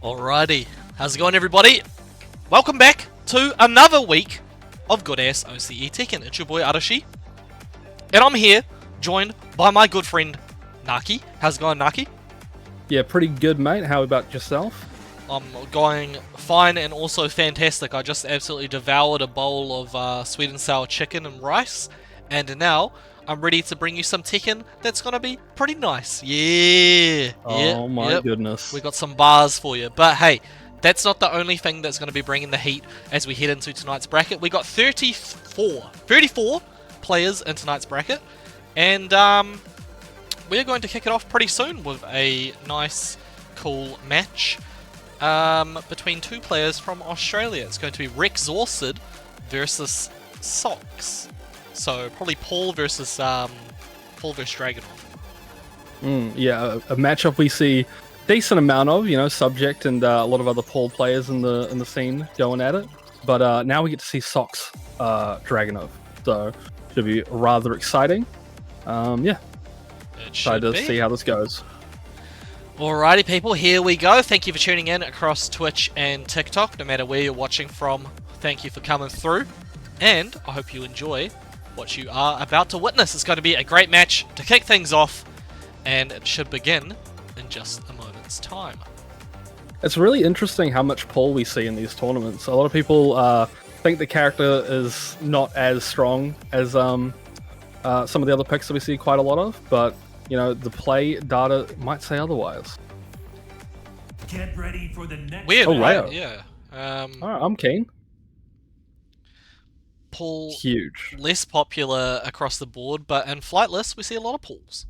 Alrighty, how's it going everybody? Welcome back to another week of good ass OCE Tekken. It's your boy Arashi, and I'm here joined by my good friend Naki. How's it going, Naki? Yeah, pretty good, mate. How about yourself? I'm going fine and also fantastic. I just absolutely devoured a bowl of sweet and sour chicken and rice, and now I'm ready to bring you some Tekken that's gonna be pretty nice. Yeah. Oh my goodness. We got some bars for you. But hey, that's not the only thing that's gonna be bringing the heat as we head into tonight's bracket. We got 34 players in tonight's bracket, and we're going to kick it off pretty soon with a nice, cool match between two players from Australia. It's going to be Rexhausted versus Socks. So probably Paul versus Dragonov. Yeah, a matchup we see decent amount of, Subject and a lot of other Paul players in the scene going at it. But now we get to see Socks Dragonov, so should be rather exciting. Yeah, excited to see how this goes. Alrighty, people, here we go. Thank you for tuning in across Twitch and TikTok, no matter where you're watching from. Thank you for coming through, and I hope you enjoy what you are about to witness. It's going to be a great match to kick things off, and it should begin in just a moment's time. It's really interesting how much Paul we see in these tournaments. A lot of people think the character is not as strong as some of the other picks that we see quite a lot of, but the play data might say otherwise. Get ready for the next. Weird, oh, right? Yeah. Alright, I'm keen. Paul, huge, less popular across the board, but in Flightless we see a lot of Pauls.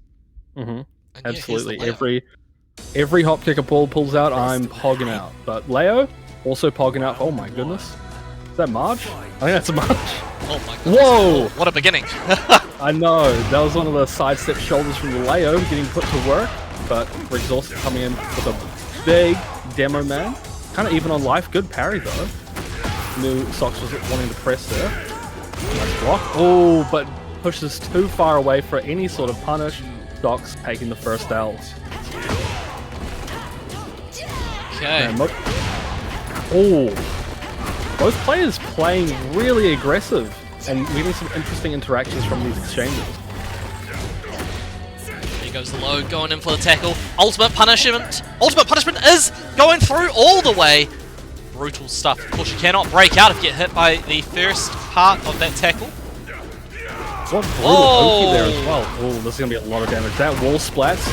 Absolutely, every hop kicker Paul pulls out, I'm pogging out. But Leo also pogging out. Oh my goodness, is that Marge? I think that's Marge. Oh my goodness! Whoa! What a beginning! I know, that was one of the sidestep shoulders from the Leo getting put to work, but Rexhausted coming in with a big demo man. Kind of even on life. Good parry though. Knew Socks was wanting to press there. Nice block. Oh, but pushes too far away for any sort of punish. Socks taking the first L. Okay. Oh, both players playing really aggressive and getting some interesting interactions from these exchanges. There goes the low, going in for the tackle. Ultimate punishment. Ultimate punishment is going through all the way. Brutal stuff. Of course, you cannot break out if you get hit by the first part of that tackle. What brutal OP there as well. Oh, this is going to be a lot of damage. That wall splats.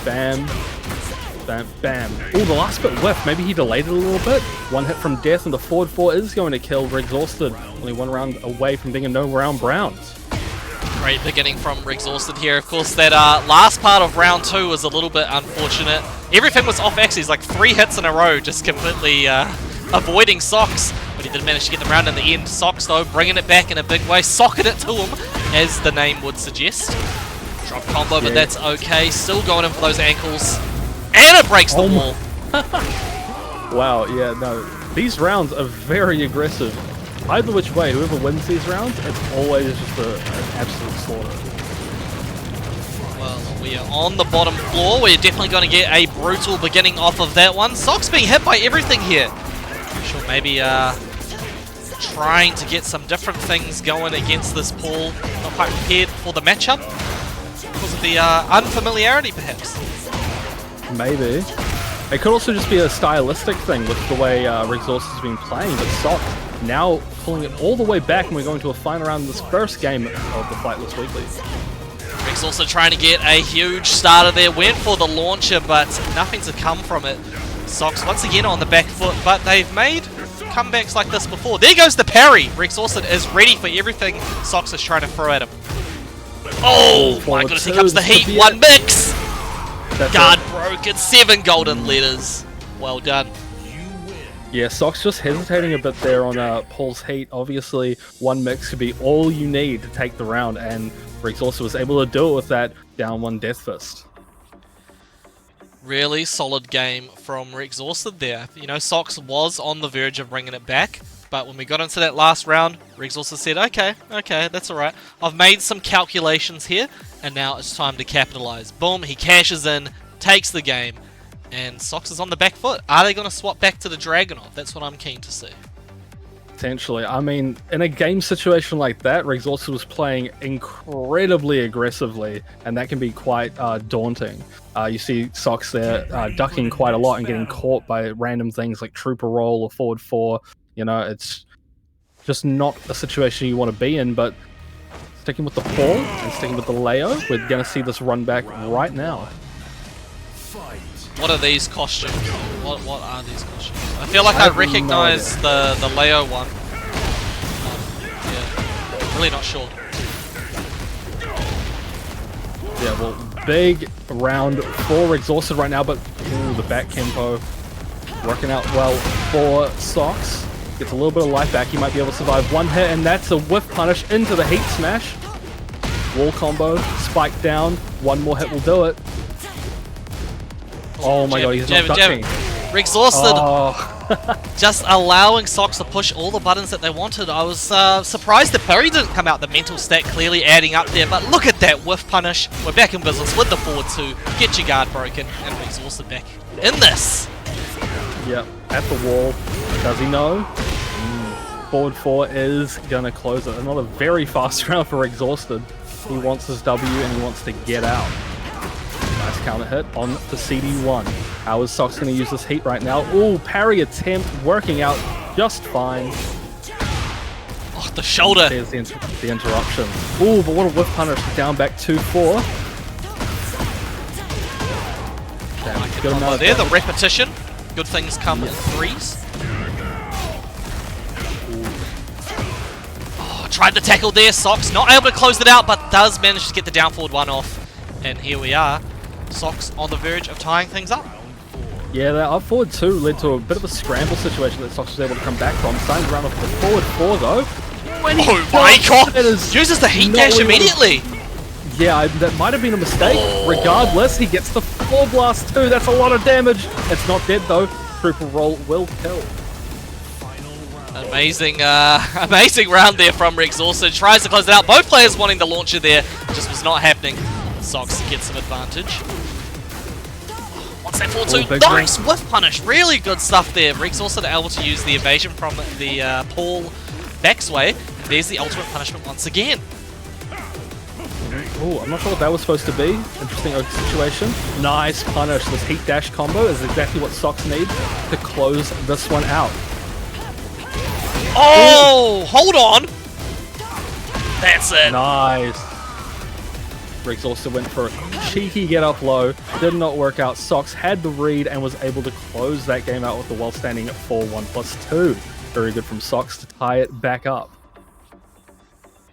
Bam. Bam, bam. Oh, the last bit whiff. Maybe he delayed it a little bit. One hit from death, and the forward four is going to kill Rexhausted. Only one round away from being a no-round Brown. Great beginning from Rexhausted here. Of course, that last part of round 2 was a little bit unfortunate. Everything was off axis, like 3 hits in a row, just completely avoiding Socks. But he did manage to get them round in the end. Socks, though, bringing it back in a big way, socking it to him, as the name would suggest. Drop combo, but that's okay. Still going in for those ankles. And it breaks the wall. Wow, yeah, no. These rounds are very aggressive. Either which way, whoever wins these rounds, it's always just an absolute slaughter. Well, we are on the bottom floor. We're definitely going to get a brutal beginning off of that one. Socks being hit by everything here. Sure, maybe trying to get some different things going against this Paul. Not quite prepared for the matchup because of the unfamiliarity, perhaps. Maybe. It could also just be a stylistic thing with the way Rexhausted's been playing, but Socks now pulling it all the way back, and we're going to a final round of this first game of the Flightless Weekly. Rex also trying to get a huge starter there, went for the launcher, but nothing to come from it. Socks once again on the back foot, but they've made comebacks like this before. There goes the parry. Rexhausted is ready for everything Socks is trying to throw at him. Oh my goodness, here comes the heat. One mix. Guard broken. 7 golden letters. Well done. Yeah, Socks just hesitating a bit there on Paul's heat. Obviously, one mix could be all you need to take the round, and Rexhausted was able to do it with that down one Death Fist. Really solid game from Rexhausted there. Socks was on the verge of bringing it back, but when we got into that last round, Rexhausted said, okay, that's alright. I've made some calculations here, and now it's time to capitalize. Boom, he cashes in, takes the game, And Sox is on the back foot. Are they going to swap back to the Dragunov? That's what I'm keen to see. Potentially. I mean, in a game situation like that, Rexhausted was playing incredibly aggressively, and that can be quite daunting. You see Sox there ducking quite a lot and getting caught by random things like Trooper Roll or Forward 4. You know, it's just not a situation you want to be in, but sticking with the Paul and sticking with the Leo, we're going to see this run back right now. What are these costumes? What are these costumes? I feel like I recognize the Leo one. Yeah, really not sure. Yeah, well, big round for Exhausted right now, but ooh, the back Kempo working out well for Sox. Gets a little bit of life back. He might be able to survive one hit, and that's a whiff punish into the Heat Smash. Wall combo, spike down. One more hit will do it. Oh my god, he's not ducking. Rexhausted just allowing Sox to push all the buttons that they wanted. I was surprised the parry didn't come out. The mental stat clearly adding up there, but look at that whiff punish. We're back in business with the forward 2. Get your guard broken, and Rexhausted back in this. Yep, at the wall. Does he know? Forward 4 is gonna close it. Another very fast round for Exhausted. He wants his W and he wants to get out. Nice counter hit on the CD1. How is Sox going to use this heat right now? Ooh, parry attempt working out just fine. Oh, the shoulder. There's the interruption. Ooh, but what a whiff punish. Down back 2-4. Damn, good amount there, the repetition. Good things come in threes. Oh, tried to tackle there. Sox not able to close it out, but does manage to get the down forward one off. And here we are. Sox on the verge of tying things up. Yeah, that up forward 2 led to a bit of a scramble situation that Sox was able to come back from. Starting to run off the forward 4 though. When oh my god! Uses the heat dash immediately! Yeah, that might have been a mistake. Regardless, he gets the 4 blast too. That's a lot of damage. It's not dead though. Trooper Roll will kill. Amazing, amazing round there from Rexhausted. Tries to close it out. Both players wanting the launcher there. Just was not happening. Sox gets some advantage. What's that 4-2? Nice whiff punish. Really good stuff there. Rexhausted able to use the evasion from the Paul backsway. And there's the ultimate punishment once again. Oh, I'm not sure what that was supposed to be. Interesting situation. Nice punish. This heat dash combo is exactly what Sox need to close this one out. Oh, hold on. That's it. Nice. Rexhausted went for a cheeky get up low. Did not work out. Sox had the read and was able to close that game out with the well-standing 4-1+2. Very good from Sox to tie it back up.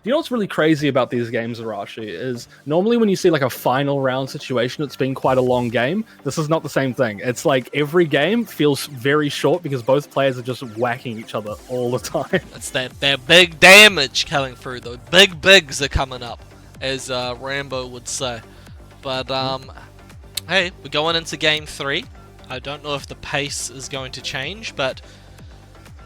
You know what's really crazy about these games, Arashi, is normally when you see like a final round situation, it's been quite a long game. This is not the same thing. It's like every game feels very short because both players are just whacking each other all the time. It's that big damage coming through. The big bigs are coming up, as Rambo would say. But hey, we're going into game 3. I don't know if the pace is going to change, but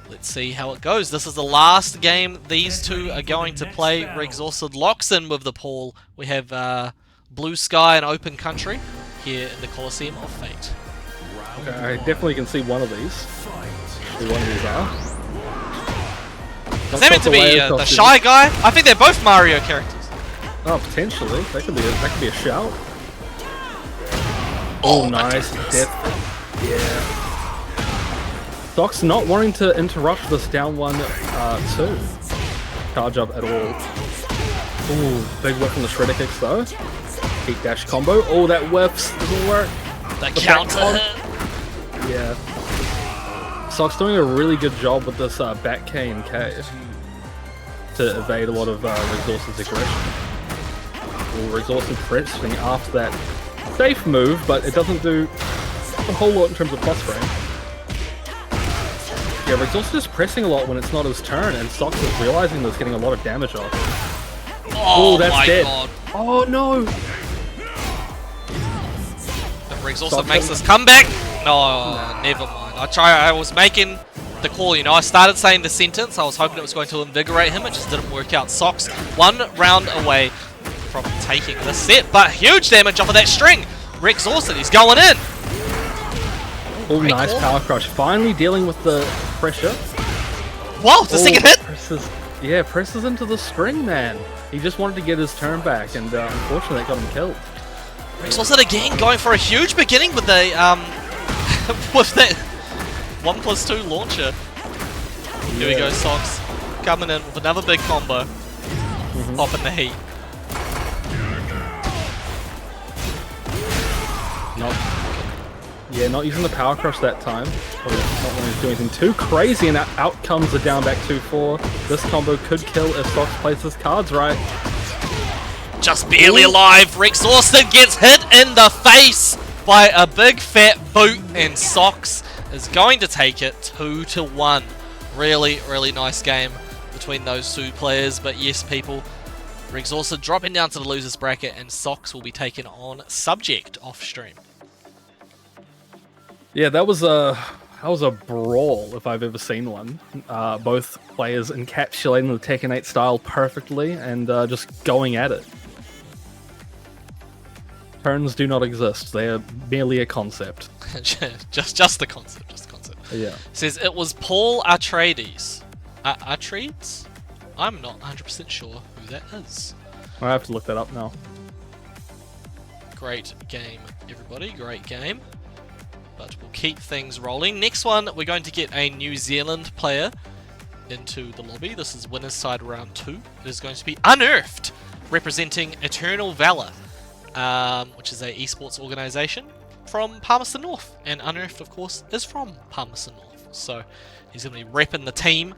let's see how it goes. This is the last game these two are going to play. Rexhausted locks in with the Paul. We have blue sky and open country here in the Coliseum of Fate. Okay, I definitely can see one of these. Who one of these are? Is that meant to be the shy guy? I think they're both Mario characters. Oh, potentially. That could be a shout. Oh, nice. Death. Yeah. Sox not wanting to interrupt this down 1-2 charge up at all. Ooh, big whip from the Shredder kicks though. Heat dash combo. Oh, that whiffs. Doesn't work. The counter. Yeah. Sox doing a really good job with this back K and K to evade a lot of Rexhausted's aggression. Ooh, Rexhausted pressing after that safe move, but it doesn't do a whole lot in terms of plus frame. Yeah, Rexhausted is pressing a lot when it's not his turn, and Sox is realizing that it's getting a lot of damage off. Oh, that's my dead. god. Oh no! If Rexhausted makes this comeback? No, never mind. I was making the call, you know. I started saying the sentence. I was hoping it was going to invigorate him. It just didn't work out. Sox 1 round away from taking the set, but huge damage off of that string. Rexhausted, he's going in. Oh, Great nice call. power crush. Finally dealing with the pressure. Whoa, the second hit! Presses into the string, man. He just wanted to get his turn back, and unfortunately that got him killed. Rexhausted again, going for a huge beginning with the with that 1+2 launcher. Here we go, Socks. Coming in with another big combo. Popping the heat. Not using the power crush that time. Probably not wanting to do anything too crazy, and out comes the down back 2-4. This combo could kill if Sox plays his cards right. Just barely alive. Rexhausted gets hit in the face by a big fat boot, and Sox is going to take it 2-1. Really, really nice game between those two players. But yes, people, Rexhausted dropping down to the losers bracket, and Sox will be taken on Subject off stream. Yeah, that was a brawl if I've ever seen one. Both players encapsulating the Tekken 8 style perfectly and just going at it. Turns do not exist; they are merely a concept. just the concept. Just the concept. Yeah. Says it was Paul Atreides. Atreides? I'm not 100% sure who that is. I have to look that up now. Great game, everybody. Great game. But we'll keep things rolling. Next one, we're going to get a New Zealand player into the lobby. This is winner's side round 2. It is going to be Unearthed, representing Eternal Valor, which is a esports organization from Palmerston North. And Unearthed, of course, is from Palmerston North. So he's going to be repping the team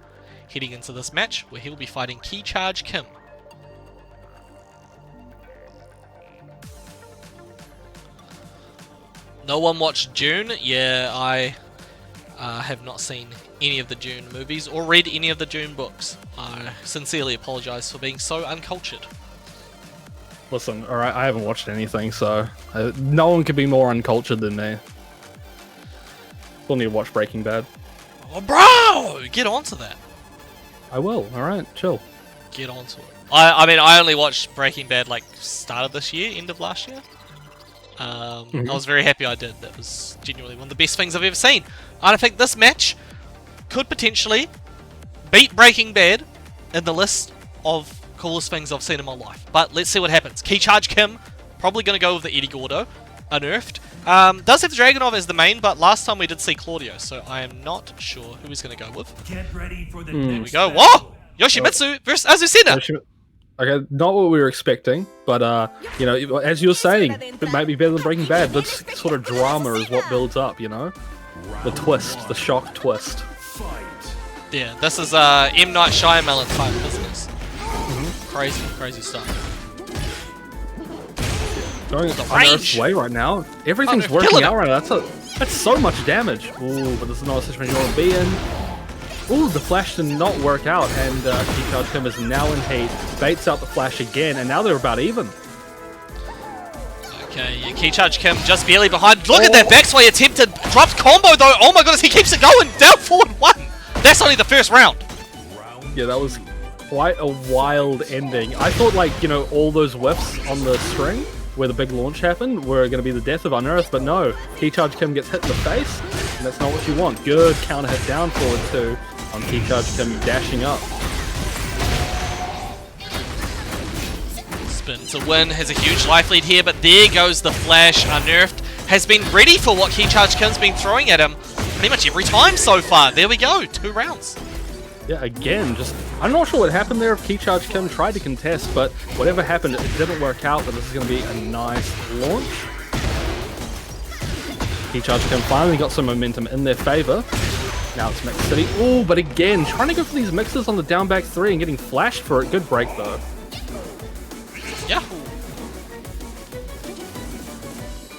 heading into this match, where he'll be fighting Key Charge Kim. No one watched June? Yeah, I have not seen any of the June movies or read any of the June books. I sincerely apologize for being so uncultured. Listen, alright, I haven't watched anything, so no one could be more uncultured than me. Still need to watch Breaking Bad. Oh, bro! Get onto that. I will, alright, chill. Get onto it. I mean, I only watched Breaking Bad like start of this year, end of last year. I was very happy I did. That was genuinely one of the best things I've ever seen. And I think this match could potentially beat Breaking Bad in the list of coolest things I've seen in my life. But let's see what happens. Key Charge Kim, probably going to go with the Eddie Gordo. Unearthed. Does have Dragonov as the main, but last time we did see Claudio, so I am not sure who he's going to go with. Get ready for the There we next go. battle. Whoa! Yoshimitsu versus Azucena. Okay, not what we were expecting, but you know, as you were saying, it might be better than Breaking Bad. This sort of drama is what builds up, you know? The twist, the shock twist. Yeah, this is M. Night Shyamalan type business. Crazy, crazy stuff. Going The Unearthed's range. way right now. Everything's Unearthed working killing out it. right now. That's so much damage. Ooh, but this is not a situation you want to be in. Ooh, the flash did not work out, and Key Charge Kim is now in heat. Baits out the flash again, and now they're about even. Okay, yeah, Key Charge Kim just barely behind. Look at that backsway attempted. Drops combo though. Oh my goodness, he keeps it going. Down forward 1. That's only the first round. Yeah, that was quite a wild ending. I thought, like, you know, all those whiffs on the string where the big launch happened were going to be the death of Unearthed, but no. Key Charge Kim gets hit in the face, and that's not what you want. Good counter hit down forward too on Key Charge Kim dashing up. Spin to win, has a huge life lead here, but there goes the flash. Unearthed has been ready for what Key Charge Kim's been throwing at him pretty much every time so far. There we go, 2 rounds. Yeah, again, just, I'm not sure what happened there if Key Charge Kim tried to contest, but whatever happened, it didn't work out, but this is going to be a nice launch. Key Charge Kim finally got some momentum in their favor. Now it's Mix City. Ooh, but again, trying to go for these mixes on the down back 3 and getting flashed for it. Good break, though. Yahoo!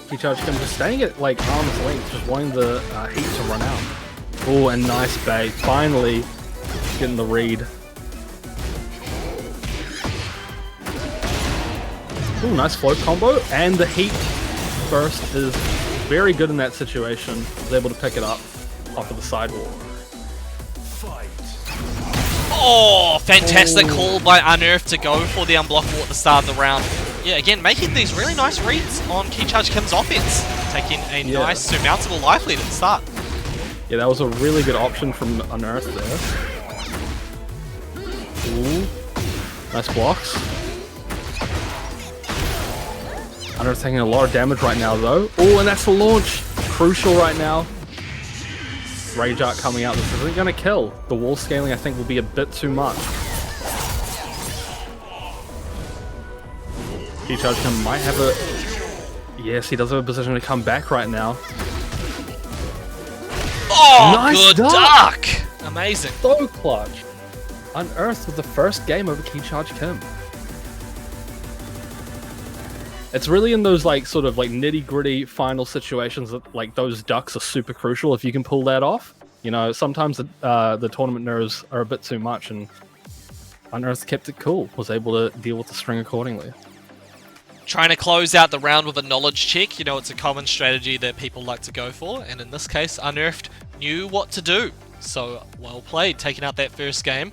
Key Charge Kim just staying at, like, arm's length, just wanting the heat to run out. Ooh, and nice bait. Finally getting the read. Ooh, nice float combo, and the heat burst is very good in that situation. Was able to pick it up off of the sidewalk. Oh, fantastic call by Unearthed to go for the unblockable at the start of the round. Yeah, again, making these really nice reads on Keycharge Kim's offense. Taking a nice surmountable life lead at the start. Yeah, that was a really good option from Unearth there. Ooh. Nice blocks. Unearth taking a lot of damage right now, though. Oh, and that's the launch. Crucial right now. Rage Art coming out. This isn't going to kill. The wall scaling, I think, will be a bit too much. Keycharge Kim might have a... Yes, he does have a position to come back right now. Oh, nice good duck! Amazing. So clutch. Unearthed with the first game over Keycharge Kim. It's really in those like sort of like nitty-gritty final situations that like those ducks are super crucial if you can pull that off. You know, sometimes the tournament nerves are a bit too much, and Unearthed kept it cool, was able to deal with the string accordingly. Trying to close out the round with a knowledge check. You know, it's a common strategy that people like to go for, and in this case, Unearthed knew what to do. So, well played, taking out that first game.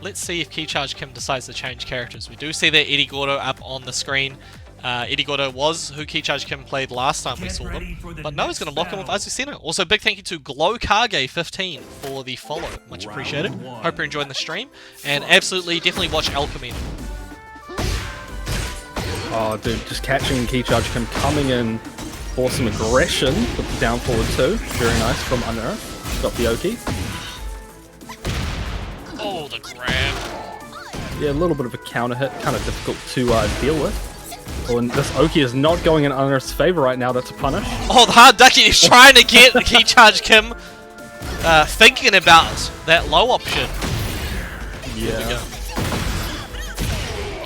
Let's see if Keycharge Kim decides to change characters. We do see that Eddie Gordo up on the screen. Eddie Gordo was who Keycharge Kim played last time we saw them. But no, he's going to lock him with Azucena. Also, big thank you to Glowkage15 for the follow. Much appreciated. Hope you're enjoying the stream. And absolutely, definitely watch El Camino. Oh, dude, just catching Keycharge Kim coming in for some aggression with the down forward too. Very nice from Unearthed. Got the Oki. Oh, the grab. Yeah, a little bit of a counter hit. Kind of difficult to deal with. Oh, and this Oki is not going in Unearth's favor right now. That's a punish. Oh, the hard ducky is trying to get Keycharge Kim thinking about that low option. Yeah.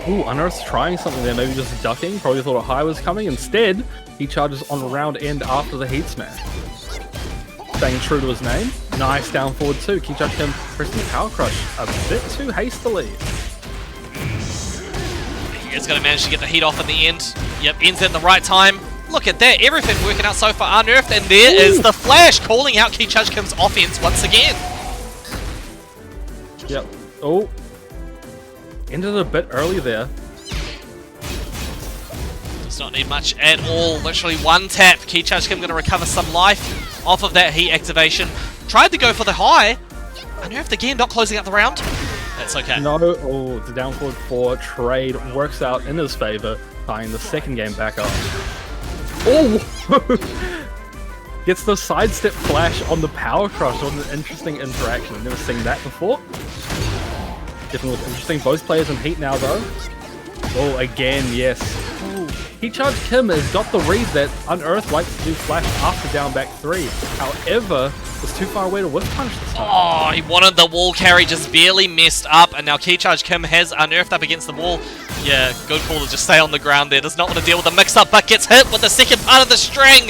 Ooh, Unearth's trying something there. Maybe just ducking. Probably thought a high was coming. Instead, he charges on round end after the heat smash. Staying true to his name. Nice down forward too. Keycharge Kim pressing Power Crush a bit too hastily. He's going to manage to get the heat off in the end. Yep, ends at the right time. Look at that, everything working out so far Unearthed, and there is the flash calling out Keycharge Kim's offense once again. Yep. Oh. Ended a bit early there. Does not need much at all. Literally one tap. Keycharge Kim going to recover some life off of that heat activation. Tried to go for the high. Unearthed again, not closing out the round. That's okay. No, oh, the down forward 4 trade works out in his favor, tying the second game back up. Oh! Gets the sidestep flash on the Power Crush. What an interesting interaction. I've never seen that before. Definitely looks interesting. Both players in heat now, though. Oh, again, yes. Oh, Keycharge Kim has got the read that Unearthed likes to do flash after down back 3. However, it's too far away to whiff punch this time. Oh, he wanted the wall carry, just barely messed up, and now Keycharge Kim has Unearthed up against the wall. Yeah, good call to just stay on the ground there. Does not want to deal with the mix-up, but gets hit with the second part of the string.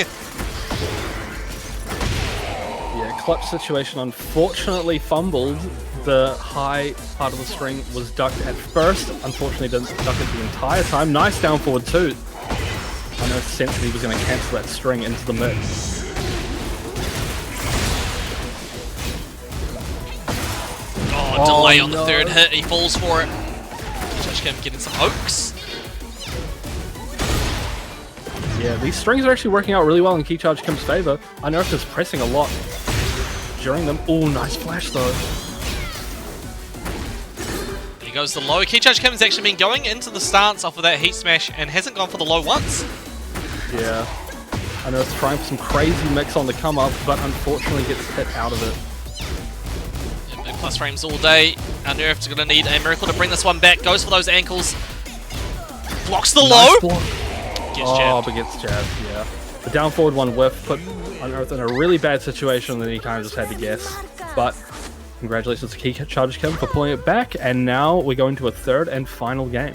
Yeah, clutch situation. Unfortunately fumbled. The high part of the string was ducked at first. Unfortunately didn't duck it the entire time. Nice down forward too. Unearthed sensed he was going to cancel that string into the mix. Oh, delay on the third hit. He falls for it. Keycharge Kim getting some hooks. Yeah, these strings are actually working out really well in Keycharge Kim's favor. Unearthed is pressing a lot during them. Oh, nice flash though. There goes the low. Keycharge Kim has actually been going into the stance off of that heat smash and hasn't gone for the low once. Yeah. Unearthed trying for some crazy mix on the come up, but unfortunately gets hit out of it. Big plus frames all day. Unearthed's going to need a miracle to bring this one back. Goes for those ankles. Blocks the low. Gets jabbed. But gets jabbed, yeah. The down forward one whiff put Unearthed in a really bad situation, and then he kind of just had to guess. But congratulations to Keycharge Kim for pulling it back, and now we're going to a third and final game.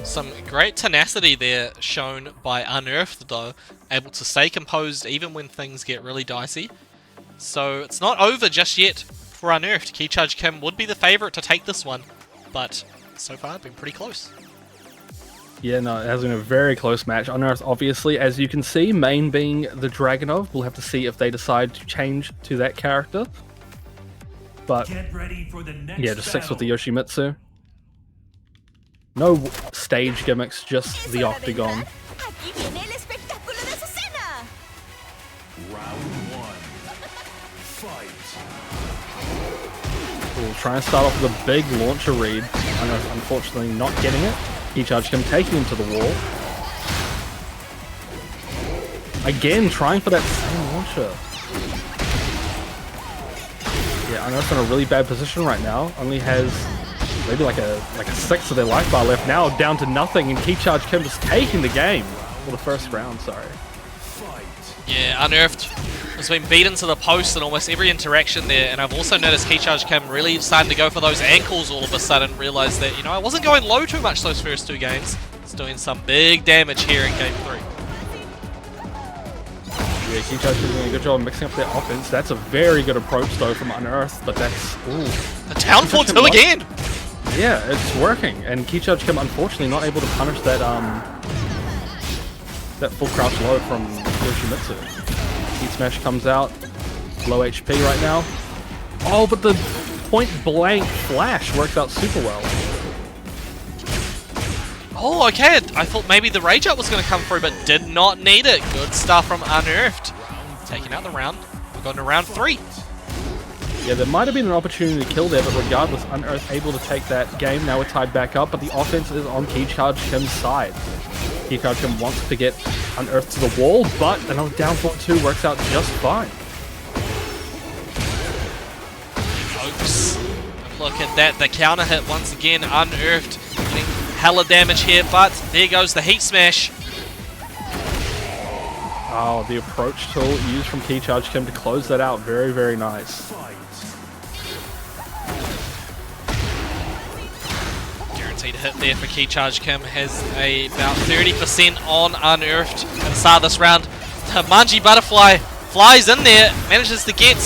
Some great tenacity there shown by Unearthed though. Able to stay composed even when things get really dicey. So it's not over just yet for Unearthed. Keycharge Kim would be the favourite to take this one, but so far it's been pretty close. Yeah, no, it has been a very close match. Unearthed, obviously, as you can see, main being the Dragonov. We'll have to see if they decide to change to that character. But Get ready for the next yeah, just sticks with the Yoshimitsu. No stage gimmicks, just the octagon. Aquí viene el espectáculo de Azucena. Round 1. Fight. We'll try and start off with a big launcher read. And unfortunately not getting it. Keycharge taking him to the wall. Again, trying for that same launcher. Yeah, Unearth's in a really bad position right now. Only has maybe like a sixth of their life bar left now, down to nothing, and Keycharge Kim just taking the game for the first round. Sorry. Yeah, Unearthed has been beaten to the post in almost every interaction there, and I've also noticed Keycharge Kim really starting to go for those ankles all of a sudden. Realised that, you know, I wasn't going low too much those first 2 games. It's doing some big damage here in game 3. Yeah, Keycharge is doing a good job of mixing up their offense. That's a very good approach though from Unearthed, but that's A down for 2 again! Yeah, it's working, and Keycharge Kim unfortunately not able to punish that that full crouch low from Yoshimitsu. Heat Smash comes out, low HP right now. Oh, but the point blank flash works out super well. Oh, okay. I thought maybe the Rage Up was going to come through, but did not need it. Good stuff from Unearthed. Taking out the round. We're going to round 3. Yeah, there might have been an opportunity to kill there, but regardless, Unearthed able to take that game. Now we're tied back up, but the offense is on Keycharge Kim's side. Keycharge Kim wants to get Unearthed to the wall, but another down for 2 works out just fine. Oops. Look at that. The counter hit once again. Unearthed getting hella damage here, but there goes the Heat Smash. Oh, the approach tool used from Keycharge Kim to close that out. Very, very nice. Guaranteed hit there for Keycharge Kim. Has about 30% on Unearthed at the start of this round. The Manji Butterfly flies in there, manages to get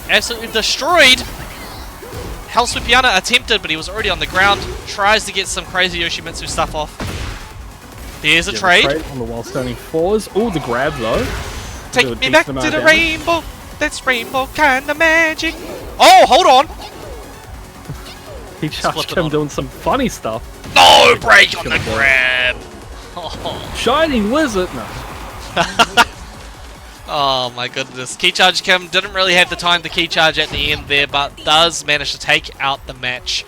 absolutely destroyed. Hell Swipiana attempted, but he was already on the ground. Tries to get some crazy Yoshimitsu stuff off. There's a trade. The trade on the while standing fours. Oh, the grab though. Take me back to the rainbow. That's rainbow kind of magic. Oh, hold on. Keycharge Kim doing some funny stuff. No break on the grab. Oh. Shining Wizard. No. Oh my goodness. Keycharge Kim didn't really have the time to keycharge at the end there, but does manage to take out the match.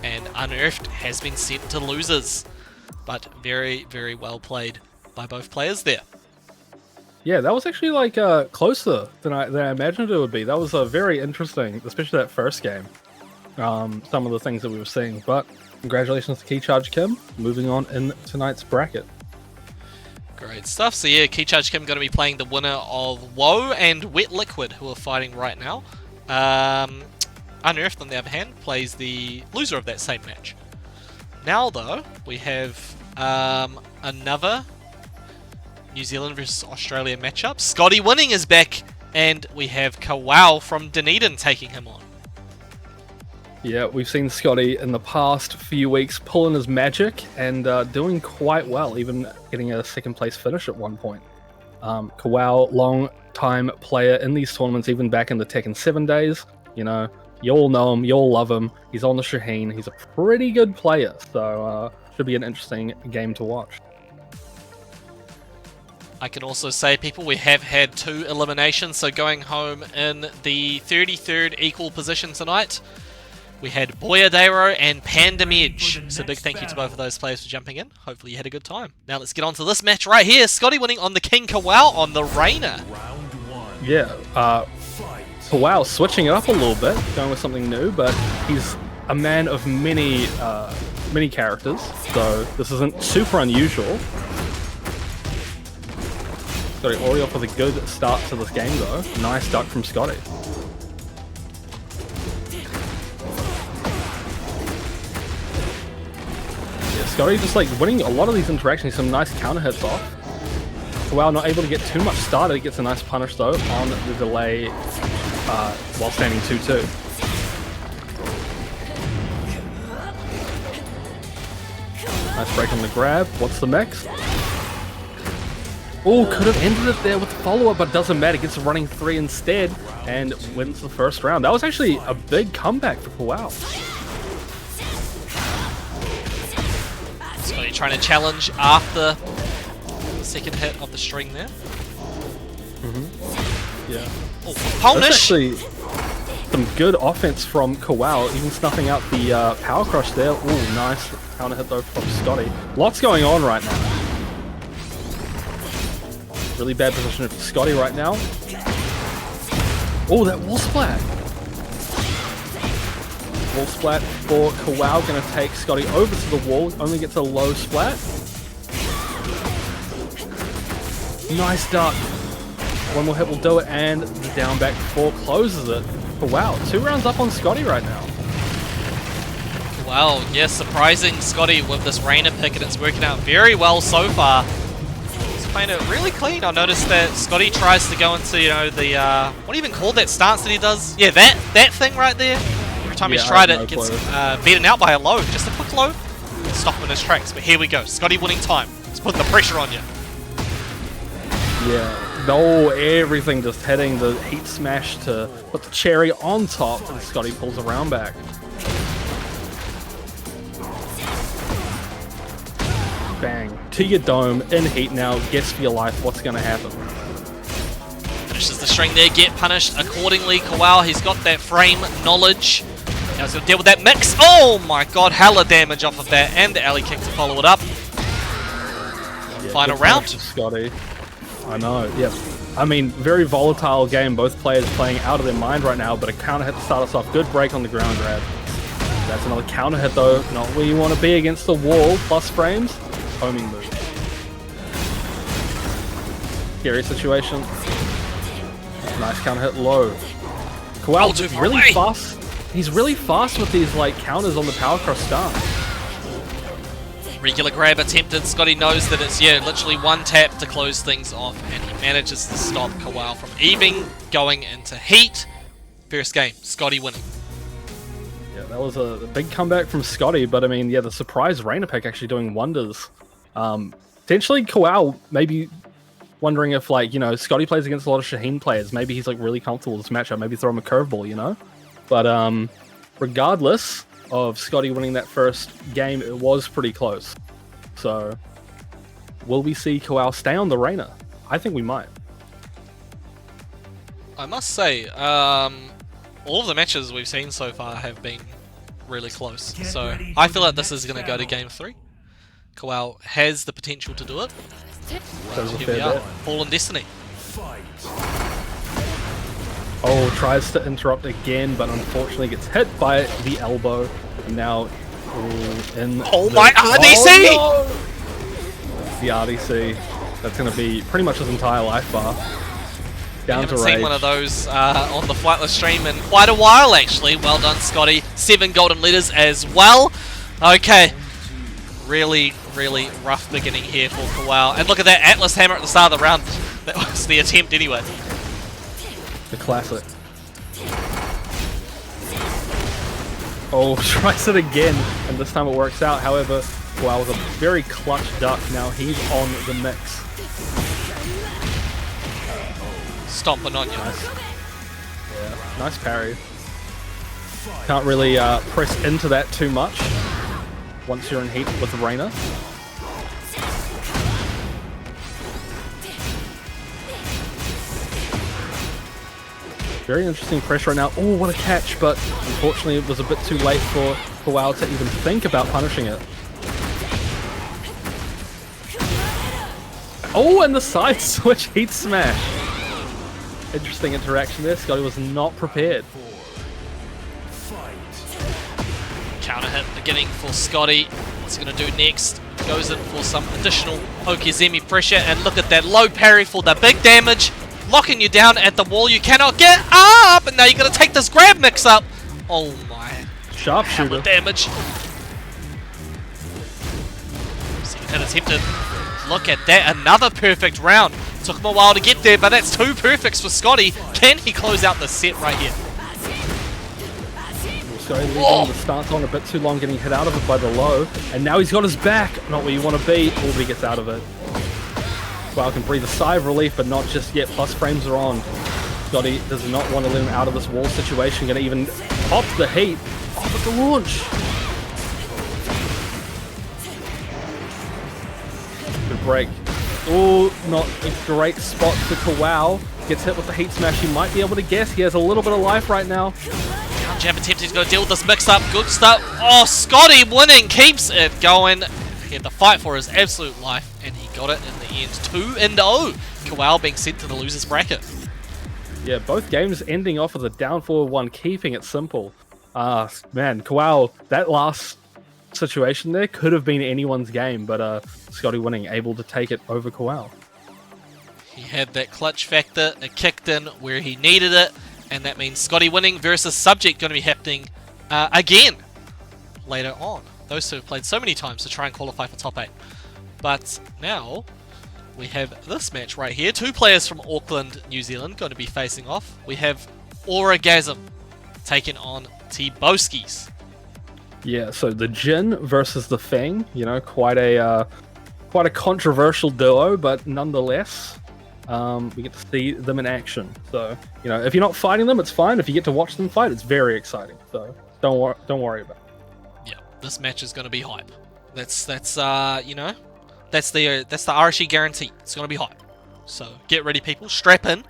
And Unearthed has been sent to losers. But very, very well played by both players there. Yeah, that was actually like closer than I imagined it would be. That was very interesting, especially that first game. Some of the things that we were seeing. But congratulations to Keycharge Kim, moving on in tonight's bracket. Great stuff. So yeah, Keycharge Kim going to be playing the winner of Woe and Wet Liquid, who are fighting right now. Unearthed, on the other hand, plays the loser of that same match. Now though, we have another New Zealand versus Australia matchup. Scotty Winning is back, and we have Kawau from Dunedin taking him on. Yeah, we've seen Scotty in the past few weeks pulling his magic and doing quite well, even getting a second place finish at one point. Kawau, long time player in these tournaments, even back in the Tekken 7 days. You know, you all know him, you all love him. He's on the Shaheen. He's a pretty good player, so should be an interesting game to watch. I can also say, people, we have had 2 eliminations, so going home in the 33rd equal position tonight. We had Boyadero and Pandamedge. So big thank you to both of those players for jumping in. Hopefully you had a good time. Now let's get on to this match right here. Scotty Winning on the King Kawau on the Reina. Yeah, Kawau switching it up a little bit, going with something new, but he's a man of many characters, so this isn't super unusual. Scotty already off with a good start to this game though. Nice duck from Scotty. Scotty just like winning a lot of these interactions, some nice counter hits off. Kawau not able to get too much started, gets a nice punish though on the delay while standing 2-2. Nice break on the grab. What's the mix? Oh, could have ended it there with the follow-up, but doesn't matter. Gets a running 3 instead and wins the first round. That was actually a big comeback for Kawau. Scotty trying to challenge after the second hit of the string there. Yeah. Oh, That's punish! actually some good offense from Kowal, even snuffing out the power crush there. Ooh, nice counter hit though from Scotty. Lots going on right now. Really bad position for Scotty right now. Oh, that wall splat! Wall splat for Kowal, gonna take Scotty over to the wall, only gets a low splat. Nice duck. One more hit will do it, and the down back 4 closes it. Kowal, 2 rounds up on Scotty right now. Wow, yes, surprising Scotty with this Rainer pick, and it's working out very well so far. He's playing it really clean. I noticed that Scotty tries to go into, you know, the, what do you even call that stance that he does? Yeah, that thing right there. Every time he's tried it, gets beaten out by a low. Just a quick low, stop him in his tracks. But here we go, Scotty winning time. It's putting the pressure on you. Yeah, no, everything just hitting the heat smash to put the cherry on top, and Scotty pulls around back. Bang. To your dome, in heat now, guess for your life what's going to happen. Finishes the string there, get punished accordingly. Kowal, he's got that frame knowledge. Now he's going to deal with that mix. Oh my god, hella damage off of that, and the alley kick to follow it up. Yeah, Final round. Scotty. I know, yeah. I mean, very volatile game. Both players playing out of their mind right now, but a counter hit to start us off. Good break on the ground grab. That's another counter hit though. Not where you want to be against the wall. Plus frames. Homing move. Scary situation. Nice counter hit low. Kowal is really fast. He's really fast with these like counters on the power cross stance. Regular grab attempted. Scotty knows that it's, yeah, literally one tap to close things off, and he manages to stop Kowal from even going into heat. First game, Scotty winning. Yeah, that was a big comeback from Scotty, but I mean, yeah, the surprise Rainer pick actually doing wonders. Potentially Kowal maybe wondering if, like, you know, Scotty plays against a lot of Shaheen players. Maybe he's like really comfortable with this matchup. Maybe throw him a curveball, you know? But regardless of Scotty winning that first game, it was pretty close. So, will we see Kowal stay on the Rainer? I think we might. I must say, all of the matches we've seen so far have been really close. So, I feel like this is going to go to game 3. Kowal has the potential to do it. Well, here we are, Fallen Destiny. Oh, tries to interrupt again, but unfortunately gets hit by the elbow. And now in my RDC! Oh, no! The RDC. That's going to be pretty much his entire life bar. Down to rage. Seen one of those on the Flightless stream in quite a while, actually. Well done, Scotty. 7 golden letters as well. Okay. Really, really rough beginning here for Kowal. And look at that Atlas hammer at the start of the round. That was the attempt anyway. The classic. Oh, tries it again, and this time it works out. However, Kowal was a very clutch duck. Now he's on the mix. Stomping on you. Nice. Yeah, nice parry. Can't really press into that too much once you're in heat with the Rainer. Very interesting pressure right now. Oh, what a catch, but unfortunately it was a bit too late for Kowal to even think about punishing it. Oh, and the side switch heat smash. Interesting interaction there. Scotty was not prepared. Counter hit beginning for Scotty. What's he going to do next? Goes in for some additional Okizemi pressure, and look at that low parry for the big damage. Locking you down at the wall, you cannot get up, and now you're going to take this grab mix up. Oh my. Sharpshooter. Damage. Second hit attempted. Look at that, another perfect round. Took him a while to get there, but that's 2 perfects for Scotty. Can he close out the set right here? Scotty leaving the stance on a bit too long, getting hit out of it by the low, and now he's got his back. Not where you want to be. Oh, but he gets out of it. Kowal can breathe a sigh of relief, but not just yet. Plus frames are on. Scotty does not want to let him out of this wall situation. Going to even pop the heat off at the launch. break. Oh, not a great spot for Kawau. Gets hit with the heat smash. He might be able to guess. He has a little bit of life right now. Jab attempt, he's going to deal with this mix-up. Good stuff. Oh, Scotty winning, keeps it going. He had to fight for his absolute life, and he got it in the end. 2-0. Kawau being sent to the loser's bracket. Yeah, both games ending off with a down 4-1, keeping it simple. Man, Kawau, that last situation there could have been anyone's game, but Scotty winning, able to take it over Kawau. He had that clutch factor, it kicked in where he needed it, and that means Scotty winning versus Subject going to be happening again later on. Those two have played so many times to try and qualify for top 8. But now we have this match right here. 2 players from Auckland, New Zealand going to be facing off. We have Orgasm taking on T-Boskies. Yeah, so the Jin versus the Feng, you know, quite a controversial duo, but nonetheless, we get to see them in action. So, you know, if you're not fighting them, it's fine. If you get to watch them fight, it's very exciting. So don't worry about it. Yeah, this match is going to be hype. That's you know, that's the RSG guarantee. It's going to be hype. So get ready, people. Strap in.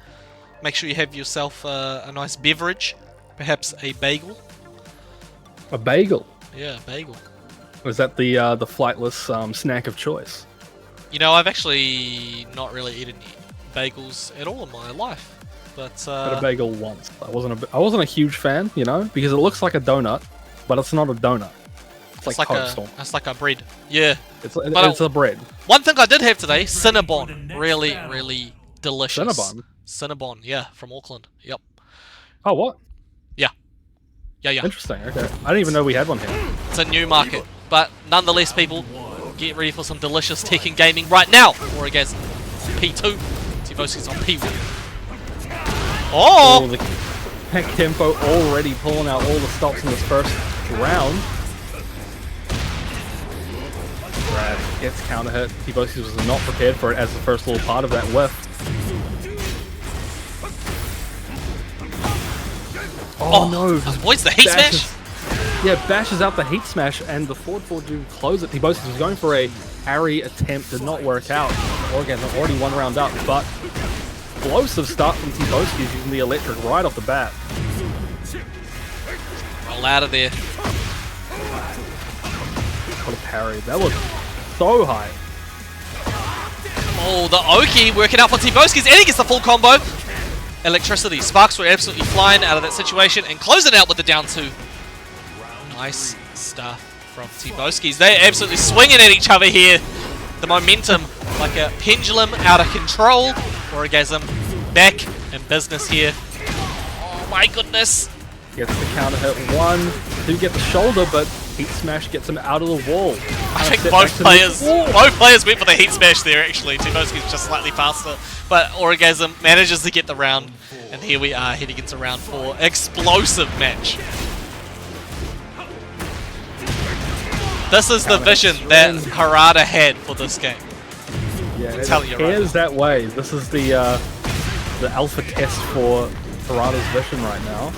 Make sure you have yourself a nice beverage, perhaps a bagel. A bagel. Yeah, bagel. Was that the Flightless snack of choice? You know, I've actually not really eaten bagels at all in my life, but I had a bagel once. I wasn't a huge fan, you know, because it looks like a donut, but it's not a donut. It's like it's like a bread. Yeah, it's a bread. One thing I did have today, Cinnabon, really delicious. Cinnabon? Cinnabon, yeah, from Auckland. Yep. Oh, what? Yeah. Interesting. Okay, I didn't even know we had one here. It's a new market, but nonetheless, people, get ready for some delicious Tekken gaming right now. Orgasm P2, T-Boskies on P1. Oh! The back tempo already pulling out all the stops in this first round. Brad gets counter hit. T-Boskies was not prepared for it as the first little part of that whiff. Oh no! Avoids the heat smash? Yeah, bashes out the heat smash, and the forward four do close it. T-Boskies was going for a parry attempt, did not work out. Orgasm already 1 round up, but explosive start from T-Boskies using the electric right off the bat. Roll out of there. What a parry. That was so high. Oh, the Oki working out for T-Boskies, and he gets the full combo. Electricity. Sparks were absolutely flying out of that situation and closing out with the down 2. Nice stuff from T-Boskies. They're absolutely swinging at each other here. The momentum like a pendulum out of control. Orgasm back in business here. Oh my goodness. Gets the counter hit 1. Do get the shoulder, but heat smash gets him out of the wall. I think both players went for the heat smash there actually. T-Boskies just slightly faster. But Orgasm manages to get the round. And here we are heading into round 4. Explosive match. This is the vision that Harada had for this game. Yeah, it appears that way. This is the alpha test for Harada's vision right now.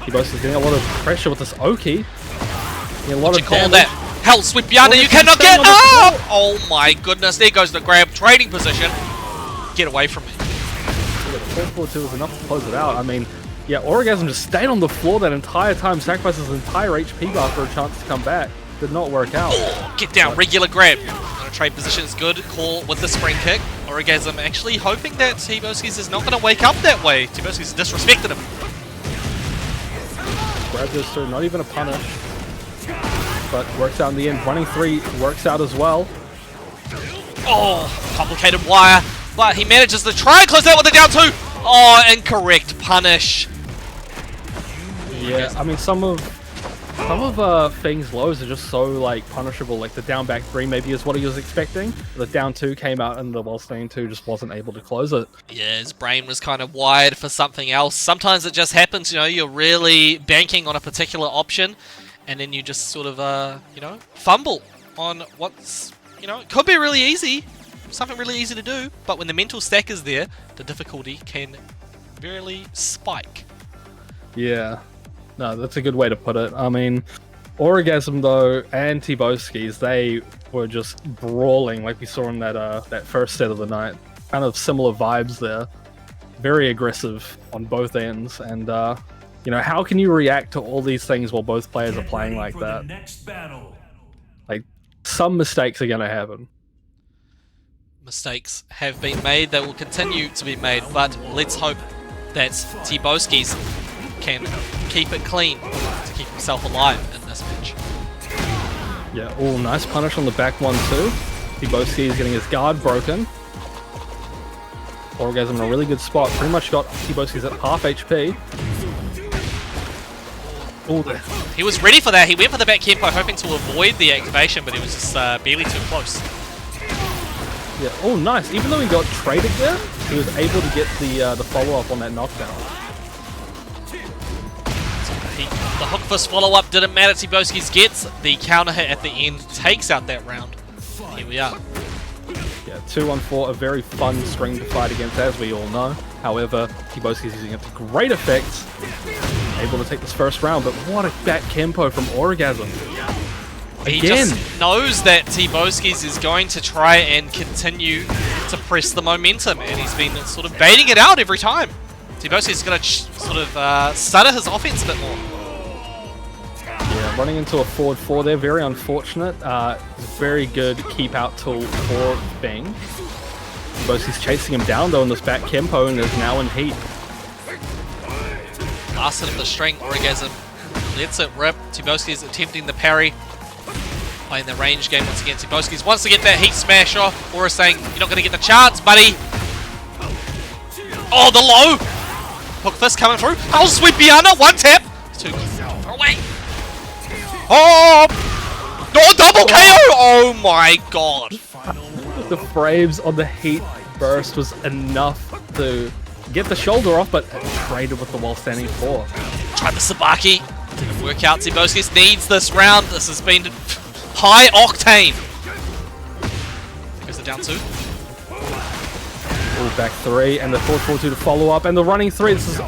T-Boskies getting a lot of pressure with this Oki. A lot of call that Hell Sweep Yonder, you cannot get up! Oh my goodness, there goes the grab, trading position. Get away from me. Yeah, the 4-4-2 was enough to close it out. I mean, yeah, Orgasm just stayed on the floor that entire time, sacrificed his entire HP bar for a chance to come back. Did not work out. Get down, regular grab. Trade position is good, call with the spring kick. Orgasm actually hoping that T-Boskies is not going to wake up that way. T-Boskies disrespected him. Grab this through, not even a punish. But works out in the end. Running 3 works out as well. Oh, complicated wire. But he manages to try and close out with a down 2. Oh, incorrect punish. Yeah, I mean some of Feng's lows are just so like punishable. Like the down back 3 maybe is what he was expecting. The down 2 came out and the while staying 2 just wasn't able to close it. Yeah, his brain was kind of wired for something else. Sometimes it just happens, you know, you're really banking on a particular option and then you just sort of, you know, fumble on what's, you know, it could be really easy. Something really easy to do, but when the mental stack is there, the difficulty can really spike. Yeah. No, that's a good way to put it. I mean, Orgasm though and T-Boskies, they were just brawling like we saw in that first set of the night. Kind of similar vibes there. Very aggressive on both ends, and you know, how can you react to all these things while both players are playing like that? Like, some mistakes are gonna happen. Mistakes have been made, they will continue to be made, but let's hope that T-Boskies can keep it clean to keep himself alive in this match. Yeah, oh, nice punish on the back one too. T-Boski is getting his guard broken. Orgasm in a really good spot. Pretty much got T-Boski's at half HP. Oh, he was ready for that. He went for the back Kempo hoping to avoid the activation, but he was just barely too close. Yeah, oh nice. Even though he got traded there, he was able to get the follow-up on that knockdown. The hook fist follow-up didn't matter. T-Boski's gets the counter hit at the end, takes out that round. Here we are. Yeah, 2-on-4, a very fun string to fight against, as we all know. However, T-Boski's using it to great effect. Able to take this first round, but what a back Kempo from Orgasm. He Again. just knows that T-Boski's is going to try and continue to press the momentum, and he's been sort of baiting it out every time. T-Boski's going to sort of stutter his offense a bit more. Yeah, running into a forward 4 there, very unfortunate. Very good keep out tool for Bing. T-Boski's chasing him down though in this back Kempo and is now in heat. Last hit of the string, Orgasm lets it rip. T-Boski's attempting the parry. Playing the range game once again. T-Boski's wants to get that heat smash off. Aura saying, you're not going to get the chance, buddy. Oh, the low! Hook fist coming through. Oh, sweet Biana, one tap. Two. Throw away. Oh! Oh, double KO! Oh my god. The frames on the heat burst was enough to get the shoulder off, but traded with the while standing 4. Tried the Sabaki. Didn't work out. T-Boski's needs this round. This has been high octane. Goes the down 2. Ooh, back 3, and the 4-4-2 to follow up, and the running 3. This is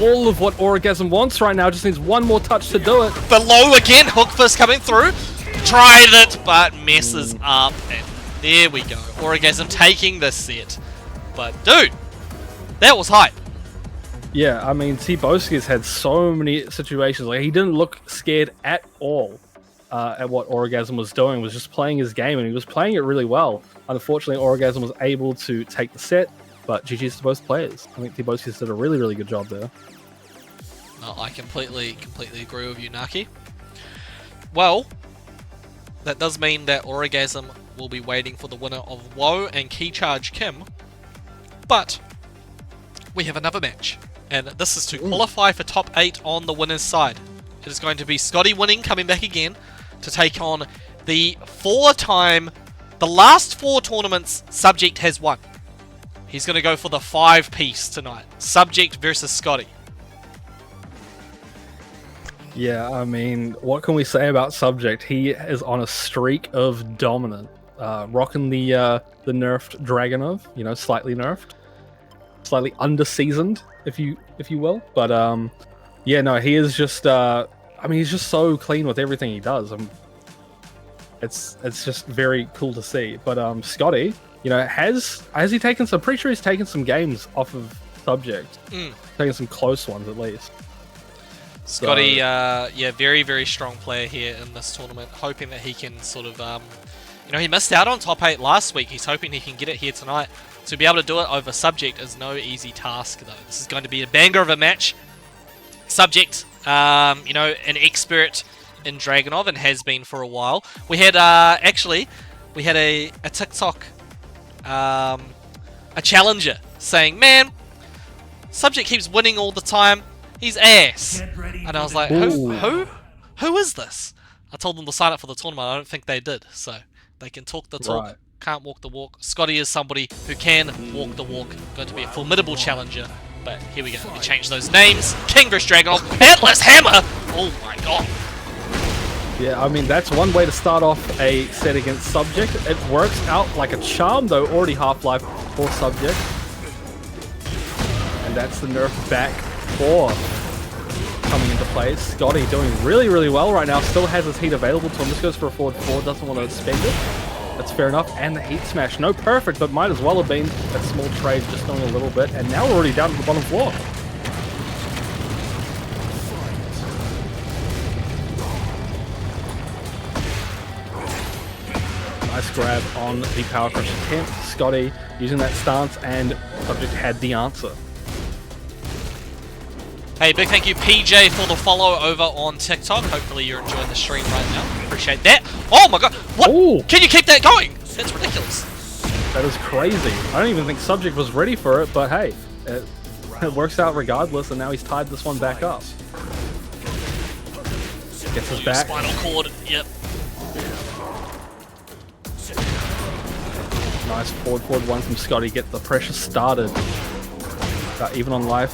all of what Orgasm wants right now. Just needs one more touch to do it. The low again. Hook fist coming through. Tried it, but messes up. And there we go. Orgasm taking this set. But dude, that was hype. Yeah, I mean, T-Boski's had so many situations. Like, he didn't look scared at all at what Orgasm was doing. He was just playing his game, and he was playing it really well. Unfortunately, Orgasm was able to take the set, but GG's to both players. I think T-Boski's did a really, really good job there. No, I completely agree with you, Naki. Well, that does mean that Orgasm will be waiting for the winner of Woe and Key Charge Kim. But we have another match, and this is to qualify for top 8 on the winner's side. It is going to be Scotty winning, coming back again to take on the the last 4 tournaments Subject has won. He's going to go for the 5-piece tonight. Subject versus Scotty. Yeah, I mean, what can we say about Subject? He is on a streak of dominant. Rocking the nerfed Dragonov, you know, slightly nerfed. Slightly under-seasoned, if you will. But, yeah, no, he is just, I mean, he's just so clean with everything he does. It's just very cool to see. But, Scotty, you know, has he taken some, pretty sure he's taken some games off of Subject. Taken some close ones, at least. Scotty, yeah, very, very strong player here in this tournament. Hoping that he can sort of, you know, he missed out on top 8 last week. He's hoping he can get it here tonight. To be able to do it over Subject is no easy task, though. This is going to be a banger of a match. Subject, you know, an expert in Dragonov and has been for a while. We had, actually, we had a TikTok, a challenger saying, man, Subject keeps winning all the time. He's ass. And I was like, who is this? I told them to sign up for the tournament. I don't think they did. So they can talk the talk, Right. Can't walk the walk. Scotty is somebody who can walk the walk. Going to be a formidable challenger. But here we go. We change those names. King vs Dragonov. Atlas Hammer. Oh my god. Yeah, I mean, that's one way to start off a set against Subject. It works out like a charm, though. Already Half-Life for Subject. And that's the nerf back 4. coming into play. Scotty doing really, really well right now. Still has his heat available to him. Just goes for a forward 4. Doesn't want to spend it. That's fair enough. And the heat smash. No perfect, but might as well have been that small trade just doing a little bit. And now we're already down to the bottom floor. Nice grab on the Power Crush attempt. Scotty using that stance, and Subject had the answer. Hey, big thank you PJ for the follow over on TikTok. Hopefully you're enjoying the stream right now. Appreciate that. Oh my god, what? Ooh. Can you keep that going? That's ridiculous. That is crazy. I don't even think Subject was ready for it, but hey, it works out regardless, and now he's tied this one back up. Gets us back. Spinal cord, yep. Nice forward 1 from Scotty. Get the pressure started. Even on life.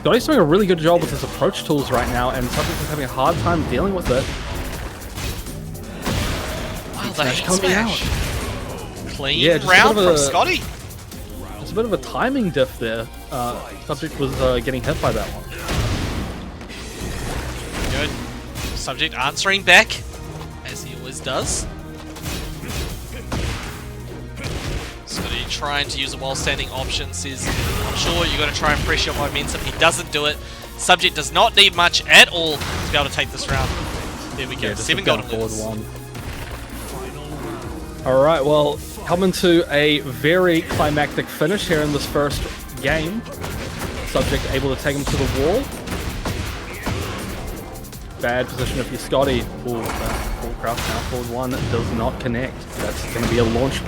Scotty's doing a really good job with his approach tools right now, and Subject is having a hard time dealing with it. Wow, the heat smash. Clean round from Scotty. There's a bit of a timing diff there. Subject was getting hit by that one. Good. Subject answering back, as he always does. Scotty trying to use a while-standing option, says, I'm sure you got to try and pressure momentum. He doesn't do it. Subject does not need much at all to be able to take this round. There we go, 7 golden winners. Alright, well, coming to a very climactic finish here in this first game. Subject able to take him to the wall. Bad position if you're Scotty. Full crouch now, forward 1 does not connect. That's going to be a launch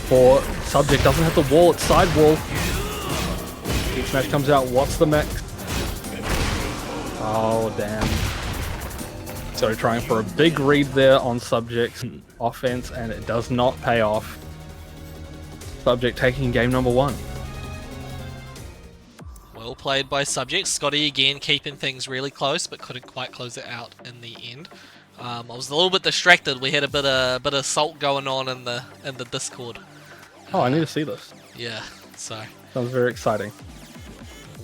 for Subject. Doesn't have the wall, it's side wall. Heat smash comes out. What's the mix? Oh, damn. So trying for a big read there on Subject's offense, and it does not pay off. Subject taking game number 1. Well played by Subject. Scotty again keeping things really close, but couldn't quite close it out in the end. I was a little bit distracted. We had a bit of salt going on in the Discord. Oh, I need to see this. Yeah, so Sounds very exciting.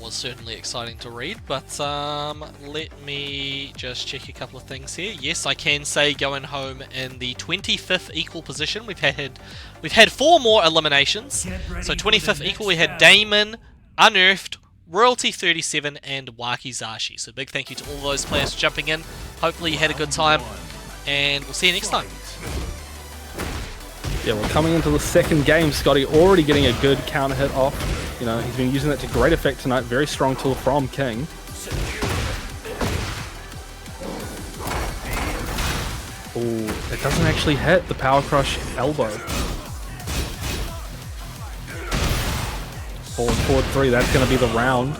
was certainly exciting to read, but let me just check a couple of things here. Yes, I can say going home in the 25th equal position. We've had 4 more eliminations. So 25th equal, we had Damon, Unearthed, Royalty 37, and Wakizashi. So big thank you to all those players for jumping in. Hopefully you had a good time, and we'll see you next time. Yeah, well, coming into the second game, Scotty already getting a good counter hit off. You know, he's been using that to great effect tonight. Very strong tool from King. Ooh, it doesn't actually hit the Power Crush elbow. Forward 3, that's going to be the round.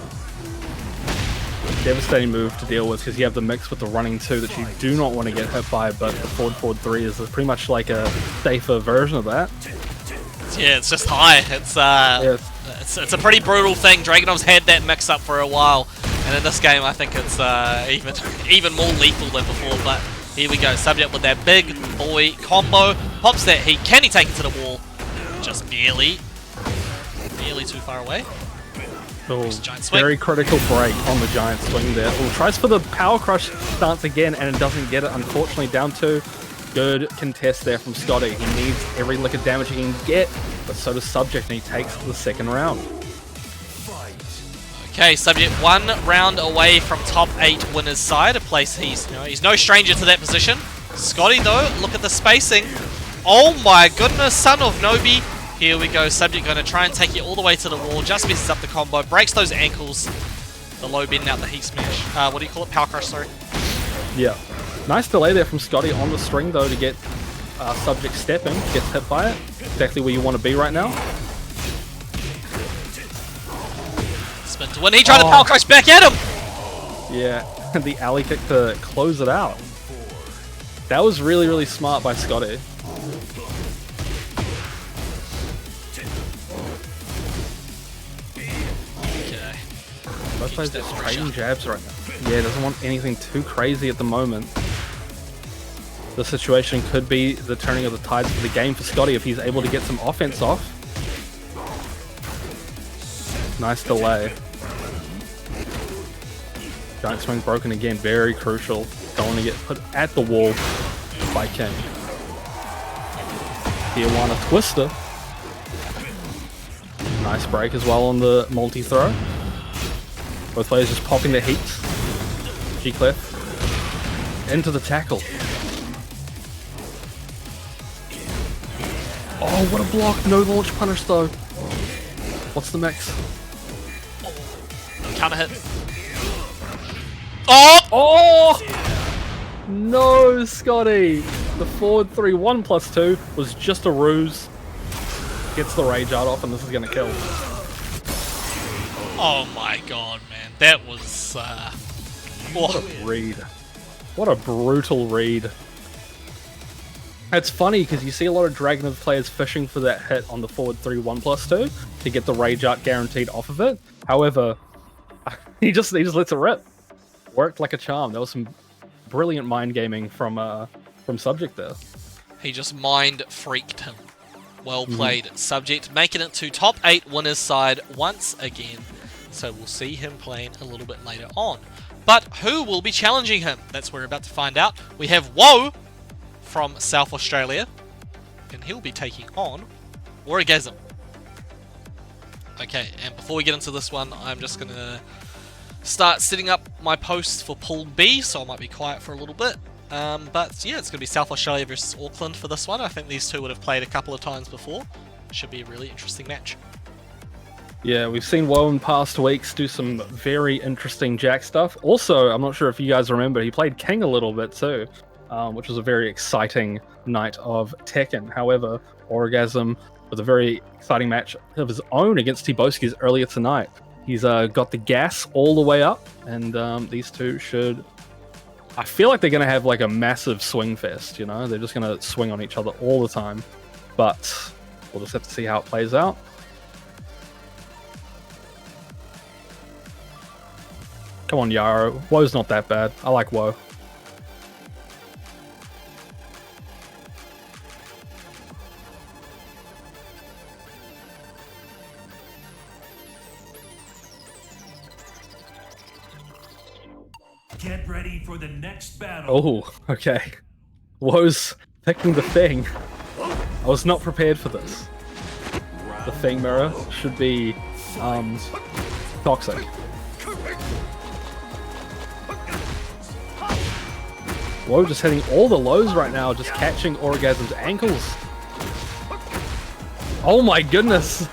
Devastating move to deal with because you have the mix with the running 2 that you do not want to get hit by, but the forward 3 is pretty much like a safer version of that. Yeah, it's just high. It's a pretty brutal thing. Dragunov's had that mix up for a while, and in this game I think it's even more lethal than before, but here we go. Subject with that big boy combo. Pops that heat. Can he take it to the wall? Just barely too far away. Oh, very critical break on the giant swing there. Oh, tries for the Power Crush stance again, and it doesn't get it. Unfortunately, down 2. Good contest there from Scotty. He needs every lick of damage he can get, but so does Subject, and he takes the second round. Okay, Subject 1 round away from top 8 winners side, a place he's no stranger to that position. Scotty though, look at the spacing. Oh my goodness, son of Nobi. Here we go, Subject going to try and take it all the way to the wall, just messes up the combo, breaks those ankles. The low bend out the heat smash. What do you call it? Power crush, sorry. Yeah. Nice delay there from Scotty on the string though to get Subject stepping. Gets hit by it. Exactly where you want to be right now. Spin to win. He tried to power crush back at him. Yeah, the alley kick to close it out. That was really, really smart by Scotty. Both players just trading jabs right now. Yeah, doesn't want anything too crazy at the moment. The situation could be the turning of the tides for the game for Scotty if he's able to get some offense off. Nice delay. Giant swing broken again, very crucial. Don't want to get put at the wall by King. Tijuana Twister. Nice break as well on the multi-throw. Both players just popping their heats. G-Clef. Into the tackle. Oh, what a block. No launch punish though. What's the mix? Counter hit. Oh! Oh! No, Scotty. The forward 3-1 plus 2 was just a ruse. Gets the rage out off and this is going to kill. Oh my god, man. That was... What a read. What a brutal read. It's funny because you see a lot of Dragonov players fishing for that hit on the forward 3-1 plus 2 to get the rage out guaranteed off of it. However, he just lets it rip. Worked like a charm. That was some brilliant mind gaming from Subject there. He just mind freaked him. Well played, Subject, making it to top 8 winners side once again. So we'll see him playing a little bit later on. But who will be challenging him? That's what we're about to find out. We have Woe from South Australia, and he'll be taking on Orgasm. Okay, and before we get into this one, I'm just going to start setting up my posts for Pool B, so I might be quiet for a little bit. But yeah, it's going to be South Australia versus Auckland for this one. I think these two would have played a couple of times before. Should be a really interesting match. Yeah, we've seen Woe in past weeks do some very interesting Jack stuff. Also, I'm not sure if you guys remember, he played King a little bit too, which was a very exciting night of Tekken. However, Orgasm with a very exciting match of his own against T-Boski's earlier tonight. He's got the gas all the way up, and these two should... I feel like they're going to have like a massive swing fest, you know? They're just going to swing on each other all the time. But we'll just have to see how it plays out. Come on, Yaro. Woe's not that bad. I like Woe. Get ready for the next battle. Oh, okay. Woe's picking the Thing. I was not prepared for this. The Thing mirror should be toxic. Woe just hitting all the lows right now, just catching Orgasm's ankles. Oh my goodness!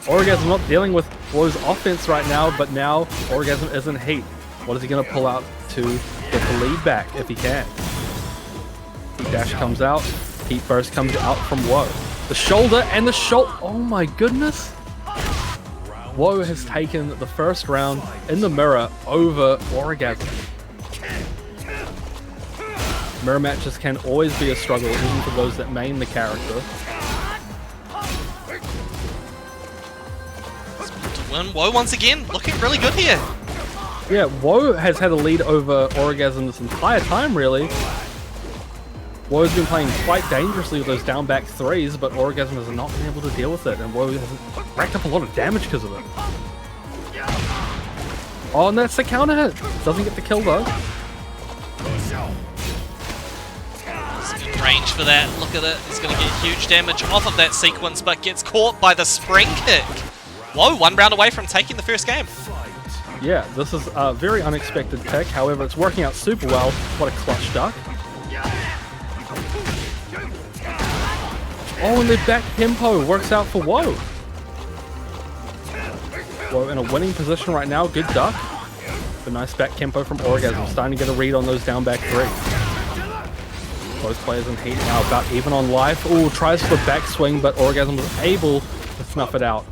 Orgasm not dealing with Woe's offense right now, but now Orgasm is in heat. What is he going to pull out to get the lead back if he can? Heat dash comes out. Heat burst comes out from Woe. The shoulder and the shoulder. Oh my goodness! Woe has taken the first round in the mirror over Orgasm. Mirror matches can always be a struggle, even for those that main the character. To win, Woe once again, looking really good here. Yeah, Woe has had a lead over Orgasm this entire time, really. Woe's been playing quite dangerously with those down back threes, but Orgasm has not been able to deal with it, and Woe has racked up a lot of damage because of it. Oh, and that's the counter hit. Doesn't get the kill though. Range for that, look at it, he's going to get huge damage off of that sequence, but gets caught by the spring kick. Whoa, 1 round away from taking the first game. Yeah, this is a very unexpected pick, however it's working out super well. What a clutch duck. Oh, and the back tempo works out for Woe. Woe in a winning position right now, good duck. A nice back tempo from Orgasm, starting to get a read on those down back threes. Both players in heat now, about even on life. Ooh, tries for the backswing, but Orgasm was able to snuff it out.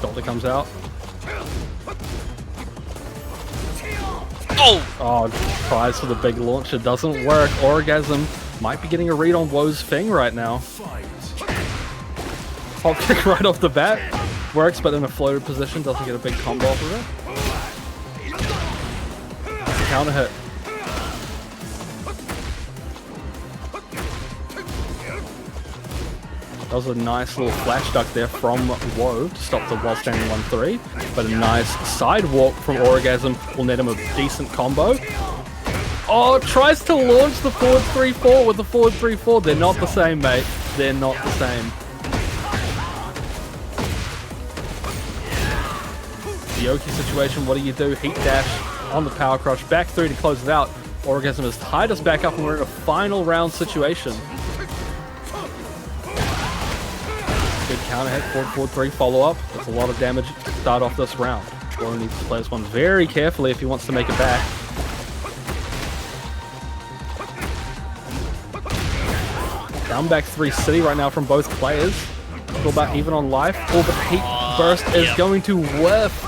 Shoulder comes out. Oh, tries for the big launcher, doesn't work. Orgasm might be getting a read on Woe's Thing right now. Pop kick right off the bat. Works, but in a floated position, doesn't get a big combo off of it. Counter hit. That was a nice little flash duck there from Woe to stop the while standing 1-3. But a nice sidewalk from Orgasm will net him a decent combo. Oh, tries to launch the forward 3-4 with the forward 3-4. They're not the same, mate. They're not the same. The Oki situation, what do you do? Heat dash on the power crush, back 3 to close it out. Orgasm has tied us back up and we're in a final round situation. Good counter hit, forward 3 follow up. That's a lot of damage to start off this round. Woe needs to play this one very carefully if he wants to make it back. Down back 3 city right now from both players. Still about even on life. Oh, but Heat Burst is going to whiff.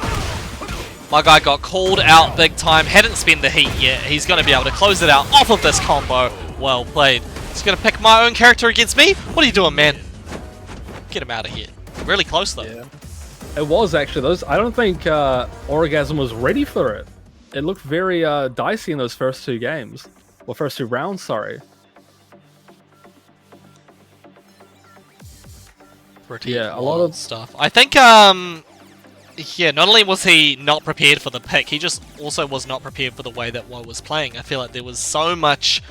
My guy got called out big time, hadn't spent the heat yet. He's going to be able to close it out off of this combo. Well played. He's going to pick my own character against me? What are you doing, man? Get him out of here. Really close, though. Yeah. It was actually. Those. I don't think Orgasm was ready for it. It looked very dicey in those first 2 games. Well, first 2 rounds, sorry. Pretty Yeah, a lot of stuff. I think, yeah, not only was he not prepared for the pick, he just also was not prepared for the way that Woe was playing. I feel like there was so much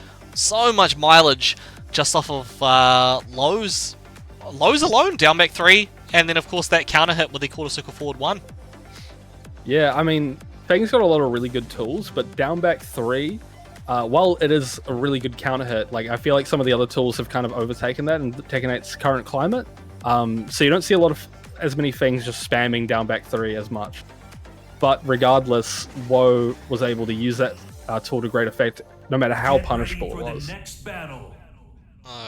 mileage just off of lows alone, down back 3, and then of course that counter hit with the quarter circle forward 1. Yeah, I mean, Teken's got a lot of really good tools, but down back 3, while it is a really good counter hit, like I feel like some of the other tools have kind of overtaken that in Tekken 8's current climate. So you don't see a lot of as many things just spamming down back 3 as much. But regardless, Woe was able to use that tool to great effect, no matter how punishable it was. Okay.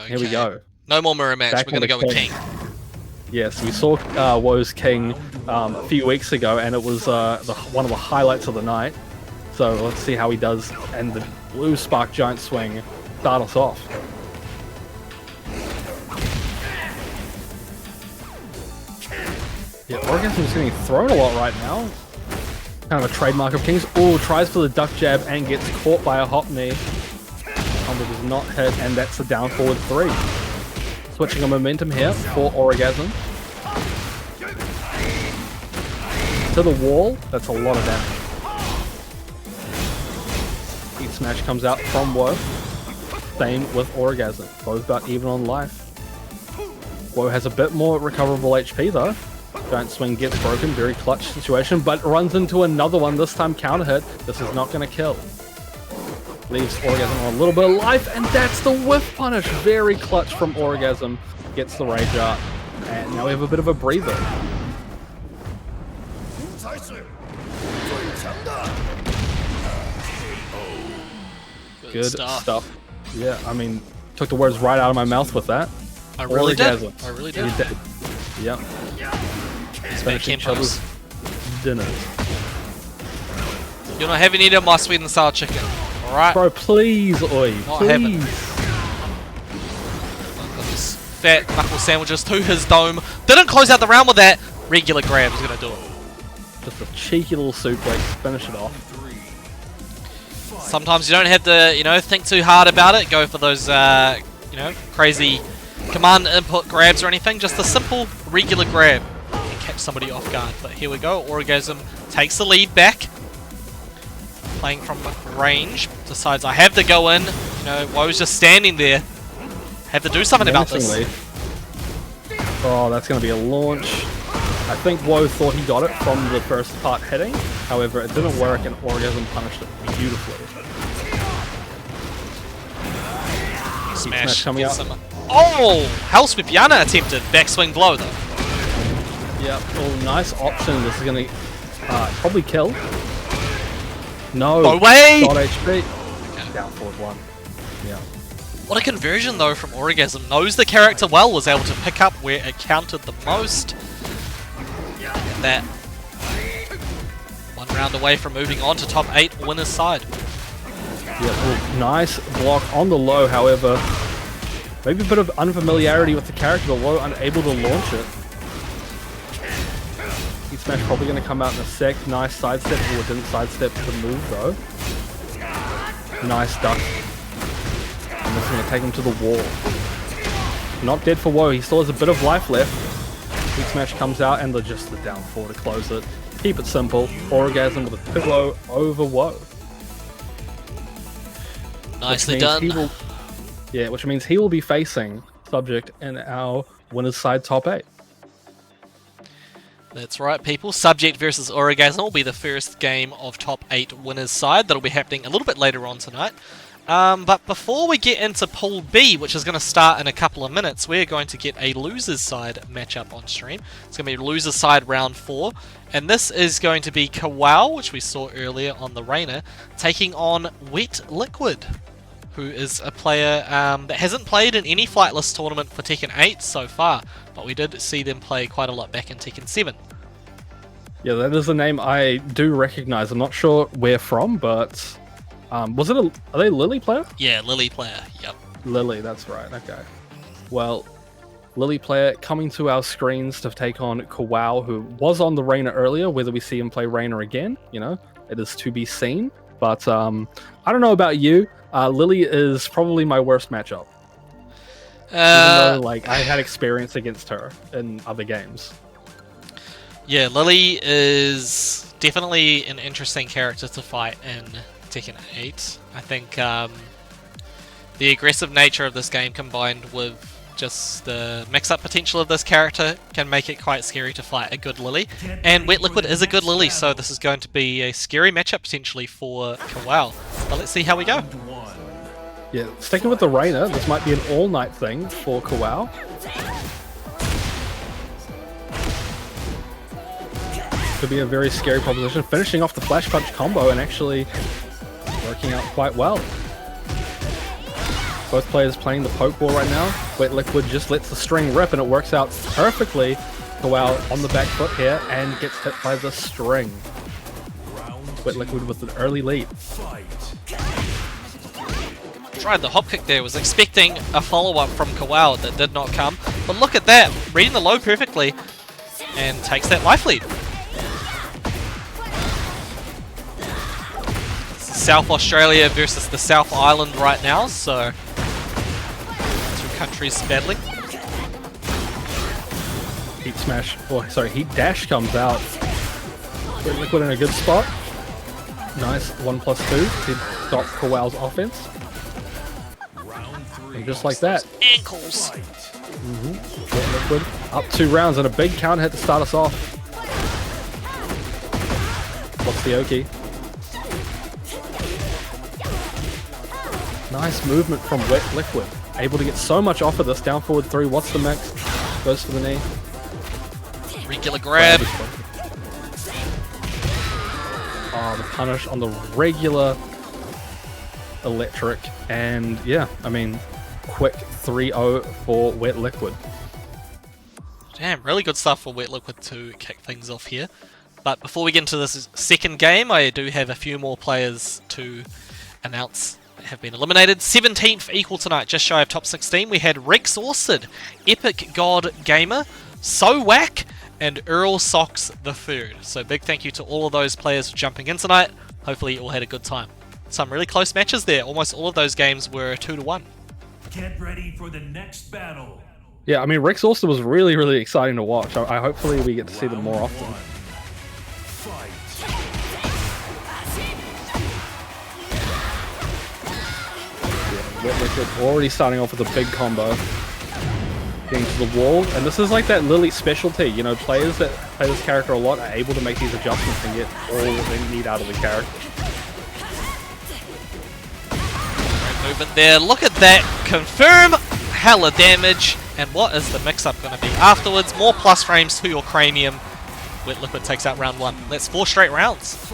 Here we go. No more mirror match. Back We're going to go with King. Yes, we saw Woe's King a few weeks ago, and it was one of the highlights of the night. So let's see how he does, and the blue spark giant swing start us off. Yeah, Orgasm's getting thrown a lot right now. Kind of a trademark of King's. Oh, tries for the duck jab and gets caught by a hop knee. Combo does not hit, and that's the down forward 3. Switching a momentum here for Orgasm. To the wall, that's a lot of damage. Heat smash comes out from Woe. Same with Orgasm. Both about even on life. Woe has a bit more recoverable HP though. Giant swing gets broken, very clutch situation, but runs into another one, this time counter hit. This is not going to kill. Leaves Orgasm on a little bit of life, and that's the whiff punish. Very clutch from Orgasm. Gets the rage up. And now we have a bit of a breather. Good stuff. Yeah, I mean, took the words right out of my mouth with that. I really Orgasm. did. I really did. You did. Yep. Finishing each other's dinners. You're not having any of my sweet and sour chicken, alright? Bro, please, oi. Not please. having. Got this fat knuckle sandwiches to his dome. Didn't close out the round with that. Regular grab is going to do it. Just a cheeky little suplex. Finish it off. Sometimes you don't have to, you know, think too hard about it. Go for those, you know, crazy command input grabs or anything. Just a simple, regular grab and catch somebody off guard. But here we go. Orgasm takes the lead back. Playing from range. Decides I have to go in. You know, Woe's just standing there. Have to do something about this. Oh, that's going to be a launch. I think Woe thought he got it from the first part hitting. However, it didn't work and Orgasm punished it beautifully. Smash coming out. Oh! Hell's Pipiana attempted. Backswing blow though. Yep. Oh, nice option. This is going to probably kill. No. No way! Got HP. Okay. Down forward 1. Yeah. What a conversion though from Orgasm. Knows the character well. Was able to pick up where it counted the most. And that. 1 round away from moving on to top 8 winner's side. Yeah, well, nice block on the low, however. Maybe a bit of unfamiliarity with the character, but Woe unable to launch it. Heat smash probably going to come out in a sec. Nice sidestep. Oh, it didn't sidestep the move though. Nice duck. And this is going to take him to the wall. not dead for Woe. He still has a bit of life left. Big Smash comes out and just the down 4 to close it. Keep it simple. Orgasm with a pillow over Woe. Nicely done. Which means he will be facing Subject in our winner's side top 8. That's right, people. Subject versus Orgasm will be the first game of top 8 winners side. That'll be happening a little bit later on tonight. But before we get into Pool B, which is going to start in a couple of minutes, we're going to get a losers side matchup on stream. It's going to be losers side round 4. And this is going to be Kawau, which we saw earlier on the Rainer, taking on Wet Liquid, who is a player that hasn't played in any Flightless tournament for Tekken 8 so far, but we did see them play quite a lot back in Tekken 7. Yeah, that is a name I do recognize. I'm not sure where from, but are they Lily player? Yeah, Lily player, yep. Lily, that's right, okay. Well, Lily player coming to our screens to take on Kawau, who was on the Rainer earlier. Whether we see him play Rainer again, it is to be seen. But I don't know about you. Lily is probably my worst matchup. Even though, I had experience against her in other games. Yeah, Lily is definitely an interesting character to fight in Tekken 8. I think the aggressive nature of this game combined with just the mix-up potential of this character can make it quite scary to fight a good Lily. And Wet Liquid is a good Lily, so this is going to be a scary matchup potentially for Kawau. But let's see how we go. Yeah, sticking with the Rainer, this might be an all-night thing for Kawau. Could be a very scary proposition. Finishing off the Flash Punch combo and actually working out quite well. Both players playing the poke ball right now. Wet Liquid just lets the string rip and it works out perfectly. Kawau on the back foot here and gets hit by the string. Wet Liquid with an early lead. Tried the hop kick there, was expecting a follow-up from Kawau that did not come. But look at that, reading the low perfectly and takes that life lead. South Australia versus the South Island right now, so two countries battling. Heat smash, heat dash comes out. Wet Liquid in a good spot. Nice 1+2 to stop Kawau's offense. And just like that. Ankles. Wet Liquid up 2 rounds and a big count hit to start us off. What's the Oki? Nice movement from Wet Liquid. Able to get so much off of this. Down forward 3. What's the mix? Goes for the knee. Regular grab. Oh, the punish on the regular electric. And yeah, I mean, quick 3-0 for Wet Liquid. Damn, really good stuff for Wet Liquid to kick things off here. But before we get into this second game, I do have a few more players to announce have been eliminated. 17th equal tonight, just shy of top 16. We had Rex Orsid, Epic God Gamer, So Whack, and Earl Socks the Third. So big thank you to all of those players for jumping in tonight. Hopefully you all had a good time. Some really close matches there. Almost all of those games were 2-1. Get ready for the next battle. Yeah, I mean, Rex Orsid was really, really exciting to watch. I hopefully we get to see them more often. Wet Liquid already starting off with a big combo. Getting to the wall, and this is like that Lily specialty, players that play this character a lot are able to make these adjustments and get all they need out of the character. Great movement there, look at that, confirm, hella damage, and what is the mix-up going to be afterwards? More plus frames to your cranium. Wet Liquid takes out round 1. That's 4 straight rounds.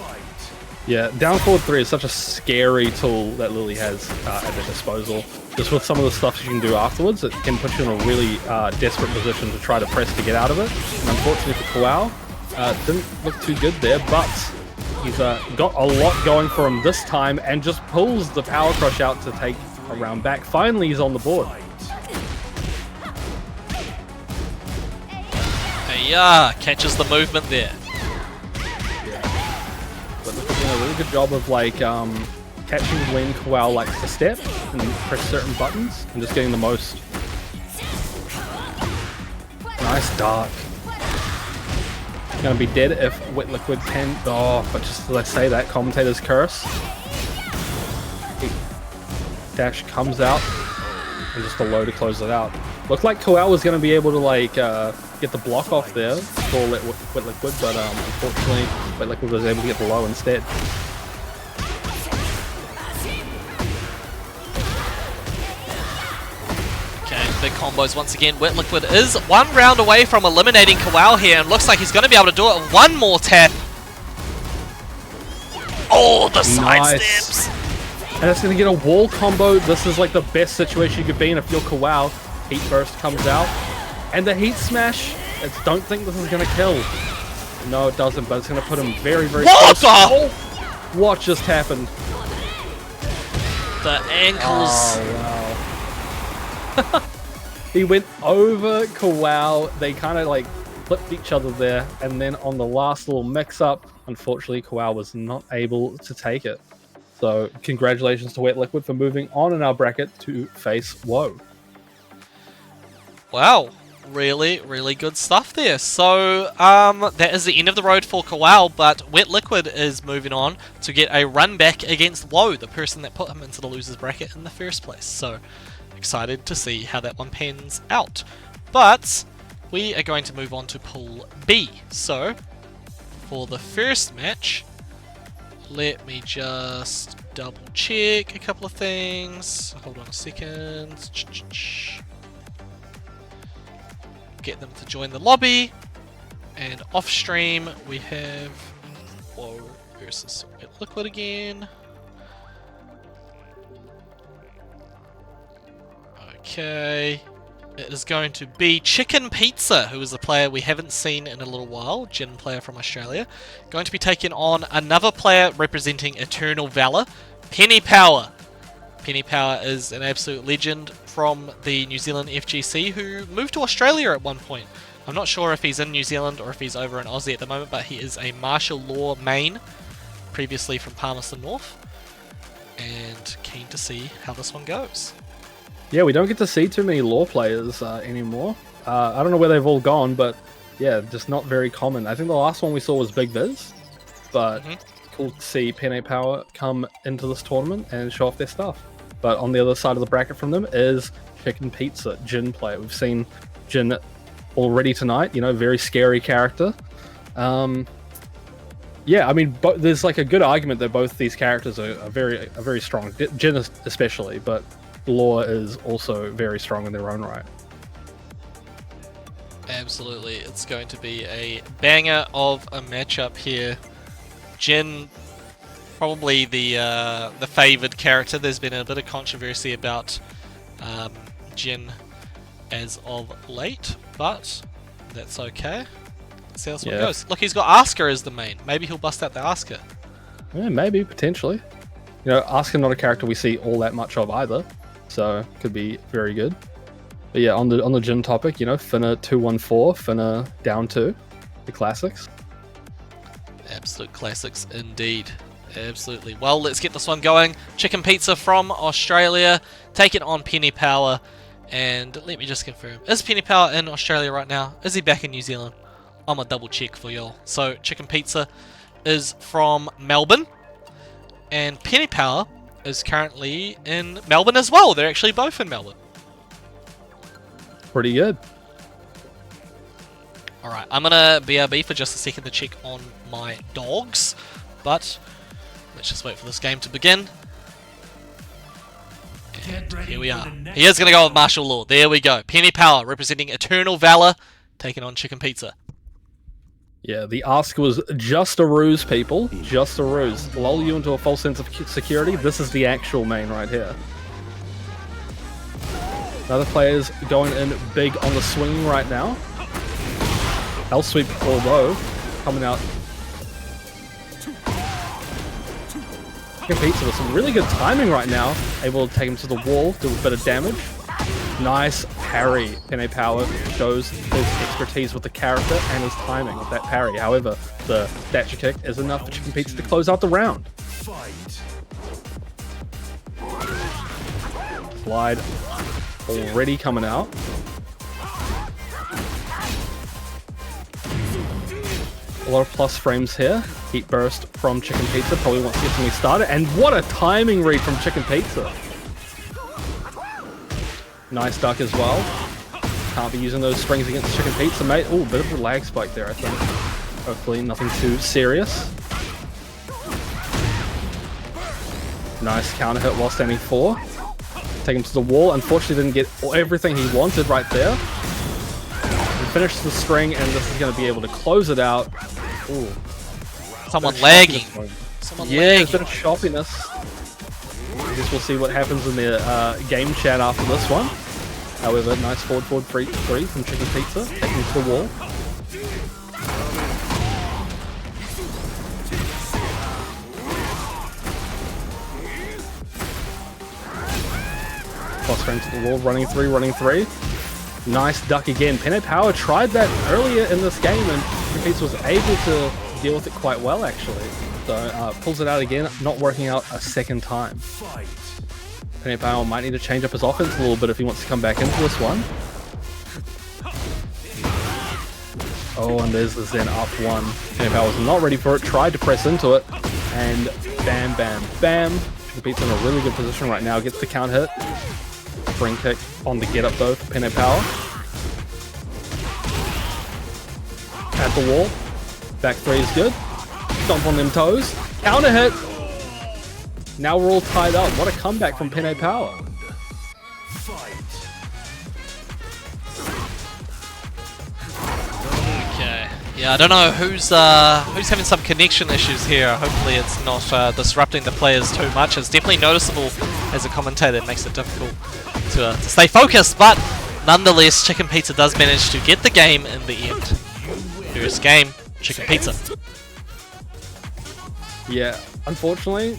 Yeah, down forward 3 is such a scary tool that Lily has at their disposal. Just with some of the stuff she can do afterwards, it can put you in a really desperate position to try to press to get out of it. And unfortunately for Kawau, didn't look too good there, but he's got a lot going for him this time and just pulls the Power Crush out to take a round back. Finally, he's on the board. Yeah, catches the movement there. But they're doing a really good job of catching when Kawau likes to step and press certain buttons and just getting the most Nice dark. Gonna be dead if Wet Liquid can. Oh, but just as I say that, commentator's curse. Dash comes out and just a low to close it out. Looked like Koal was gonna be able to like get the block off there for Wet Liquid, but unfortunately Wet Liquid was able to get the low instead. Big combos once again. Wet Liquid is 1 round away from eliminating Koal here, and looks like he's going to be able to do it. One more tap. Oh, the side steps. And it's going to get a wall combo. This is like the best situation you could be in if you're Koal. Heat Burst comes out. And the Heat Smash. I don't think this is going to kill. No, it doesn't, but it's going to put him very, very close. Oh, what just happened? The ankles. Oh, wow. He went over Koal. They kind of like flipped each other there. And then on the last little mix-up, unfortunately, Koal was not able to take it. So congratulations to Wet Liquid for moving on in our bracket to face Woe. Wow. Really, really good stuff there. So that is the end of the road for Koal, but Wet Liquid is moving on to get a run back against Woe, the person that put him into the loser's bracket in the first place. So excited to see how that one pans out. But we are going to move on to Pool B. So for the first match, let me just double check a couple of things. Hold on a second. Get them to join the lobby. And off stream we have Woe versus Wet Liquid again. Okay, it is going to be Chicken Pizza, who is a player we haven't seen in a little while, Jin player from Australia. Going to be taking on another player representing Eternal Valor, Penny Power. Penny Power is an absolute legend from the New Zealand FGC who moved to Australia at one point. I'm not sure if he's in New Zealand or if he's over in Aussie at the moment, but he is a martial law main, previously from Palmerston North, and keen to see how this one goes. Yeah, we don't get to see too many law players anymore. I don't know where they've all gone, but yeah, just not very common. I think the last one we saw was Big Viz, but cool to see Penny Power come into this tournament and show off their stuff. But on the other side of the bracket from them is Chicken Pizza, Jin player. We've seen Jin already tonight, you know, very scary character. Yeah, I mean, there's like a good argument that both these characters are very strong. Jin especially, but Law is also very strong in their own right. Absolutely, it's going to be a banger of a matchup here. Jin, probably the favoured character. There's been a bit of controversy about Jin as of late, but that's okay. Let's see how this one goes. Look, he's got Asuka as the main. Maybe he'll bust out the Asuka. Yeah, maybe, potentially. You know, Asuka not a character we see all that much of either, so could be very good. But yeah, on the Jin topic, you know, Finna 2-1-4, Finna down 2, the classics. Absolute classics indeed. Absolutely. Well, let's get this one going. Chicken Pizza from Australia, taking on Penny Power. And let me just confirm, is Penny Power in Australia right now? Is he back in New Zealand? I'm gonna double check for y'all. So Chicken Pizza is from Melbourne, and Penny Power is currently in Melbourne as well. They're actually both in Melbourne. Pretty good. Alright, I'm gonna BRB for just a second to check on my dogs, but let's just wait for this game to begin. And here we are. He is going to go with martial law. There we go. Penny Power representing Eternal Valor, taking on Chicken Pizza. Yeah, the ask was just a ruse, people. Just a ruse. Lull you into a false sense of security. This is the actual main right here. Another player's going in big on the swing right now. Hell sweep for low, coming out. Pizza with some really good timing right now, able to take him to the wall, do a bit of damage. Nice parry. Penny Power shows his expertise with the character and his timing with that parry. However, the dash kick is enough for Chicken Pizza to close out the round. Slide already coming out. A lot of plus frames here. Heat burst from Chicken Pizza. Probably wants to get something started. And what a timing read from Chicken Pizza. Nice duck as well. Can't be using those springs against Chicken Pizza, mate. Oh, bit of a lag spike there, I think. Hopefully nothing too serious. Nice counter hit while standing 4. Take him to the wall. Unfortunately didn't get everything he wanted right there. He finished the string, and this is going to be able to close it out. Ooh. Someone lagging. Someone yeah, lagging. a bit of shoppiness. I guess we'll see what happens in the game chat after this one. However, nice forward 3 from Chicken Pizza. Taking him to the wall. Cross frame to the wall, running 3. Nice duck again. Penne Power tried that earlier in this game, and Chicken Pizza was able to deal with it quite well, actually. So, pulls it out again, not working out a second time. Penne Power might need to change up his offense a little bit if he wants to come back into this one. Oh, and there's the Zen up 1. Penne Power was not ready for it, tried to press into it, and bam, bam, bam. Chicken Pizza in a really good position right now, gets the count hit. Spring kick on the get up though for Penne Power. At the wall. Back 3 is good. Stomp on them toes. Counter hit. Now we're all tied up. What a comeback from Penne Power. Okay. Yeah, I don't know who's having some connection issues here. Hopefully it's not disrupting the players too much. It's definitely noticeable as a commentator. It makes it difficult to stay focused, but nonetheless, Chicken Pizza does manage to get the game in the end. First game, Chicken Pizza. Yeah, unfortunately,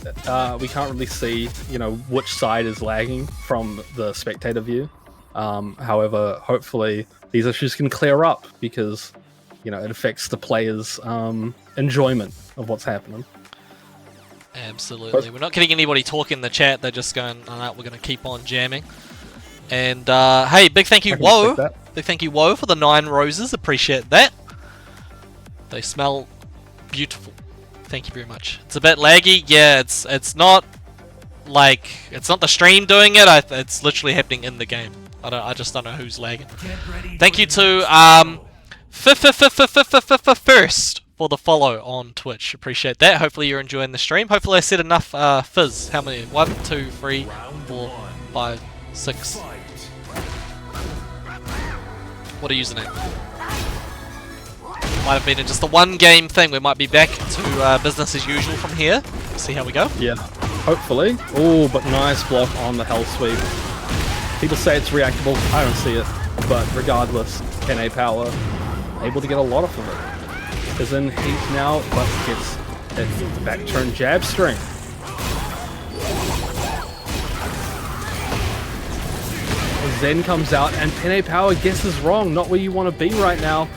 we can't really see, which side is lagging from the spectator view. However, hopefully these issues can clear up because, it affects the players' enjoyment of what's happening. Absolutely. We're not getting anybody talking in the chat. They're just going, we're going to keep on jamming. And, hey, big thank you, Woe. Big thank you, Woe, for the 9 roses. Appreciate that. They smell beautiful. Thank you very much. It's a bit laggy. Yeah, it's not like, it's not the stream doing it. It's literally happening in the game. I just don't know who's lagging. Thank you to, First for the follow on Twitch. Appreciate that. Hopefully you're enjoying the stream. Hopefully I said enough fizz. How many? 1, 2, 3, 4, 5, 6. What a username. Might have been in just the 1 game thing. We might be back to business as usual from here. See how we go. Yeah, hopefully. Oh, but nice block on the Hell Sweep. People say it's reactable. I don't see it. But regardless, Penne Power able to get a lot off of it. Is in heat now, but gets the back turn jab string. Zen comes out and Penne Power guesses wrong. Not where you want to be right now.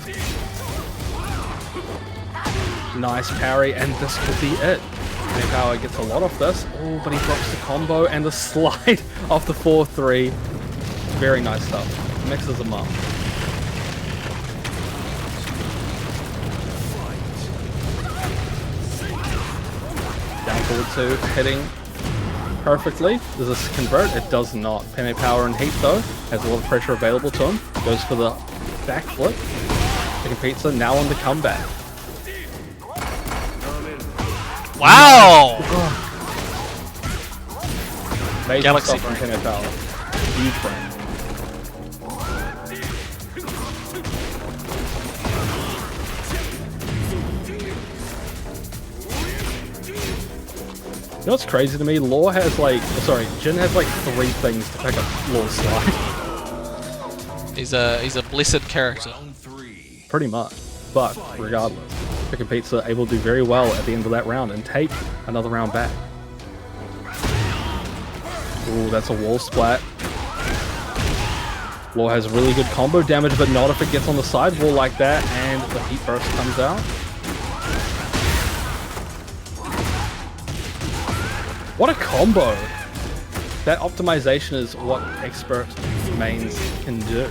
Nice parry, and this could be it. Penne Power gets a lot off this. Oh, but he drops the combo and the slide off the 4-3. Very nice stuff. Mixes them up. Down forward 2, hitting perfectly. Does this convert? It does not. Penne Power in heat though, has a lot of pressure available to him. Goes for the back flip. Chicken Pizza now on the comeback. Wow! Amazing Galaxy stuff from Penne Power. Huge brain. You know what's crazy to me? Jin has like 3 things to pick up Law's slide. He's a blessed character. Pretty much. But regardless, Chicken Pizza able to do very well at the end of that round and take another round back. Ooh, that's a wall splat. Law has really good combo damage, but not if it gets on the side wall like that, and the heat burst comes out. What a combo! That optimization is what expert mains can do.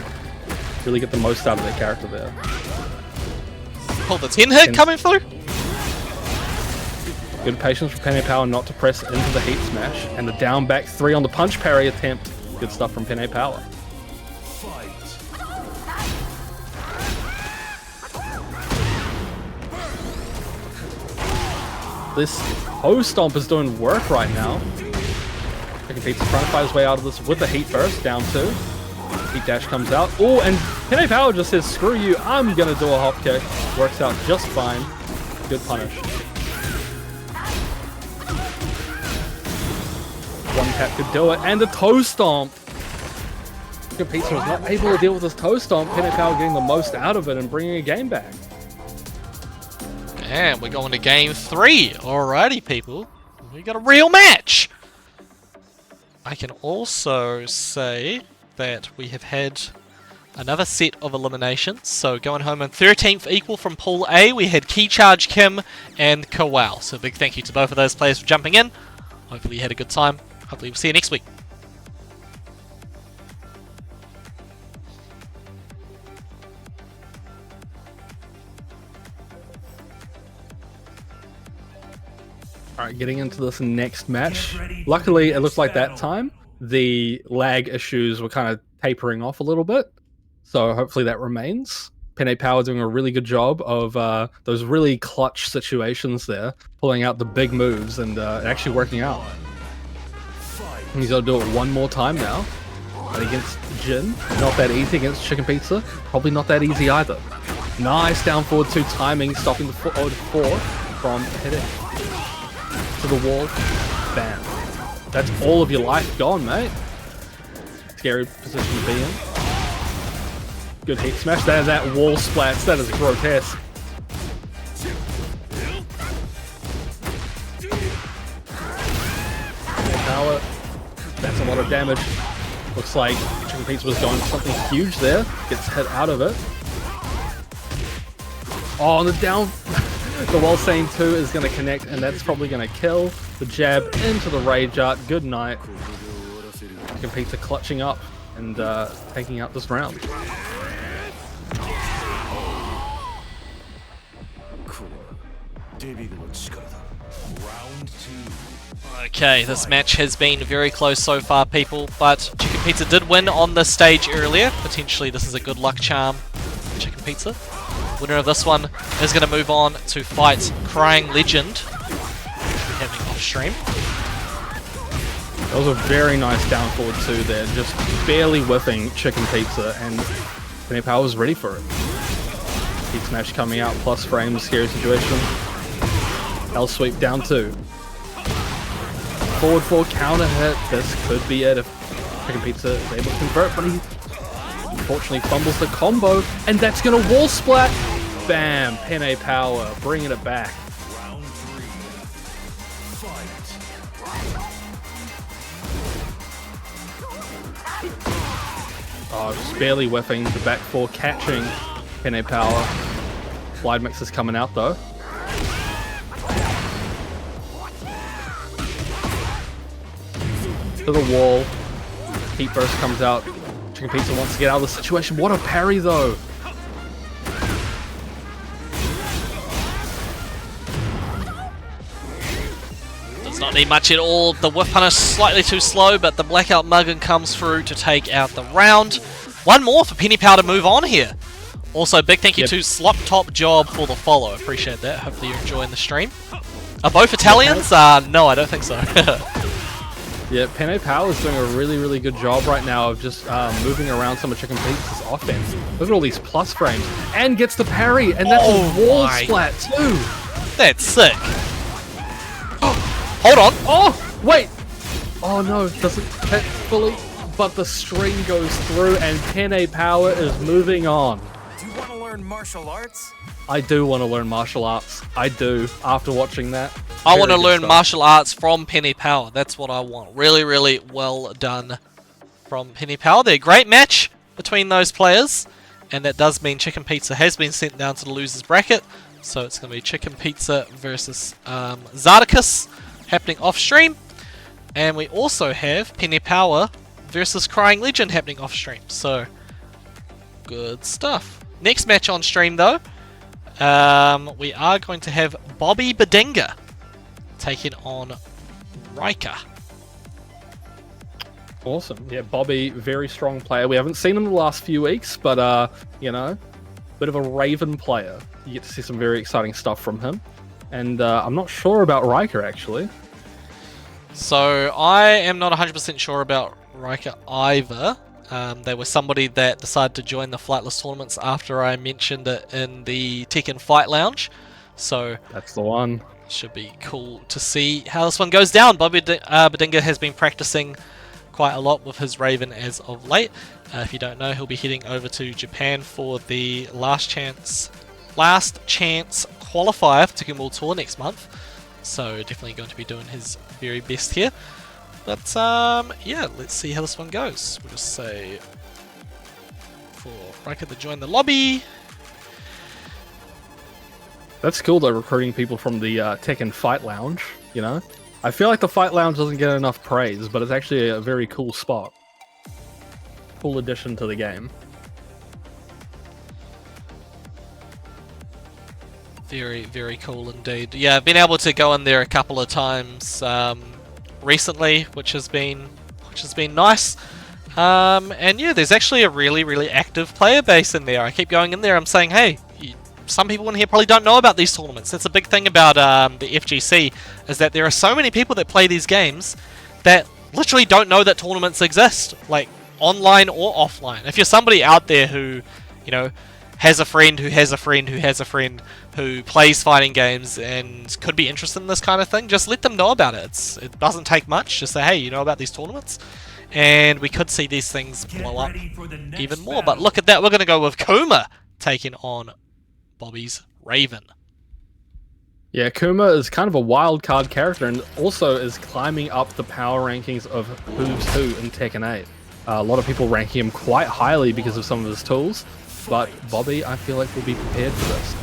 Really get the most out of their character there. Oh, the 10 hit coming through. Good patience from Penne Power not to press into the heat smash. And the down back 3 on the punch parry attempt. Good stuff from Penne Power. This toe stomp is doing work right now. Chicken Pizza trying to fight his way out of this with the heat burst, down 2. Heat dash comes out. Oh, and Penne Power just says, screw you, I'm gonna do a hop kick. Works out just fine. Good punish. One tap could do it, and the toe stomp. Chicken Pizza was not able to deal with this toe stomp. Penne Power getting the most out of it and bringing a game back. And we're going to game 3. Alrighty, people. We got a real match. I can also say that we have had another set of eliminations. So going home in 13th equal from Pool A, we had Key Charge Kim and Kowal. So big thank you to both of those players for jumping in. Hopefully you had a good time. Hopefully we'll see you next week. Alright, getting into this next match. Luckily, it looked like that time the lag issues were kind of tapering off a little bit. So hopefully that remains. Penne Power doing a really good job of those really clutch situations there, pulling out the big moves and actually working out. He's got to do it one more time now. But against Jin, not that easy. Against Chicken Pizza, probably not that easy either. Nice down forward 2 timing, stopping the forward 4 from hitting. To the wall. Bam. That's all of your life gone, mate. Scary position to be in. Good heat smash. That wall splats. That is grotesque. Power. That's a lot of damage. Looks like Chicken Pizza was going for something huge there. Gets hit out of it. Oh, on the down. The wall saying 2 is going to connect, and that's probably going to kill. The jab into the rage art. Good night. Chicken Pizza clutching up and taking out this round. Okay, this match has been very close so far, people, but Chicken Pizza did win on this stage earlier. Potentially this is a good luck charm for Chicken Pizza. Winner of this one is going to move on to fight Crying Legend, happening off stream. That was a very nice down forward 2 there, just barely whiffing Chicken Pizza, and Penne Power was ready for it. Heat smash coming out, plus frames, scary situation. L sweep down 2. Forward 4 counter hit. This could be it if Chicken Pizza is able to convert, but he unfortunately fumbles the combo, and that's gonna wall splat. Bam! Penne Power bringing it back. Round 3. Fight. Oh, just barely whiffing the back 4, catching Penne Power. Slide mix is coming out though. To the wall. Heat burst comes out. Chicken Pizza wants to get out of the situation. What a parry though! Does not need much at all. The whiff punish slightly too slow, but the Blackout Muggin comes through to take out the round. One more for Penne Power to move on here. Also, big thank you to Slop Top Job for the follow. Appreciate that. Hopefully you're enjoying the stream. Are both Italians? No, I don't think so. Yeah, Penne Power is doing a really, really good job right now of just moving around some of Chicken Pizza's offense. Look at all these plus frames. And gets the parry, and that's a wall splat too. That's sick. Hold on. Oh, wait. Oh no, it doesn't hit fully, but the string goes through and Penne Power is moving on. Do you want to learn martial arts? I do want to learn martial arts. I do, after watching that. I want to learn martial arts from Penne Power. That's what I want. Really, really well done from Penne Power there. Great match between those players. And that does mean Chicken Pizza has been sent down to the losers bracket. So it's going to be Chicken Pizza versus Zardakus happening off stream. And we also have Penne Power versus Crying Legend happening off stream. So, good stuff. Next match on stream though We are going to have Bobby Bedinga taking on Riker. Awesome. Yeah, Bobby, very strong player. We haven't seen him the last few weeks, but, you know, bit of a Raven player. You get to see some very exciting stuff from him. And I'm not sure about Riker, actually. So I am not 100% sure about Riker either. They were somebody that decided to join the Flightless tournaments after I mentioned it in the Tekken Fight Lounge. So That's the one. should be cool to see how this one goes down. Bobby Bedinga has been practicing quite a lot with his Raven as of late. If you don't know, he'll be heading over to Japan for the last chance qualifier for Tekken World Tour next month. So definitely going to be doing his very best here. But yeah, let's see how this one goes. We'll just say for Riker to join the lobby. That's cool, though, recruiting people from the Tekken Fight Lounge, you know? I feel like the Fight Lounge doesn't get enough praise, but it's actually a very cool spot. Cool addition to the game. Very, very cool indeed. Yeah, I've been able to go in there a couple of times recently, which has been nice. And yeah, there's actually a really, really active player base in there. I keep going in there. I'm saying, hey, some people in here probably don't know about these tournaments. That's a big thing about the FGC, is that there are so many people that play these games that literally don't know that tournaments exist, like online or offline. If you're somebody out there who, you know, has a friend who has a friend who has a friend who plays fighting games and could be interested in this kind of thing, just let them know about it. It doesn't take much. Just say, hey, you know about these tournaments? And we could see these things blow up even more. But look at that. We're going to go with Kuma taking on Bobby's Raven. Yeah, Kuma is kind of a wild card character and also is climbing up the power rankings of Who's Who in Tekken 8. A lot of people ranking him quite highly because of some of his tools, but Bobby, I feel like, will be prepared for this.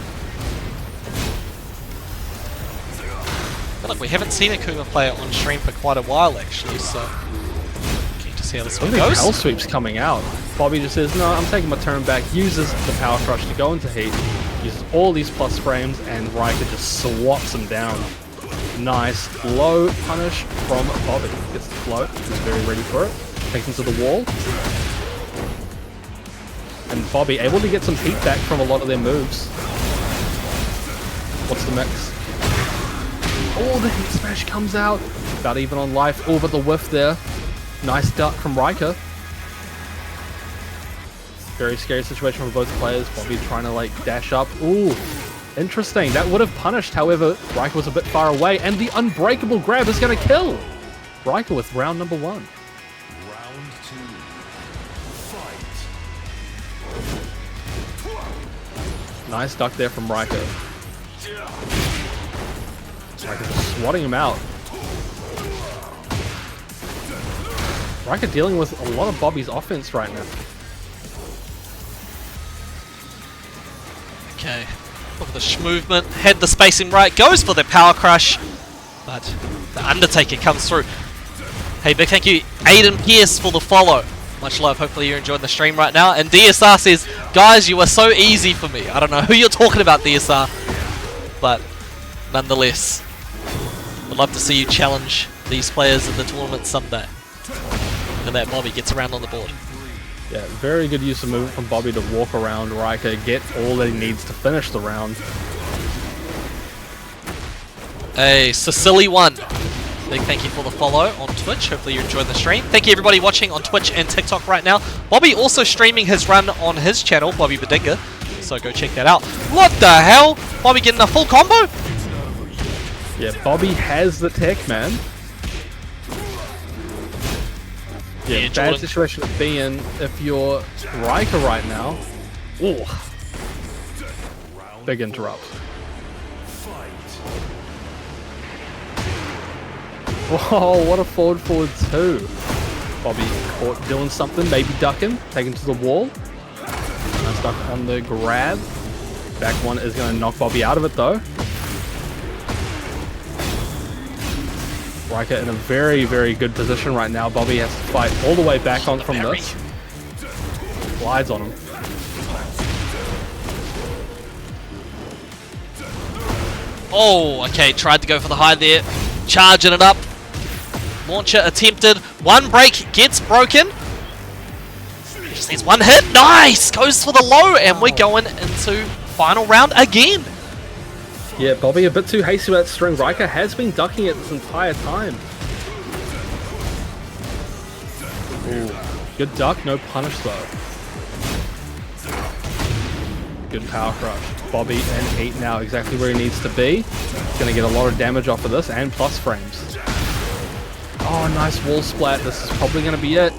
But look, we haven't seen a Kuma player on stream for quite a while, actually, so keen to see how this one Look at goes. Hell Sweep's coming out. Bobby just says, no, I'm taking my turn back, uses the Power Crush to go into heat, uses all these plus frames, and Riker just swats him down. Nice low punish from Bobby. Gets the float, he's very ready for it. Takes him to the wall. And Bobby able to get some heat back from a lot of their moves. What's the mix? Oh, the heat smash comes out. About even on life. Oh, but the whiff there. Nice duck from Riker. Very scary situation for both players. Bobby trying to like dash up. Ooh, interesting. That would have punished. However, Riker was a bit far away, and the unbreakable grab is going to kill Riker with round number 1. Round 2. Fight. Nice duck there from Riker. Riker just swatting him out. Riker dealing with a lot of Bobby's offense right now. Okay, look at the movement, had the spacing right, goes for the power crush, but the Undertaker comes through. Hey, big thank you, Aiden Pierce, for the follow. Much love, hopefully you're enjoying the stream right now. And DSR says, guys, you are so easy for me. I don't know who you're talking about, DSR, but nonetheless, I'd love to see you challenge these players in the tournament someday. And that Bobby gets around on the board. Yeah, very good use of movement from Bobby to walk around Riker, get all that he needs to finish the round. Hey, Sicily1. Big thank you for the follow on Twitch. Hopefully you're enjoying the stream. Thank you everybody watching on Twitch and TikTok right now. Bobby also streaming his run on his channel, Bobby Bedinga. So go check that out. What the hell? Bobby getting a full combo? Yeah, Bobby has the tech, man. Yeah, bad Jordan. situation to be in if you're Riker right now. Ooh. Big interrupt. Whoa, what a forward 2. Bobby caught doing something, maybe ducking, taken to the wall. Nice duck on the grab. Back one is going to knock Bobby out of it though. Riker in a very, very good position right now. Bobby has to fight all the way back on from this. Glides on him. Oh, okay, tried to go for the high there. Charging it up. Launcher attempted. One break gets broken. Just needs one hit. Nice! Goes for the low, and we're going into final round again. Yeah, Bobby a bit too hasty with that string. Riker has been ducking it this entire time. Ooh, good duck, no punish though. Good power crush. Bobby in heat now, exactly where he needs to be. Gonna get a lot of damage off of this and plus frames. Oh, nice wall splat. This is probably gonna be it.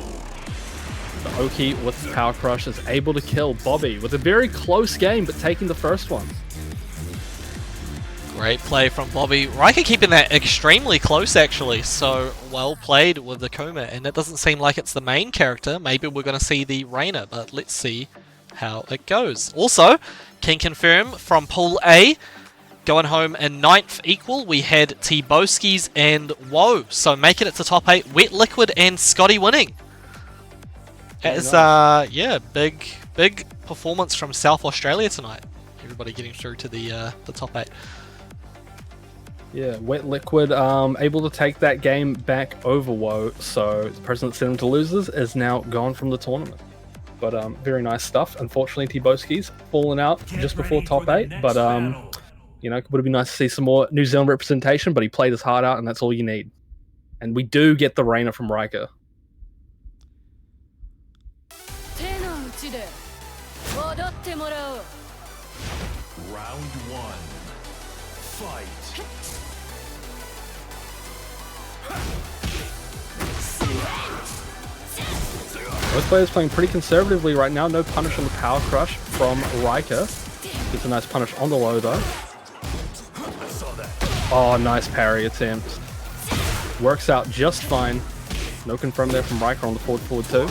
The Oki with power crush is able to kill Bobby with a very close game, but taking the first one. Great play from Bobby. Riker keeping that extremely close, actually. So well played with the Kuma, and it doesn't seem like it's the main character. Maybe we're going to see the Reina, but let's see how it goes. Also, can confirm from Pool A, going home in 9th equal, we had T-Boskies and Woe. So making it to top 8, Wet Liquid and Scotty winning. It's yeah, big performance from South Australia tonight. Everybody getting through to the top 8. Yeah, Wet Liquid able to take that game back over Woe, so the person that sent him to losers is now gone from the tournament. But very nice stuff. Unfortunately, T-Boski's fallen out just before top 8, but you know, it would have been nice to see some more New Zealand representation, but he played his heart out, and that's all you need. And we do get the Reina from Riker. Round 1. Fight. Both players playing pretty conservatively right now. No punish on the power crush from Riker. Gets a nice punish on the low though. Oh, nice parry attempt. Works out just fine. No confirm there from Riker on the forward too.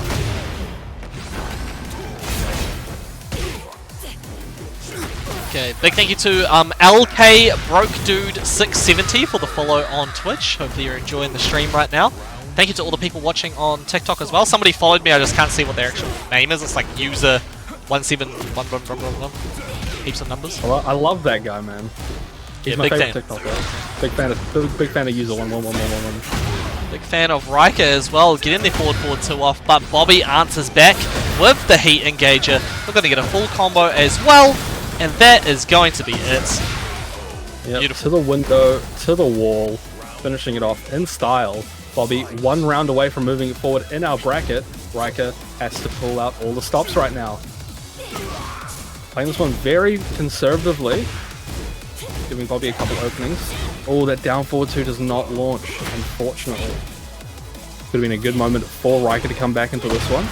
Okay, big thank you to LK Broke Dude 670 for the follow on Twitch. Hopefully you're enjoying the stream right now. Thank you to all the people watching on TikTok as well. Somebody followed me, I just can't see what their actual name is. It's like user 17111. Heaps of numbers. Well, I love that guy, man. He's Yeah, my big favorite fan. TikToker. Big fan of user 11111. Big fan of Riker as well, getting their forward 2 off, but Bobby answers back with the heat engager. We're going to get a full combo as well, and that is going to be it. Yep, Beautiful. to the window, to the wall, finishing it off in style. Bobby, one round away from moving it forward in our bracket. Riker has to pull out all the stops right now. Playing this one very conservatively, giving Bobby a couple openings. Oh, that down forward 2 does not launch, unfortunately. Could have been a good moment for Riker to come back into this one.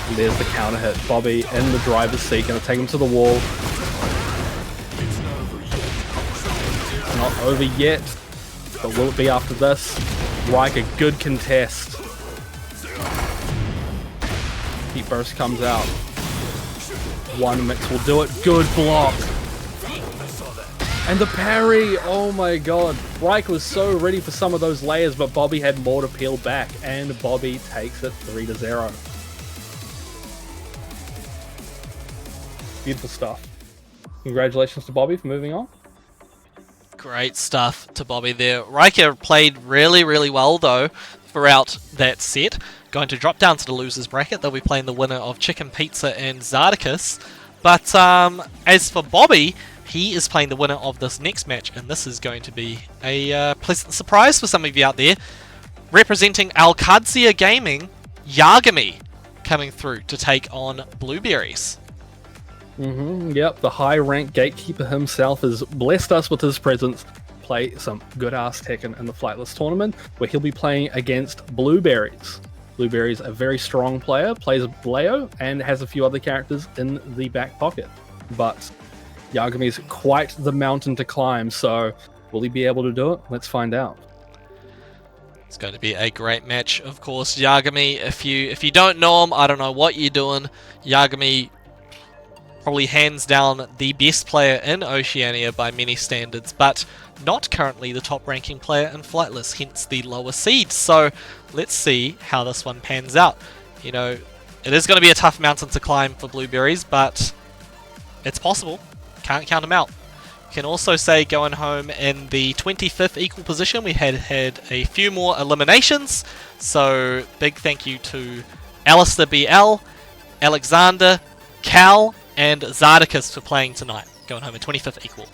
And there's the counter hit. Bobby in the driver's seat, going to take him to the wall. It's not over yet, but will it be after this? Riker, good contest. Heat burst comes out. One mix will do it. Good block. And the parry. Oh my god. Riker was so ready for some of those layers, but Bobby had more to peel back. And Bobby takes it 3-0. Beautiful stuff. Congratulations to Bobby for moving on. Great stuff to Bobby there. Riker played really, really well though throughout that set. Going to drop down to the losers bracket. They'll be playing the winner of Chicken Pizza and Zarticus. But as for Bobby, he is playing the winner of this next match, and this is going to be a pleasant surprise for some of you out there. Representing Alcadzia Gaming, Yagami coming through to take on Blueberries. Yep, the high-ranked gatekeeper himself has blessed us with his presence. Play some good-ass Tekken in the Flightless tournament, where he'll be playing against Blueberries. Blueberries, a very strong player, plays Leo, and has a few other characters in the back pocket. But Yagami's quite the mountain to climb, so will he be able to do it? Let's find out. It's going to be a great match, of course. Yagami, if you don't know him, I don't know what you're doing. Yagami, probably hands down the best player in Oceania by many standards, but not currently the top ranking player in Flightless, hence the lower seed. So let's see how this one pans out. You know, it is going to be a tough mountain to climb for Blueberries, but it's possible. Can't count them out. Can also say going home in the 25th equal position. We had a few more eliminations, so big thank you to Alistair BL, Alexander, Cal, and Zardicus for playing tonight. Going home in 25th equal.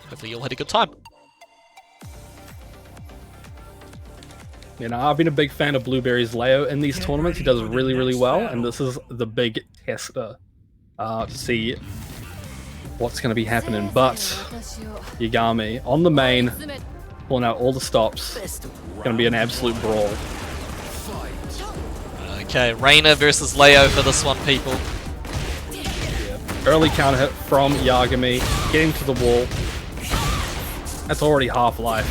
Hopefully you all had a good time. You know, I've been a big fan of Blueberry's Leo in these tournaments. He does really, really well, and this is the big tester to see what's going to be happening. But Yagami on the main, pulling out all the stops. Going to be an absolute brawl. Okay, Reina versus Leo for this one, people. Yeah. Early counter hit from Yagami, getting to the wall. That's already half life.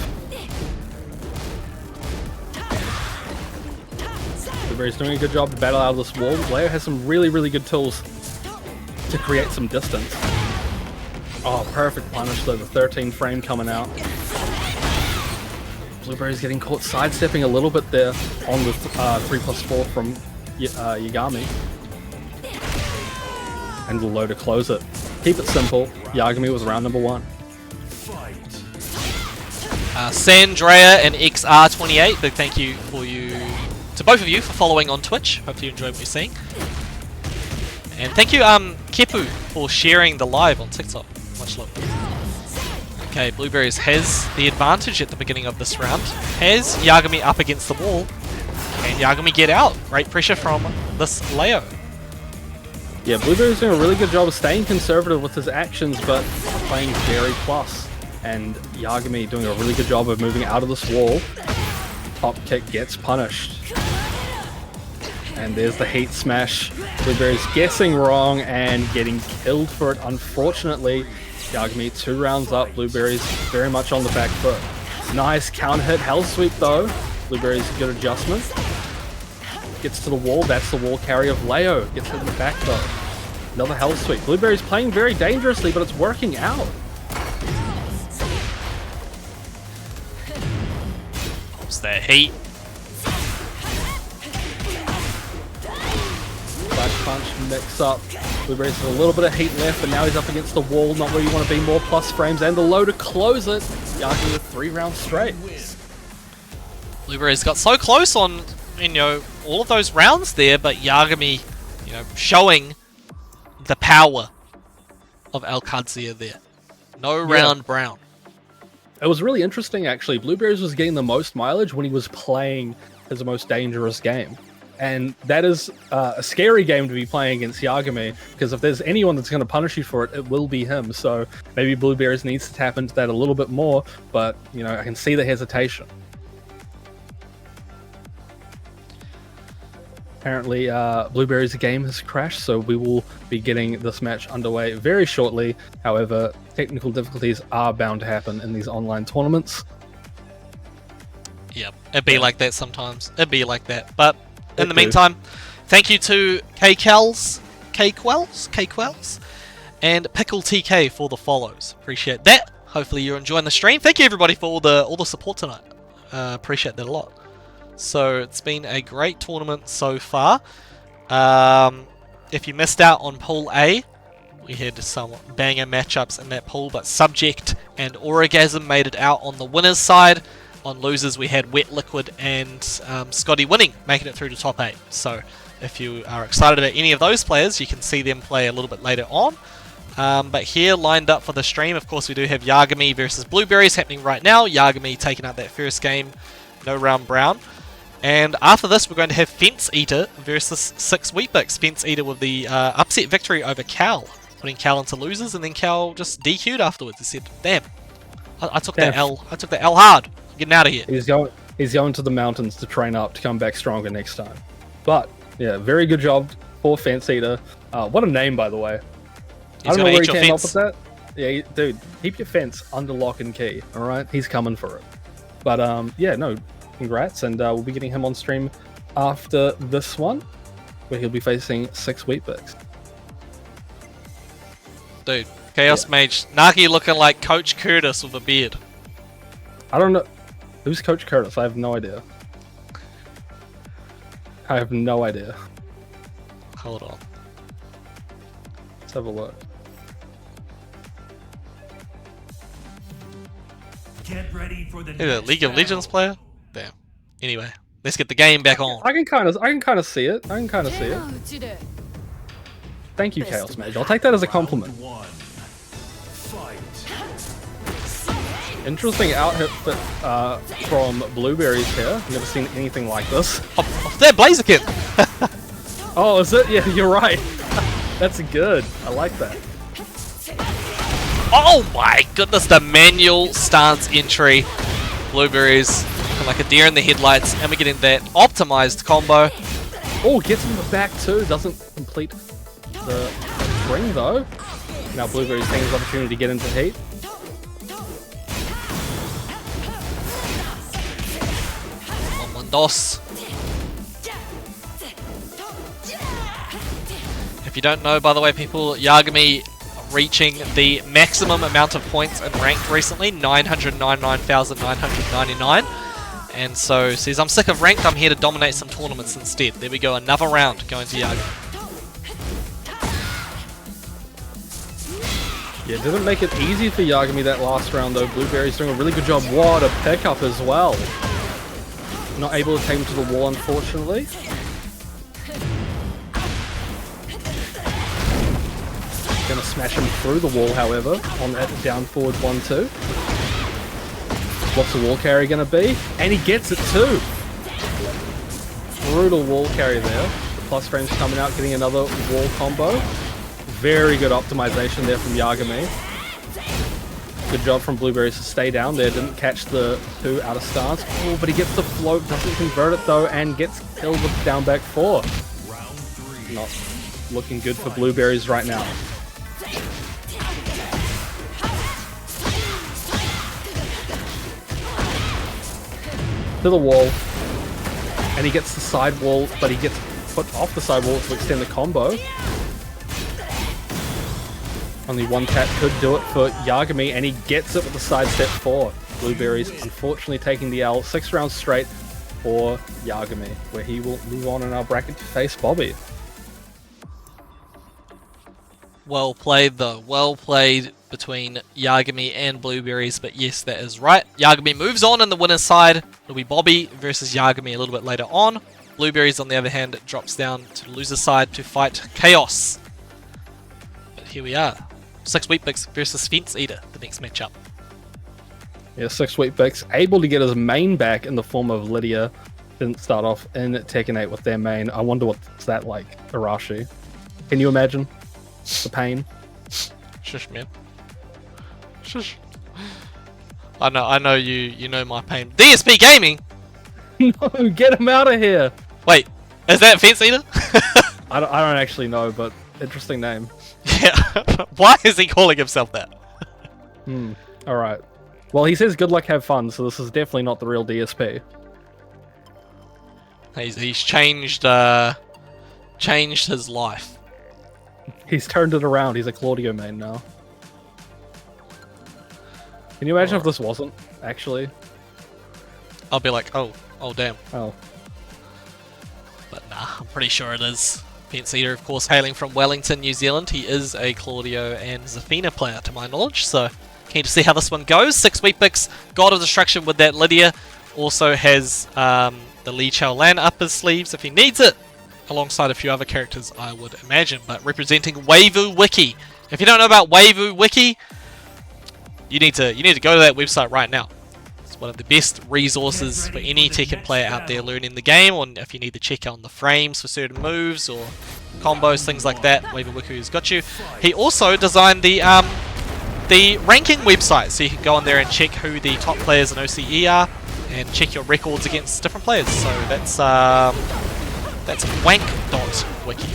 Blueberry's doing a good job to battle out of this wall. Leo has some really, really good tools to create some distance. Oh, perfect punish though, the 13 frame coming out. Blueberry's getting caught sidestepping a little bit there on the 3+4 from Yagami. And the low to close it. Keep it simple. Yagami was round number 1. Sandrea and XR28, big thank you to both of you for following on Twitch. Hope you enjoyed what you're seeing. And thank you, Kepu, for sharing the live on TikTok. Much love. Okay, Blueberries has the advantage at the beginning of this round. Has Yagami up against the wall. Can Yagami get out? Great pressure from this Leo. Yeah, Blueberry's doing a really good job of staying conservative with his actions, but playing very plus. And Yagami doing a really good job of moving out of this wall. Top kick gets punished. And there's the heat smash. Blueberry's guessing wrong and getting killed for it, unfortunately. Yagami 2 rounds up. Blueberry's very much on the back foot. Nice counter hit. Hell sweep though. Blueberry's good adjustment. Gets to the wall. That's the wall carry of Leo. Gets hit in the back though. Another hell sweep. Blueberry's playing very dangerously, but it's working out. What's that heat? Flash punch, mix up. Blueberry's has a little bit of heat left, but now he's up against the wall. Not where you want to be. More plus frames and the low to close it. Yagami with 3 rounds straight. Blueberries got so close on, all of those rounds there, but Yagami, showing the power of Alcadzia there. No round brown. It was really interesting, actually. Blueberries was getting the most mileage when he was playing his most dangerous game. And that is a scary game to be playing against Yagami, because if there's anyone that's going to punish you for it, it will be him. So maybe Blueberries needs to tap into that a little bit more, but, I can see the hesitation. Apparently, Blueberries' game has crashed, so we will be getting this match underway very shortly. However, technical difficulties are bound to happen in these online tournaments. Yep, it'd be like that sometimes. It'd be like that. But in the meantime, thank you to K-Quells, and Pickle TK for the follows. Appreciate that. Hopefully you're enjoying the stream. Thank you everybody for all the support tonight. Appreciate that a lot. So it's been a great tournament so far. If you missed out on Pool A, we had some banger matchups in that pool, but Subject and Orgasm made it out on the winners' side. On losers, we had Wet Liquid and Scotty winning, making it through to top 8. So if you are excited about any of those players, you can see them play a little bit later on. But here, lined up for the stream, of course, we do have Yagami versus Blueberries happening right now. Yagami taking out that first game, no round brown. And after this, we're going to have Fence Eater versus 6 Weet-Bix. Fence Eater with the upset victory over Cal, putting Cal into losers, and then Cal just DQ'd afterwards. He said, "Damn, I took that L. I took that L hard. I'm getting out of here." He's going to the mountains to train up to come back stronger next time. But yeah, very good job for Fence Eater. What a name, by the way. I don't know where he came up with that. Yeah, dude, keep your fence under lock and key. All right, he's coming for it. But yeah, no. Congrats, and we'll be getting him on stream after this one, where he'll be facing 6 Weet-Bix. Dude, Chaos Mage, Nagi looking like Coach Curtis with a beard. I don't know. Who's Coach Curtis? I have no idea. I have no idea. Hold on. Let's have a look. Get ready for the Is it a next League of Legends battle. player? Damn. Anyway, let's get the game back on. I can kind of see it. I can kind of see it. Thank you, Chaos Mage. I'll take that as a compliment. Round one. Fight. Interesting outfit from Blueberries here. I've never seen anything like this. Oh, there, Blaziken! Oh, is it? Yeah, you're right. That's good. I like that. Oh my goodness, the manual stance entry. Blueberries like a deer in the headlights, and we're getting that optimized combo. Oh, gets him in the back too. Doesn't complete the ring though. Now Blueberries taking his opportunity to get into heat. One dos. If you don't know, by the way, people, Yagami reaching the maximum amount of points in ranked recently, 999,999. And so says, I'm sick of ranked, I'm here to dominate some tournaments instead. There we go, another round going to Yagami. Yeah, didn't make it easy for Yagami that last round though. Blueberry's doing a really good job. What a pickup as well. Not able to take him to the wall, unfortunately. Gonna smash him through the wall, however, on that down forward 1-2. What's the wall carry gonna be? And he gets it too! Brutal wall carry there. The plus frames coming out, getting another wall combo. Very good optimization there from Yagami. Good job from Blueberries to stay down there. Didn't catch the 2 out of stance. Oh, but he gets the float, doesn't convert it though, and gets killed with down back 4. Round three. Not looking good for Blueberries right now. To the wall, and he gets the side wall, but he gets put off the side wall to extend the combo. Only one tap could do it for Yagami, and he gets it with the side step 4. Blueberries unfortunately taking the L 6 rounds straight for Yagami, where he will move on in our bracket to face Bobby. Well played though, well played between Yagami and Blueberries, but yes, that is right. Yagami moves on in the winner's side. It'll be Bobby versus Yagami a little bit later on. Blueberries, on the other hand, drops down to the loser's side to fight Chaos. But here we are. 6 Wheatbix versus Fence Eater, the next matchup. Yeah, 6 Wheatbix able to get his main back in the form of Lydia. Didn't start off in Tekken 8 with their main. I wonder what's that like, Arashi. Can you imagine the pain? Shush, man. Shush. I know you know my pain. DSP Gaming! No, get him out of here! Wait, is that Fence Eater? I don't actually know, but interesting name. Yeah. Why is he calling himself that? Alright. Well, he says good luck, have fun, so this is definitely not the real DSP. He's changed his life. He's turned it around, he's a Claudio main now. Can you imagine if this wasn't, actually? I'll be like, oh damn. Oh. But nah, I'm pretty sure it is. Fence Eater, of course, hailing from Wellington, New Zealand. He is a Claudio and Zafina player, to my knowledge, so keen to see how this one goes. 6 Wheatbix, God of Destruction with that Lydia. Also has the Li Chao Lan up his sleeves if he needs it, alongside a few other characters, I would imagine. But representing Waivu Wiki. If you don't know about Waivu Wiki, you need to go to that website right now. It's one of the best resources for any Tekken player out there learning the game, or if you need to check on the frames for certain moves or combos, things like that. Waivu Wiku's got you. He also designed the ranking website, so you can go on there and check who the top players in OCE are, and check your records against different players. So that's wank.wiki.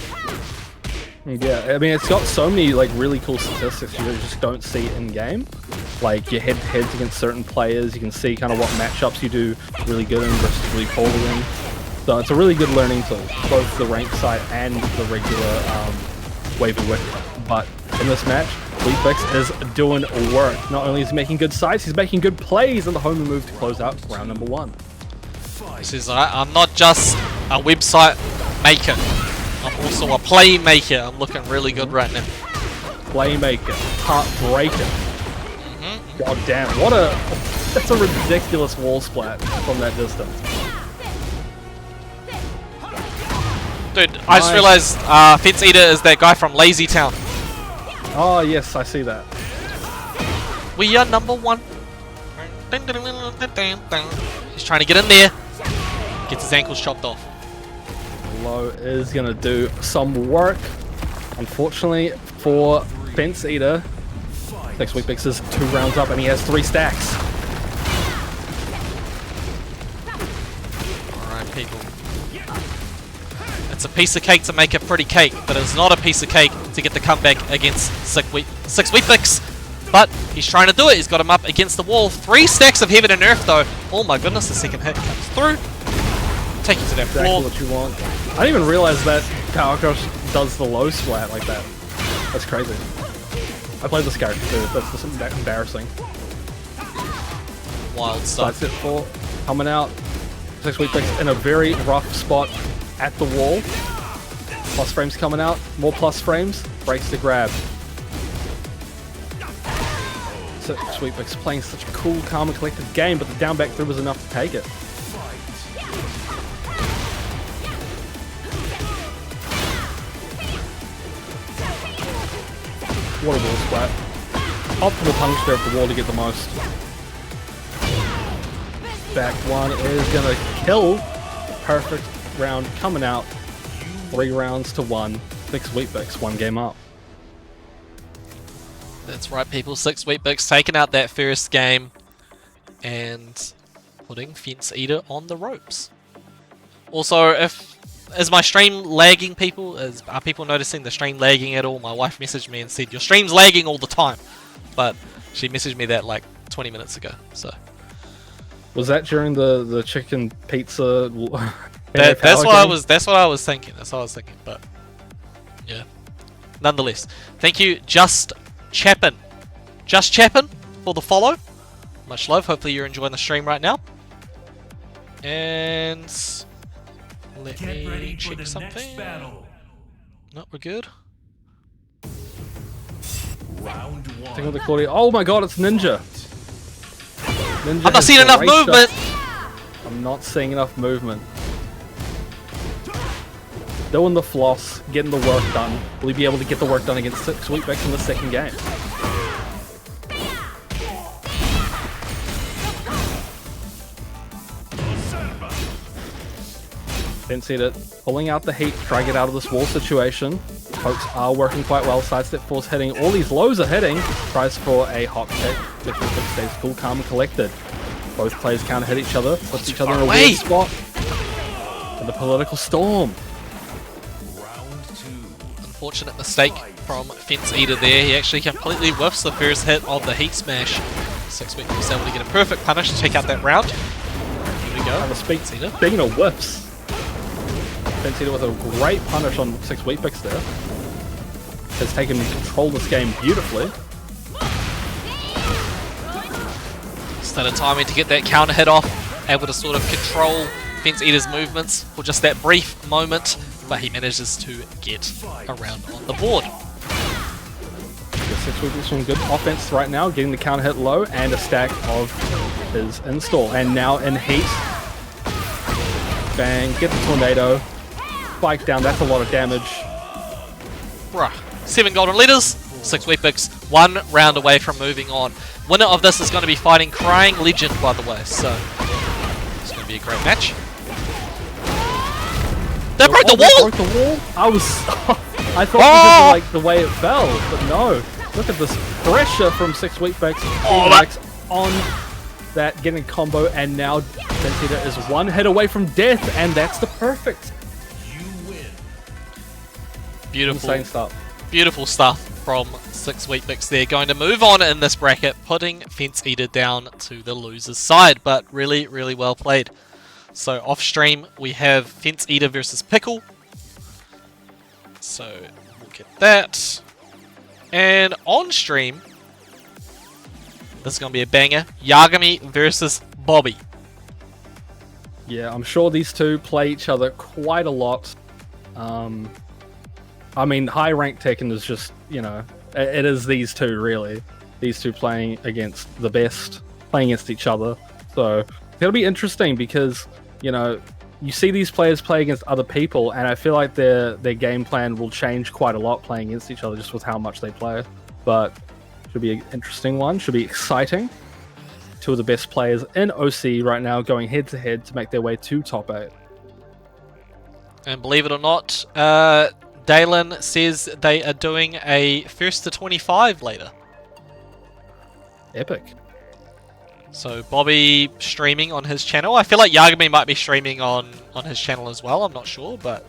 Yeah, I mean, it's got so many like really cool statistics you just don't see in game. Like your head-to-heads against certain players, you can see kind of what matchups you do really good in versus really poorly in. So it's a really good learning tool, both the rank side and the regular Waivu Wiki. But in this match, Wheatbix is doing work. Not only is he making good sides, he's making good plays in the home move to close out round number 1. This is I'm not just a website maker. I'm also a playmaker. I'm looking really good right now. Playmaker, heartbreaker. God damn, what a... That's a ridiculous wall splat from that distance. Dude, I just realized Fence Eater is that guy from Lazy Town. Oh, yes, I see that. We are number 1. He's trying to get in there. Gets his ankles chopped off. Low is going to do some work. Unfortunately for Fence Eater, Next Week Bix is 2 rounds up and he has 3 stacks. Alright, people. It's a piece of cake to make a pretty cake, but it's not a piece of cake to get the comeback against 6 Week Bix. But he's trying to do it. He's got him up against the wall. 3 stacks of heaven and earth, though. Oh my goodness, the second hit comes through. Take you to that Exactly floor. what you want. I didn't even realize that Power Crush does the low splat like that. That's crazy. I played this character too. That's just embarrassing. Wild stuff. That's it for coming out. 6 Week Bix in a very rough spot at the wall. Plus frames coming out. More plus frames. Breaks the grab. 6 Week Bix playing such a cool, calm, and collected game, but the down back through was enough to take it. What a wall splat. Optimal punish there at the wall to get the most. Back one is gonna kill. Perfect round coming out. 3 rounds to 1. 6 Week Bix, 1 game up. That's right, people. 6 Week Bix taking out that first game and putting Fence Eater on the ropes. Also, is my stream lagging, people? Are people noticing the stream lagging at all? My wife messaged me and said, your stream's lagging all the time. But she messaged me that like 20 minutes ago, so... Was that during the chicken pizza? That's what I was thinking. That's what I was thinking. But yeah, nonetheless, thank you, Just Chapin, for the follow. Much love. Hopefully you're enjoying the stream right now. And let Get ready me for check the something. next battle. No, we're good. Round I think 1. the Claudia. Oh my god, it's Ninja. Ninja I'm not has seeing enough great movement. stuff. I'm not seeing enough movement. Doing the floss, getting the work done. Will he be able to get the work done against 6 Week Bix in the second game? Fence Eater pulling out the heat, trying to get out of this wall situation. Pokes are working quite well. Sidestep force hitting. All these lows are hitting. Tries for a hop kick. 6 Week Bix stays cool, calm, and collected. Both players counter hit each other. Puts each other in a weird spot. And the political storm. Round 2. Unfortunate mistake from Fence Eater there. He actually completely whiffs the first hit of the Heat Smash. 6 Week was able to get a perfect punish to take out that round. Here we go. And speaking of whiffs, Fence Eater with a great punish on 6 Week Bix there. Has taken control of this game beautifully. Started timing to get that counter hit off, able to sort of control Fence Eater's movements for just that brief moment, but he manages to get around on the board. 6 Week Bix some good offense right now, getting the counter hit low and a stack of his install. And now in heat. Bang, get the tornado. Spike down, that's a lot of damage. Bruh. 7 golden letters, 6 Week Bix, 1 round away from moving on. Winner of this is going to be fighting Crying Legend, by the way, so it's going to be a great match. They broke the wall! Broke the wall? I thought because of like the way it fell, but no. Look at this pressure from 6 Week Bix on that, getting a combo, and now Fence Eater is 1 hit away from death, and that's the perfect. You win. Beautiful. Insane stuff. Beautiful stuff from 6 Week Bix there. Going to move on in this bracket, putting Fence Eater down to the loser's side, but really, really well played. So off stream, we have Fence Eater versus Pickle. So we'll get that. And on stream, this is going to be a banger. Yagami versus Bobby. Yeah, I'm sure these two play each other quite a lot. I mean, high rank Tekken is just, you know, it is these two really. These two playing against the best, playing against each other. So it'll be interesting because, you know, you see these players play against other people, and I feel like their game plan will change quite a lot playing against each other just with how much they play. But should be an interesting one, should be exciting. Two of the best players in OCE right now going head to head to make their way to top 8. And believe it or not, Dalen says they are doing a 1st to 25 later. Epic. So Bobby streaming on his channel. I feel like Yagami might be streaming on his channel as well. I'm not sure, but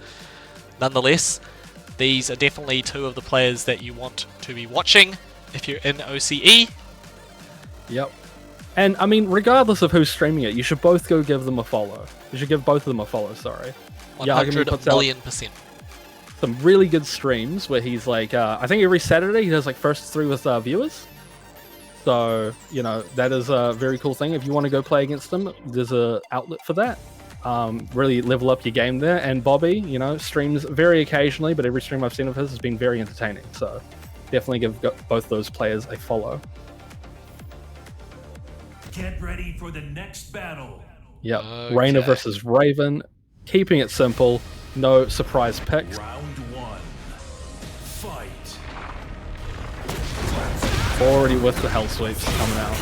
nonetheless, these are definitely two of the players that you want to be watching if you're in OCE. Yep. And I mean, regardless of who's streaming it, you should both go give them a follow. You should give both of them a follow, sorry. 100 million%. Some really good streams where he's like, I think every Saturday he does like first 3 with viewers. So, you know, that is a very cool thing. If you want to go play against them, there's a outlet for that. Really level up your game there. And Bobby, you know, streams very occasionally, but every stream I've seen of his has been very entertaining. So definitely give both those players a follow. Get ready for the next battle. Yep. Okay. Reina versus Raven. Keeping it simple. No surprise picks. Round 1. Fight. Already with the hell sweeps coming out.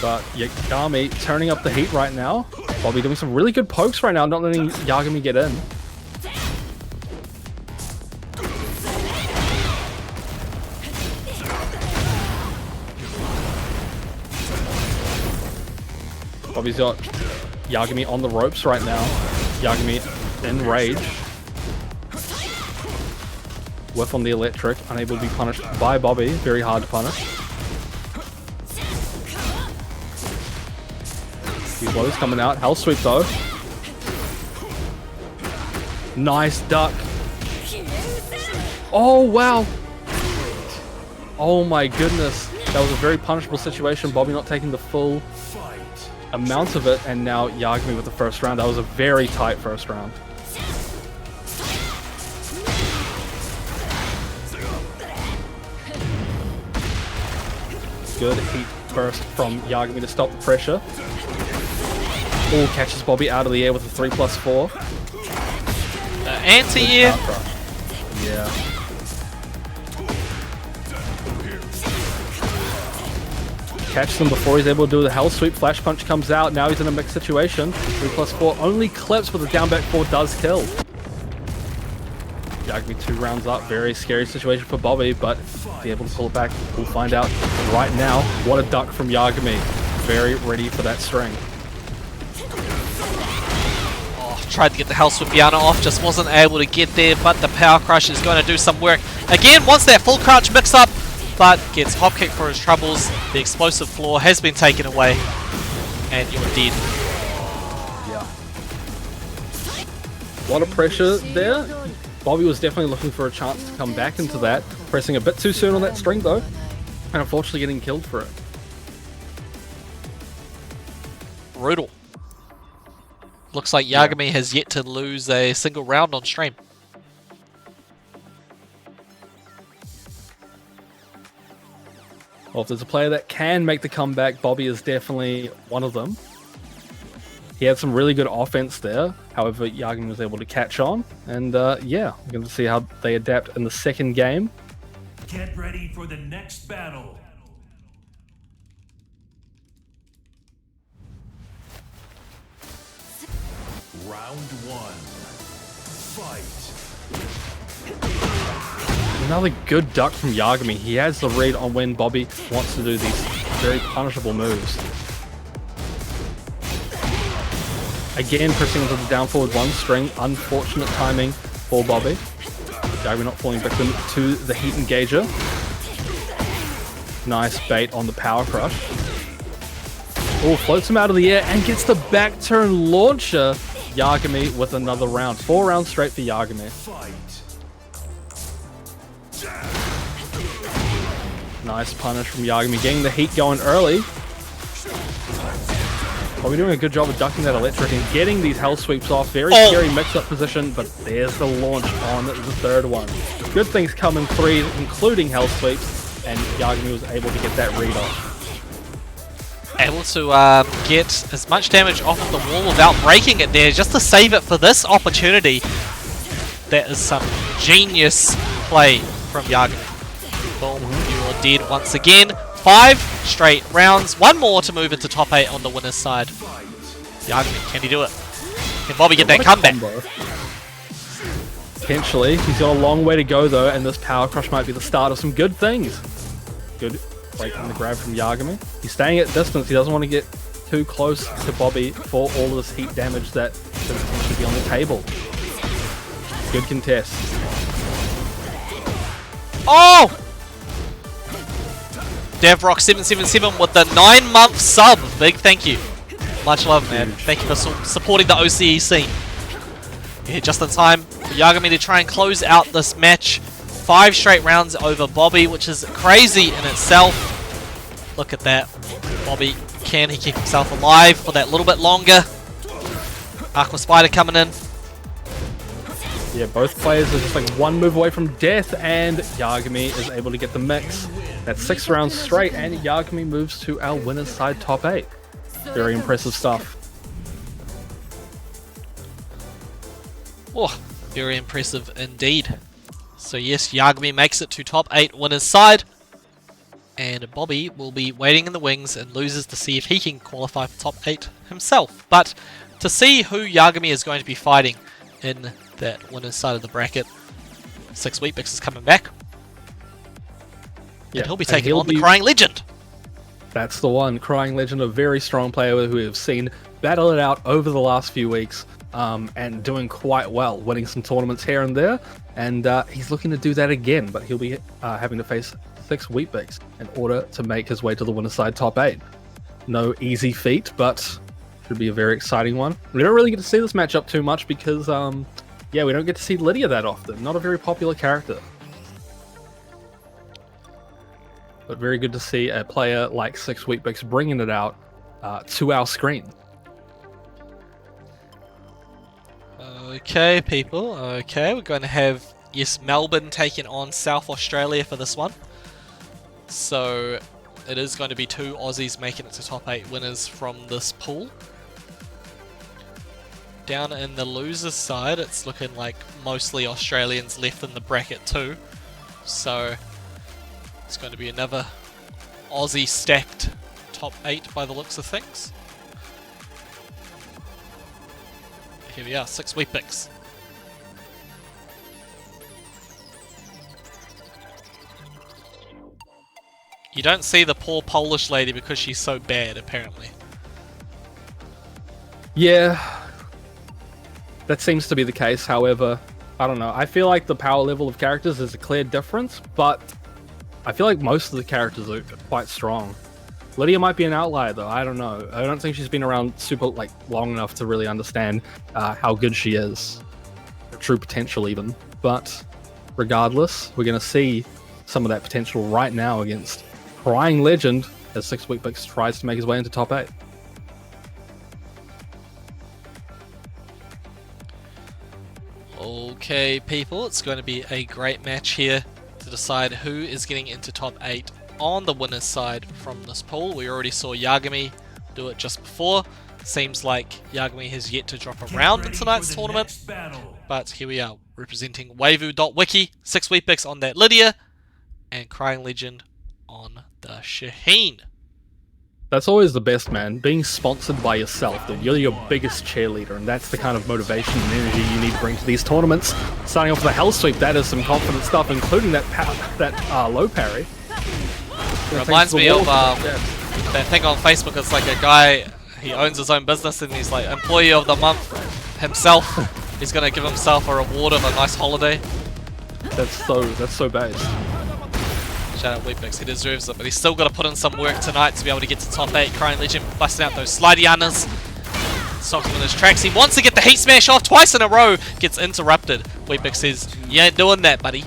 But Yagami turning up the heat right now. Bobby doing some really good pokes right now, not letting Yagami get in. Bobby's got Yagami on the ropes right now. Yagami in rage. Whiff on the electric, unable to be punished by Bobby. Very hard to punish. Few blows coming out. Hell sweep though. Nice duck. Oh wow. Oh my goodness. That was a very punishable situation. Bobby not taking the full amount of it, and now Yagami with the first round. That was a very tight first round. Good heat burst from Yagami to stop the pressure. Oh, catches Bobby out of the air with a 3+4. Anti-air. Yeah. Catches him before he's able to do the hell sweep. Flash punch comes out. Now he's in a mixed situation. 3+4 only clips, but the down back 4 does kill. Yagami 2 rounds up. Very scary situation for Bobby, but be able to pull it back. We'll find out right now. What a duck from Yagami. Very ready for that string. Oh, tried to get the Hell Sweep Yana off, just wasn't able to get there, but the Power Crush is going to do some work. Again, wants that full crouch mix up, but gets hop kick for his troubles. The explosive floor has been taken away, and you're dead. Yeah. A lot of pressure there. Bobby was definitely looking for a chance to come back into that. Pressing a bit too soon on that string though, and unfortunately getting killed for it. Brutal. Looks like Yagami has yet to lose a single round on stream. Well, if there's a player that can make the comeback, Bobby is definitely one of them. He had some really good offense there. However, Yagami was able to catch on. And yeah, we're going to see how they adapt in the second game. Get ready for the next battle. Round 1. Fight. Another good duck from Yagami. He has the read on when Bobby wants to do these very punishable moves. Again, pressing into the down forward 1 string. Unfortunate timing for Bobby. Yagami not falling victim to the heat engager. Nice bait on the power crush. Oh, floats him out of the air and gets the back turn launcher. Yagami with another round. 4 rounds straight for Yagami. Fight. Nice punish from Yagami, getting the heat going early. Well, we're doing a good job of ducking that electric and getting these hell sweeps off. Very Oh. scary mix-up position, but there's the launch on the third one. Good things come in three, including hell sweeps, and Yagami was able to get that read off. Able to get as much damage off of the wall without breaking it there, just to save it for this opportunity. That is some genius play from Yagami. Boom, you are dead once again. 5 straight rounds, one more to move into top 8 on the winner's side. Yagami, can he do it? Can Bobby get that What a comeback? combo. Potentially. He's got a long way to go though, and this power crush might be the start of some good things. Good break from the grab from Yagami. He's staying at distance. He doesn't want to get too close to Bobby for all of this heat damage that should be on the table. Good contest. Oh! Devrock777 with the 9-month sub. Big thank you. Much love, man. Thank you for supporting the OCE scene. Yeah, just in time for Yagami to try and close out this match. 5 straight rounds over Bobby, which is crazy in itself. Look at that. Bobby, can he keep himself alive for that little bit longer? Aqua Spider coming in. Yeah, both players are just like one move away from death, and Yagami is able to get the mix. That's 6 rounds straight, and Yagami moves to our winner's side top 8. Very impressive stuff. Oh, very impressive indeed. So yes, Yagami makes it to top 8 winner's side. And Bobby will be waiting in the wings and loses to see if he can qualify for top 8 himself. But to see who Yagami is going to be fighting in that winner's side of the bracket, 6 Weet-Bix is coming back. Yeah, And he'll be and taking on the Crying Legend. That's the one. Crying Legend, a very strong player who we have seen battle it out over the last few weeks, and doing quite well, winning some tournaments here and there. And he's looking to do that again, but he'll be having to face 6 Weet-Bix in order to make his way to the winner's side top 8. No easy feat, but should be a very exciting one. We don't really get to see this matchup too much because, yeah, we don't get to see Lydia that often. Not a very popular character. But very good to see a player like 6 Weet-Bix bringing it out to our screen. Okay, people. Okay, we're going to have, yes, Melbourne taking on South Australia for this one. So it is going to be 2 Aussies making it to top 8 winners from this pool. Down in the losers side, it's looking like mostly Australians left in the bracket too. So it's going to be another Aussie stacked top 8 by the looks of things. Here we are, 6 Weet-Bix. You don't see the poor Polish lady because she's so bad, apparently. Yeah, that seems to be the case. However, I don't know. I feel like the power level of characters is a clear difference, but I feel like most of the characters are quite strong. Lydia might be an outlier, though. I don't know. I don't think she's been around super long enough to really understand how good she is, her true potential even. But regardless, we're going to see some of that potential right now against Crying Legend as 6 Weet-Bix tries to make his way into top 8. Okay, people, it's going to be a great match here to decide who is getting into top 8 on the winner's side from this pool. We already saw Yagami do it just before. Seems like Yagami has yet to drop a round in tonight's tournament. But here we are, representing Waivu.wiki, 6 Weet-Bix on that Lydia, and Crying Legend on the Shaheen. That's always the best, man. Being sponsored by yourself, dude. You're your biggest cheerleader, and that's the kind of motivation and energy you need to bring to these tournaments. Starting off with a Hell Sweep, that is some confident stuff, including that low parry. It reminds me of that thing on Facebook. It's like a guy, he owns his own business, and he's like employee of the month himself. He's gonna give himself a reward of a nice holiday. That's so bad. Shout out Weet-Bix, he deserves it, but he's still got to put in some work tonight to be able to get to top 8. Crying Legend busting out those Slidianas. Stops him in his tracks. He wants to get the heat smash off twice in a row. Gets interrupted. Weet-Bix says, you ain't doing that, buddy.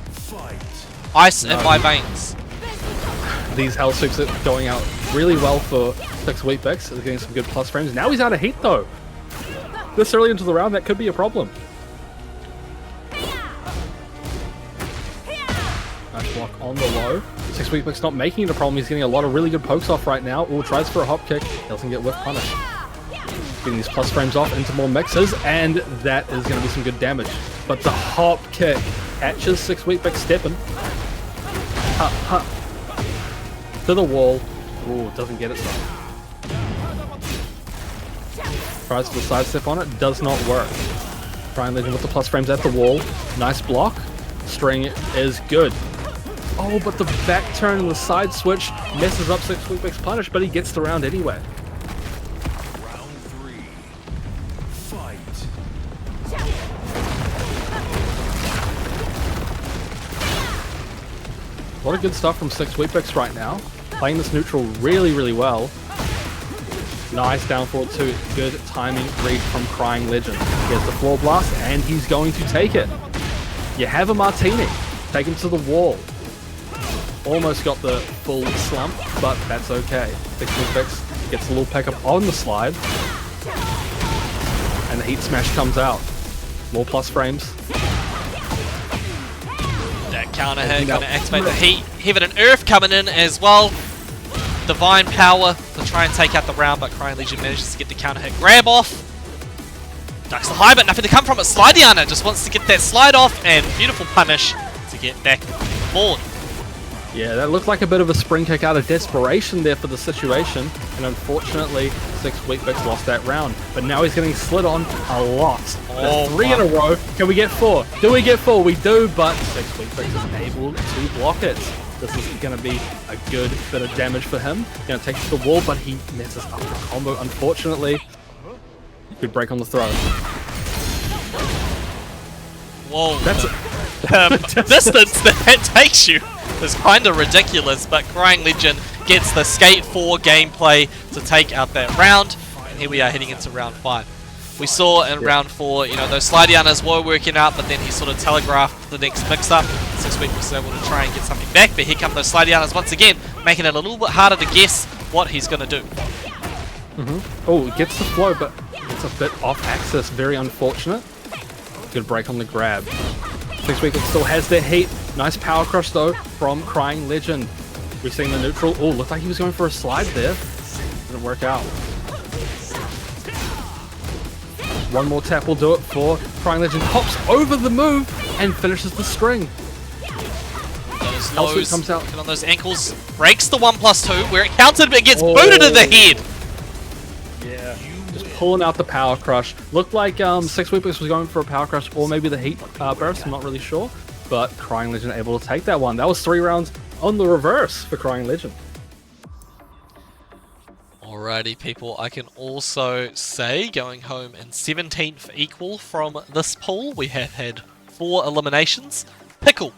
Ice in my veins. These Hell Sweeps are going out really well for Six Wheatbix is getting some good plus frames. Now he's out of heat though. This early into the round, that could be a problem. Nice block on the low. Six Wheatbix not making it a problem. He's getting a lot of really good pokes off right now. Ooh, tries for a hop kick. Doesn't get whiff punish. Getting these plus frames off into more mixes, and that is going to be some good damage. But the hop kick catches Six Wheatbix stepping. To the wall. Ooh, doesn't get it though. Tries for the side step on it, does not work. Crying Legend with the plus frames at the wall. Nice block. String is good. Oh, but the back turn and the side switch messes up Six Wheatbix punish, but he gets the round anyway. Round 3. Fight. A lot of good stuff from Six Wheatbix right now. Playing this neutral really, really well. Nice down forward 2. Good timing read from Crying Legend. Here's the floor blast, and he's going to take it. You have a Martini. Take him to the wall. Almost got the full slump, but that's okay. Six Wheatbix gets a little pick up on the slide. And the heat smash comes out. More plus frames. That counter hit going to activate the heat. Heaven and Earth coming in as well. Divine Power to try and take out the round, but Crying Legion manages to get the counter hit grab off. Ducks the high, but nothing to come from it. Slidiana just wants to get that slide off, and beautiful punish to get back forward. Yeah, that looked like a bit of a spring kick out of desperation there for the situation, and unfortunately, Six Wheatbix lost that round. But now he's getting slid on a lot. That's 3 in a row. Can we get 4? Do we get 4? We do, but Six Wheatbix is able to block it. This is going to be a good bit of damage for him. Going to take it to the wall, but he messes up the combo, unfortunately. Good break on the throw. Whoa. That's the distance that takes you is kind of ridiculous, but Crying Legend gets the Skate 4 gameplay to take out that round, and here we are heading into round 5. We saw in round 4, you know, those Slidianas were working out, but then he sort of telegraphed the next mix-up. Six Wheatbix was able to try and get something back, but here come those Slidianas once again, making it a little bit harder to guess what he's going to do. Oh, he gets the flow, but it's a bit off axis. Very unfortunate. Good break on the grab. Six Wheatbix still has their heat. Nice power crush though from Crying Legend. We've seen the neutral. Oh, looked like he was going for a slide there. Didn't work out. One more tap will do it for Crying Legend. Hops over the move and finishes the string. Those L-Suit lows comes out. on those ankles, breaks the 1+2 where it counted, but it gets booted in the head. Yeah, just pulling out the power crush. Looked like Six Wheatbix was going for a power crush or maybe the heat burst. I'm not really sure, but Crying Legend able to take that one. That was 3 rounds on the reverse for Crying Legend. Alrighty, people, I can also say going home in 17th equal from this pool, we have had 4 eliminations. Pickle,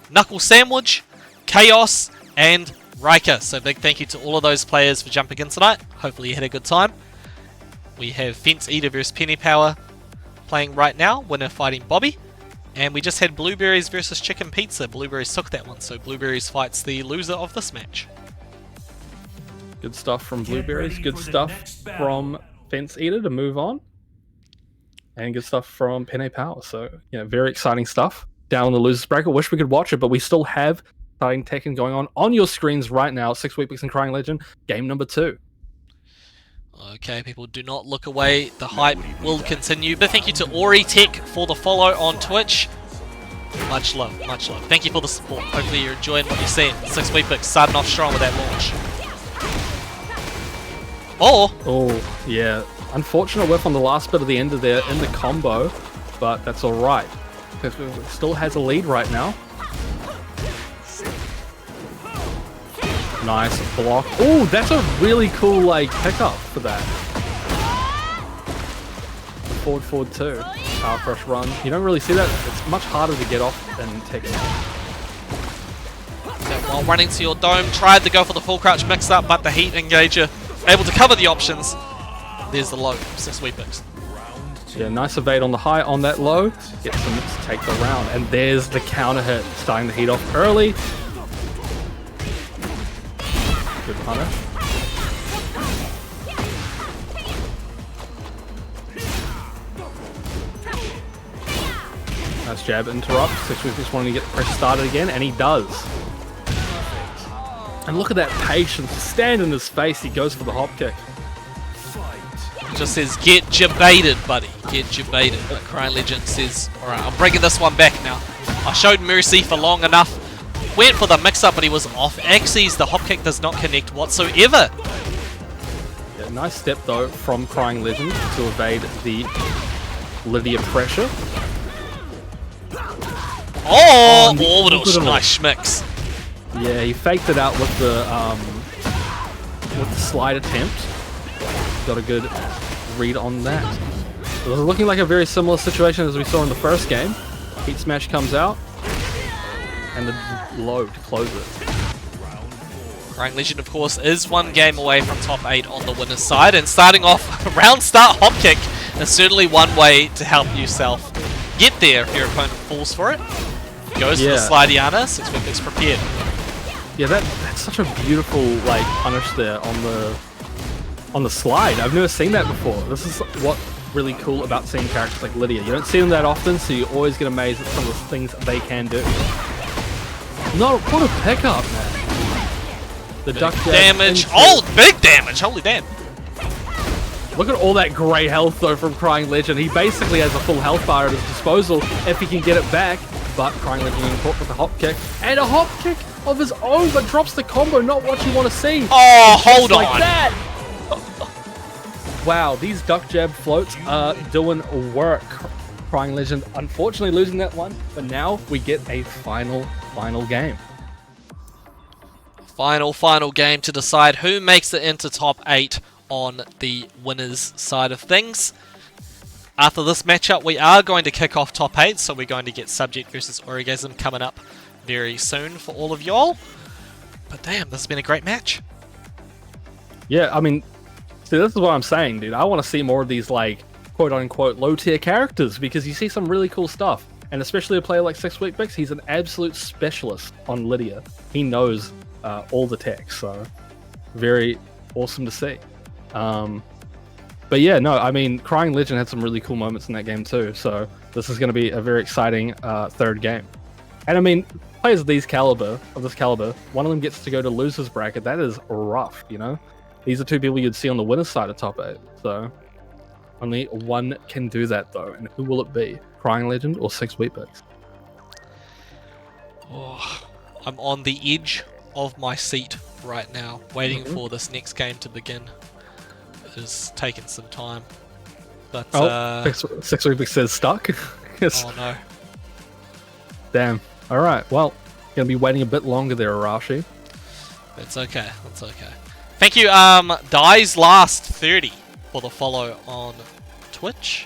Knuckle Sandwich, Chaos, and Riker. So big thank you to all of those players for jumping in tonight. Hopefully you had a good time. We have Fence Eater versus Penny Power playing right now, winner fighting Bobby. And we just had Blueberries versus Chicken Pizza. Blueberries took that one, so Blueberries fights the loser of this match. Good stuff from Blueberries, good stuff from Fence Eater to move on. And good stuff from Penny Power. So, you know, very exciting stuff down in the losers bracket. Wish we could watch it, but we still have exciting Tekken going on your screens right now. Six Wheatbix and Crying Legend, game number 2. Okay, people, do not look away. The hype will continue. But thank you to Ori Tech for the follow on Twitch. Much love, much love. Thank you for the support. Hopefully you're enjoying what you're seeing. Six Wheatbix starting off strong with that launch. Oh, yeah. Unfortunate whiff on the last bit of the end of there in the combo, but that's alright. Because it still has a lead right now. Nice block. Oh, that's a really cool, like, pickup for that. Forward 2. Power crush run. You don't really see that. It's much harder to get off than Tekken. So while running to your dome, tried to go for the full crouch mix up, but the heat engager able to cover the options. There's the low, Six Wheatbix. Yeah, nice evade on the high on that low. Gets them to take the round. And there's the counter hit. Starting the heat off early. Good punish. Nice jab interrupt. Sixweek just wanting to get the pressure started again, and he does. And look at that patience. Stand in his face. He goes for the hop kick. Just says, get jebaited, buddy. Get jebaited. But Crying Legend says, alright, I'm bringing this one back now. I showed Mercy for long enough. Went for the mix-up, but he was off axes. The hop kick does not connect whatsoever. Yeah, nice step, though, from Crying Legend to evade the Lydia pressure. Oh, orbital. nice schmicks. Yeah, he faked it out with the slide attempt. Got a good read on that. It was looking like a very similar situation as we saw in the first game. Heat Smash comes out, and the low to close it. Crying Legend, of course, is one game away from top 8 on the winner's side, and starting off a round start hop kick is certainly one way to help yourself get there if your opponent falls for it. Goes for the Slidiana, 6-week is prepared. Yeah, that's such a beautiful like punish there on the slide. I've never seen that before. This is what's really cool about seeing characters like Lydia. You don't see them that often, so you always get amazed at some of the things they can do. No, what a pickup, man. The duck damage. Oh, big damage. Holy damn. Look at all that grey health, though, from Crying Legend. He basically has a full health bar at his disposal if he can get it back. But Crying Legend getting caught with a hop kick. And a hop kick of his own, but drops the combo. Not what you want to see. Oh, hold on. Like that. Wow, these duck jab floats are doing work. Crying Legend unfortunately losing that one, but now we get a final game. Final game to decide who makes it into top 8 on the winners side of things. After this matchup, we are going to kick off top 8, so we're going to get Subject versus Orgasm coming up very soon for all of y'all. But damn, this has been a great match. Yeah, I mean, see, this is what I'm saying, dude. I want to see more of these, like, quote-unquote low-tier characters, because you see some really cool stuff. And especially a player like 6-Week Bix, he's an absolute specialist on Lydia. He knows all the tech, so very awesome to see. But yeah, no, I mean, Crying Legend had some really cool moments in that game too, so this is going to be a very exciting third game. And I mean, players of this caliber, one of them gets to go to loser's bracket. That is rough, you know? These are two people you'd see on the winner's side of top 8, so only one can do that though, and who will it be? Crying Legend or 6-Week Bix? Oh, I'm on the edge of my seat right now, waiting for this next game to begin. It has taken some time, but 6-Week Bix says stuck. Yes. Oh no! Damn. All right. Well, gonna be waiting a bit longer there, Arashi. It's okay. It's okay. Thank you, Dies Last 30 for the follow on Twitch.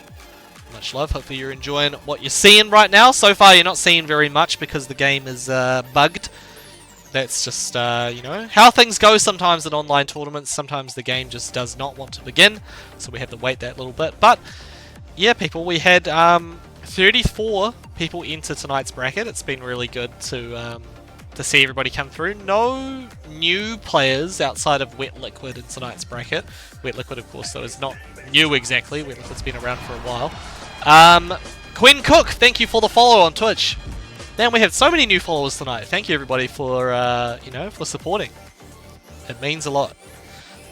Much love. Hopefully you're enjoying what you're seeing right now. So far, you're not seeing very much because the game is bugged. That's just, you know, how things go sometimes in online tournaments. Sometimes the game just does not want to begin, so we have to wait that little bit. But, yeah, people, we had 34 people enter tonight's bracket. It's been really good to see everybody come through. No new players outside of Wet Liquid in tonight's bracket. Wet Liquid, of course, though, is not new exactly. Wet Liquid's been around for a while. Quinn Cook, thank you for the follow on Twitch. Damn, we have so many new followers tonight. Thank you, everybody, for you know, for supporting. It means a lot.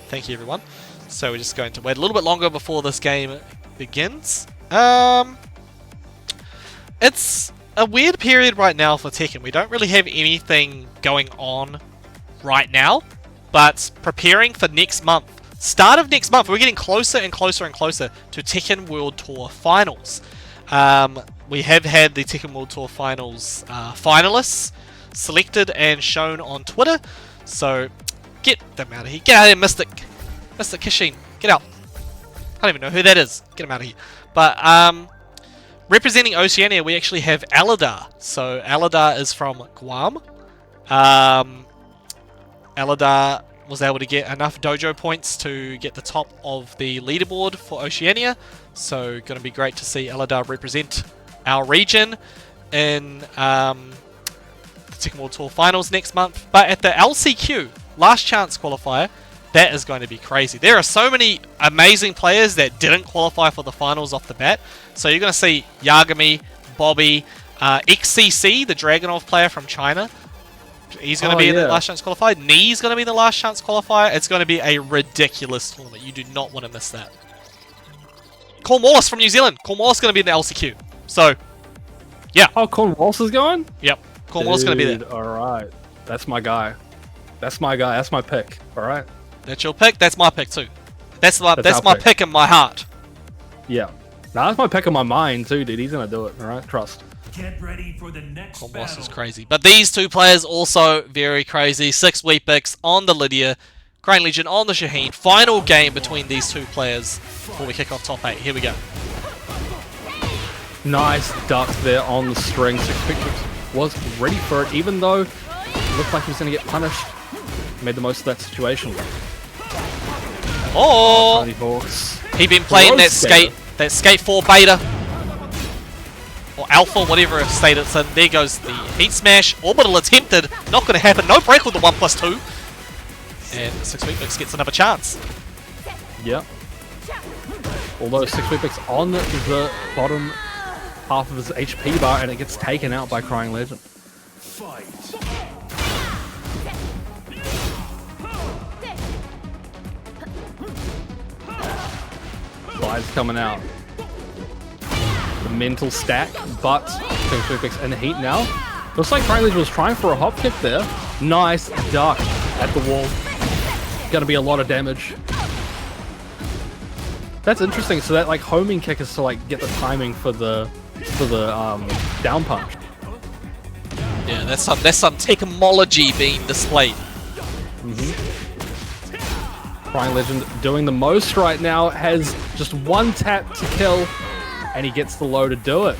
Thank you, everyone. So we're just going to wait a little bit longer before this game begins. It's a weird period right now for Tekken. We don't really have anything going on right now, but preparing for next month. Start of next month, we're getting closer and closer and closer to Tekken World Tour Finals. We have had the Tekken World Tour Finals finalists selected and shown on Twitter, so get them out of here. Get out of here, Mystic Kishin. Get out. I don't even know who that is. Get him out of here. But, representing Oceania, we actually have Aladar. So, Aladar is from Guam. Aladar was able to get enough dojo points to get the top of the leaderboard for Oceania. So, going to be great to see Aladar represent our region in the Tekken World Tour Finals next month. But at the LCQ, Last Chance Qualifier, that is going to be crazy. There are so many amazing players that didn't qualify for the finals off the bat. So you're going to see Yagami, Bobby, XCC, the Dragunov player from China, he's going to be in the last chance qualifier. Knee's going to be the last chance qualifier. It's going to be a ridiculous tournament. You do not want to miss that. Cornwallis from New Zealand. Cornwallis is going to be in the LCQ. So, yeah. Oh, Cornwallis is going? Yep. Cornwallis is going to be there. Alright. That's my guy. That's my guy. That's my pick. Alright. That's your pick. That's my pick too. That's my pick in my heart. Yeah. Nah, that's my pick in my mind too, dude. He's going to do it. Alright. Trust. Get ready for the next Cornwallis battle. is crazy. But these two players also very crazy. 6 Weet-Bix on the Lydia. Crying Legion on the Shaheen. Final game between these two players before we kick off top 8. Here we go. Nice duck there on the string. 6 Weet-Bix was ready for it, even though it looked like he was going to get punished. Made the most of that situation. Oh! Tiny Hawks. He been playing that skate 4 beta. Or alpha, whatever state it's in. There goes the heat smash. Orbital attempted. Not going to happen. No break with the 1+2. And 6 Weet-Bix gets another chance. Yep. Although 6 Weet-Bix on the bottom half of his HP bar, and it gets taken out by Crying Legend. Fight. Slide's coming out. The mental stack, but 6 Weet-Bix in the heat now. Looks like Crying Legend was trying for a hop kick there. Nice duck at the wall. Gonna be a lot of damage. That's interesting. So that like homing kick is to like get the timing for the down punch. Yeah, that's some technology being displayed. Crying Legend doing the most right now, has just one tap to kill, and he gets the low to do it.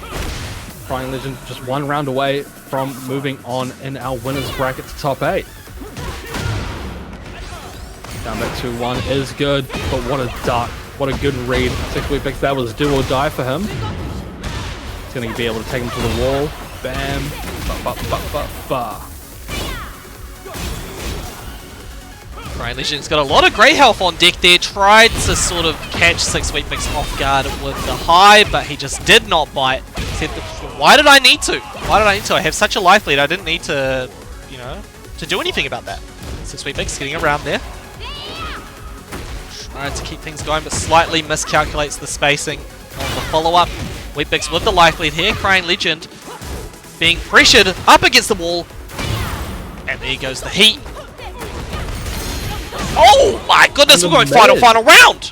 Crying Legend just one round away from moving on in our winners bracket to top 8. Down back 2-1 is good, but what a duck. What a good read. 6 Weet-Bix, that was do or die for him. He's going to be able to take him to the wall. Bam. Ba-ba-ba-ba-ba. Crying Legend's got a lot of grey health on deck there. Tried to sort of catch 6 Weet-Bix off guard with the high, but he just did not bite. Said, why did I need to? Why did I need to? I have such a life lead. I didn't need to, you know, to do anything about that. 6 Weet-Bix getting around there. Trying to keep things going, but slightly miscalculates the spacing on the follow-up. Weet-Bix with the life lead here. Crying Legend being pressured up against the wall. And there goes the heat. Oh my goodness, we're going final round!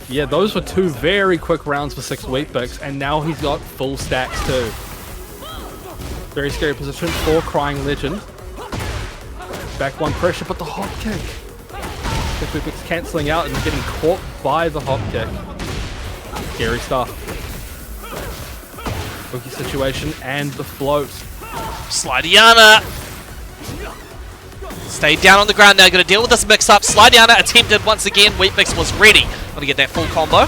Yeah, those were 2 very quick rounds for 6 Weet-Bix, and now he's got full stacks too. Very scary position for Crying Legend. Back 1 pressure, but the hop kick. 6 Weet-Bix cancelling out and getting caught by the hop kick. Scary stuff. Rookie situation and the float. Slidiana! Stayed down on the ground now, going to deal with this mix-up. Slidiana attempted once again. Weet-Bix was ready. Going to get that full combo.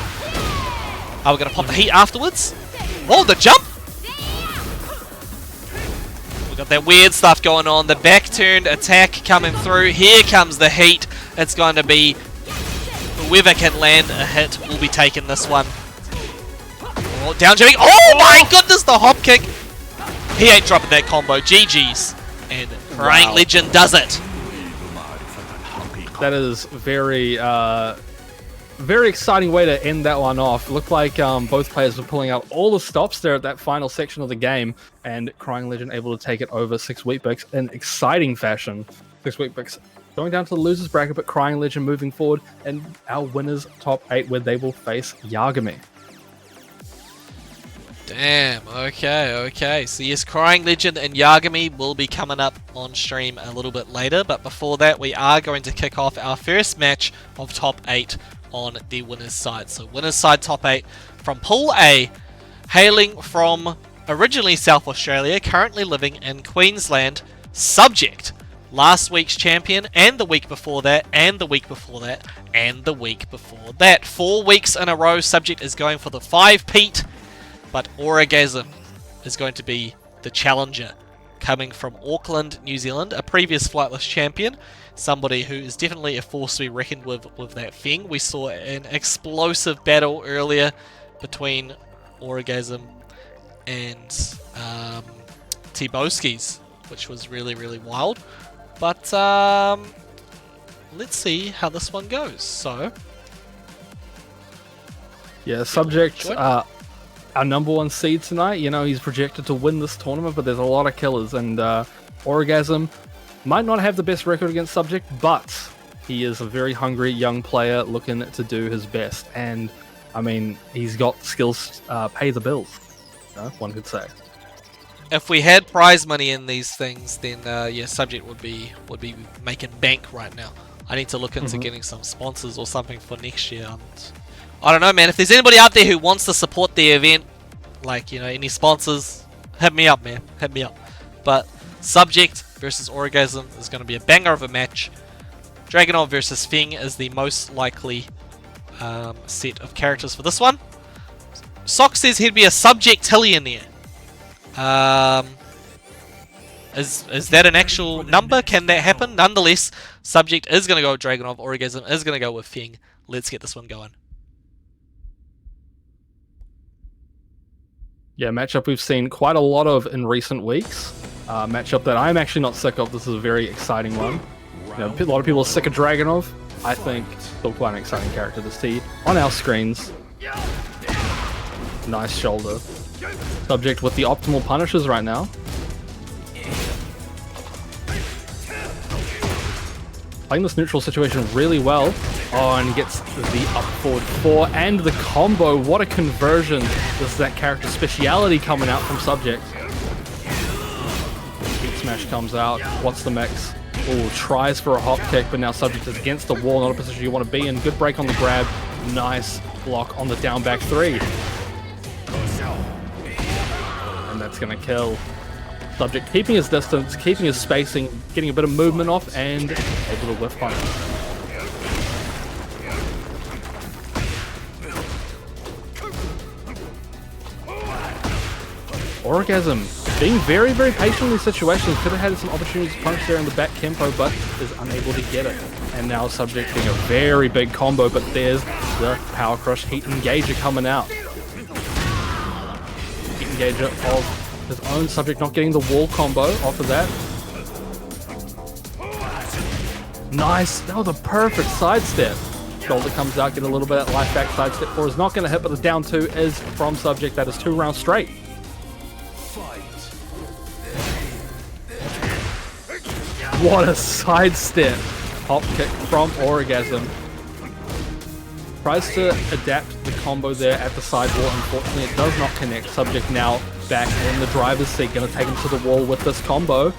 Are we going to pop the heat afterwards? Oh, the jump! We've got that weird stuff going on. The back-turned attack coming through. Here comes the heat. It's going to be whoever can land a hit will be taking this one. Oh, down jamming. Oh my goodness, the hop kick. He ain't dropping that combo. GG's. And Crying Legend does it. That is very, very exciting way to end that one off. Looked like both players were pulling out all the stops there at that final section of the game, and Crying Legend able to take it over 6 Weet-Bix in exciting fashion. 6 Weet-Bix going down to the losers bracket, but Crying Legend moving forward, and our winners top 8 where they will face Yagami. Damn, okay. So yes, Crying Legend and Yagami will be coming up on stream a little bit later, but before that we are going to kick off our first match of top 8 on the winners side. So winners side top 8 from Pool A, hailing from originally South Australia, currently living in Queensland, Subject. Last week's champion, and the week before that, and the week before that, and the week before that. 4 weeks in a row, Subject is going for the 5-peat. But Orgasm is going to be the challenger, coming from Auckland, New Zealand, a previous Flightless champion, somebody who is definitely a force to be reckoned with that thing. We saw an explosive battle earlier between Orgasm and T-Boski's, which was really, really wild. But let's see how this one goes. So, yeah, Subject, our #1 seed tonight. You know, he's projected to win this tournament, but there's a lot of killers, and Orgasm might not have the best record against Subject, but he is a very hungry young player looking to do his best. And I mean, he's got skills pay the bills, you know, one could say. If we had prize money in these things, then yeah, Subject would be making bank right now. I need to look into getting some sponsors or something for next year. I don't know, man. If there's anybody out there who wants to support the event, like, you know, any sponsors, hit me up, man. Hit me up. But Subject versus Orgasm is going to be a banger of a match. Dragunov versus Feng is the most likely set of characters for this one. Sock says he'd be a Subject Tillionaire. Is that an actual number? Can that happen? Nonetheless, Subject is going to go with Dragunov. Orgasm is going to go with Feng. Let's get this one going. Yeah, matchup we've seen quite a lot of in recent weeks. Matchup that I'm actually not sick of. This is a very exciting one. You know, a lot of people are sick of Dragunov. I think still quite an exciting character to see on our screens. Nice shoulder. Subject with the optimal punishes right now. Playing this neutral situation really well. Oh, and gets the up forward 4 and the combo. What a conversion. This is that character speciality coming out from Subject. Heat Smash comes out. What's the mix? Oh, tries for a hop kick, but now Subject is against the wall. Not a position you want to be in. Good break on the grab. Nice block on the down back 3. And that's going to kill. Subject keeping his distance, keeping his spacing, getting a bit of movement off, and able to whiff punish. Orgasm being very, very patient in these situations. Could have had some opportunities to punish there in the back Kempo, but is unable to get it. And now Subject being a very big combo, but there's the Power Crush Heat Engager coming out. Heat Engager of his own. Subject not getting the wall combo off of that. Nice. That was a perfect sidestep. Shoulder comes out, get a little bit of that life back. Sidestep 4 is not going to hit, but the down 2 is from Subject. That is 2 rounds straight. What a sidestep. Hop kick from Orgasm. Tries to adapt the combo there at the sidewall. Unfortunately, it does not connect. Subject now back in the driver's seat. Going to take him to the wall with this combo.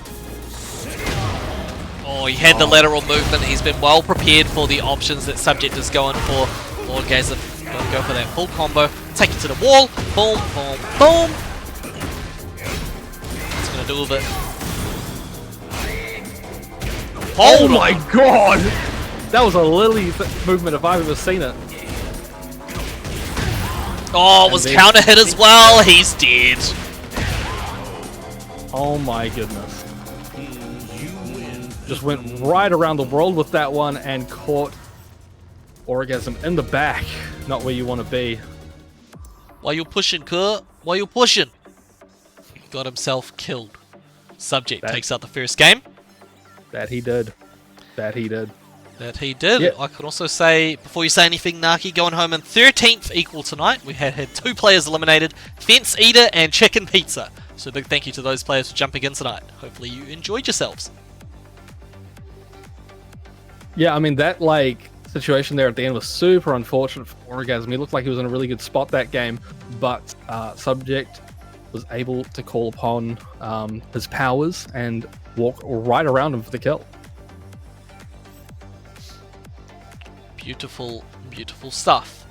Oh, he had the lateral movement. He's been well prepared for the options that Subject is going for. Orgasm going to go for that full combo. Take it to the wall. Boom, boom, boom. What's going to do with it? Oh my god! That was a Lily movement if I've ever seen it. Oh, it was counter hit as well. He's dead. Oh my goodness. Just went right around the world with that one and caught Orgasm in the back. Not where you want to be. Why you pushing, Kurt? Why you pushing? He got himself killed. Subject takes out the first game. That he did. That he did. That he did. Yeah. I could also say, before you say anything, Naki, going home in 13th equal tonight. We had 2 players eliminated, Fence Eater and Chicken Pizza. So big thank you to those players for jumping in tonight. Hopefully you enjoyed yourselves. Yeah, I mean, that, like, situation there at the end was super unfortunate for Orgasm. He looked like he was in a really good spot that game, but Subject was able to call upon his powers and walk right around him for the kill. Beautiful, beautiful stuff.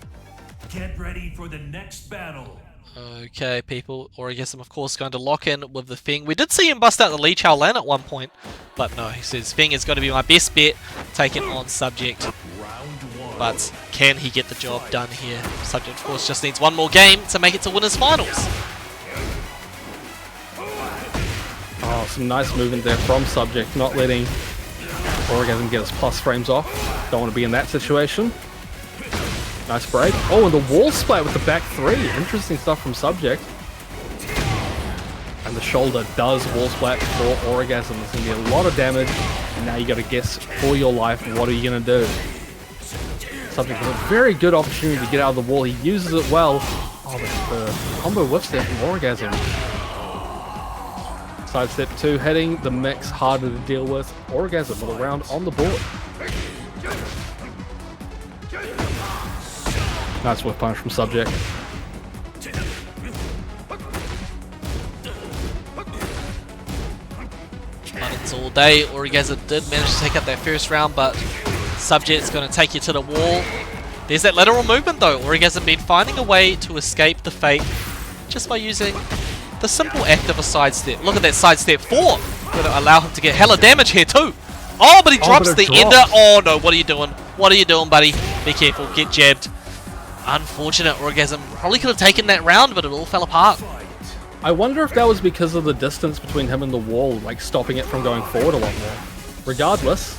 Get ready for the next battle. Okay, people. Orgasm, of course, going to lock in with the Feng. We did see him bust out the Lee Chao Lan at one point, but no, he says Feng is going to be my best bet, taking on Subject. But can he get the job done here? Subject, of course, just needs one more game to make it to winners finals. Oh, some nice movement there from Subject, not letting Orgasm get his plus frames off. Don't want to be in that situation. Nice break. Oh, and the wall splat with the back 3. Interesting stuff from Subject. And the shoulder does wall splat for Orgasm. There's going to be a lot of damage, and now you got to guess for your life, what are you going to do? Subject with a very good opportunity to get out of the wall. He uses it well. Oh, the combo whiffs there from Orgasm. Sidestep 2 heading the mix harder to deal with. Orgasm with a round on the board. Nice whiff punch from Subject. Buttons all day. Orgasm did manage to take up that first round, but Subject's going to take you to the wall. There's that lateral movement though. Orgasm been finding a way to escape the fate just by using the simple act of a sidestep. Look at that sidestep 4. Going to allow him to get hella damage here too. Oh, but he drops the ender. Oh no, what are you doing? What are you doing, buddy? Be careful, get jabbed. Unfortunate. Orgasm probably could have taken that round, but it all fell apart. I wonder if that was because of the distance between him and the wall, like stopping it from going forward a lot more. Regardless,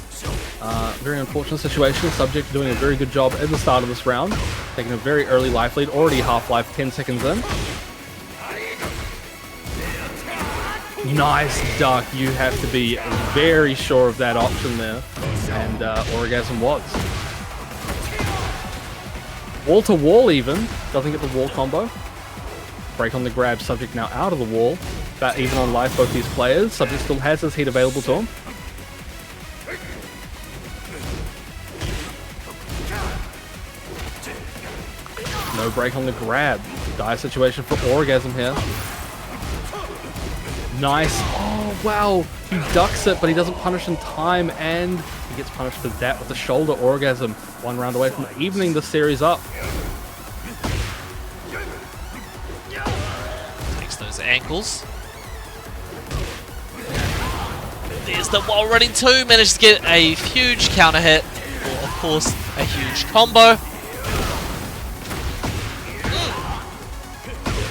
very unfortunate situation. Subject doing a very good job at the start of this round, taking a very early life lead, already half-life, 10 seconds in. Nice duck. You have to be very sure of that option there, and Orgasm was. Wall to wall even, doesn't get the wall combo. Break on the grab, Subject now out of the wall. That even on life, both these players. Subject still has his heat available to him. No break on the grab. Dire situation for Orgasm here. Nice. Oh, wow. He ducks it, but he doesn't punish in time, and he gets punished for that with the shoulder. Orgasm, one round away from evening the series up. Takes those ankles. There's the wall running 2. Managed to get a huge counter hit. Or, of course, a huge combo.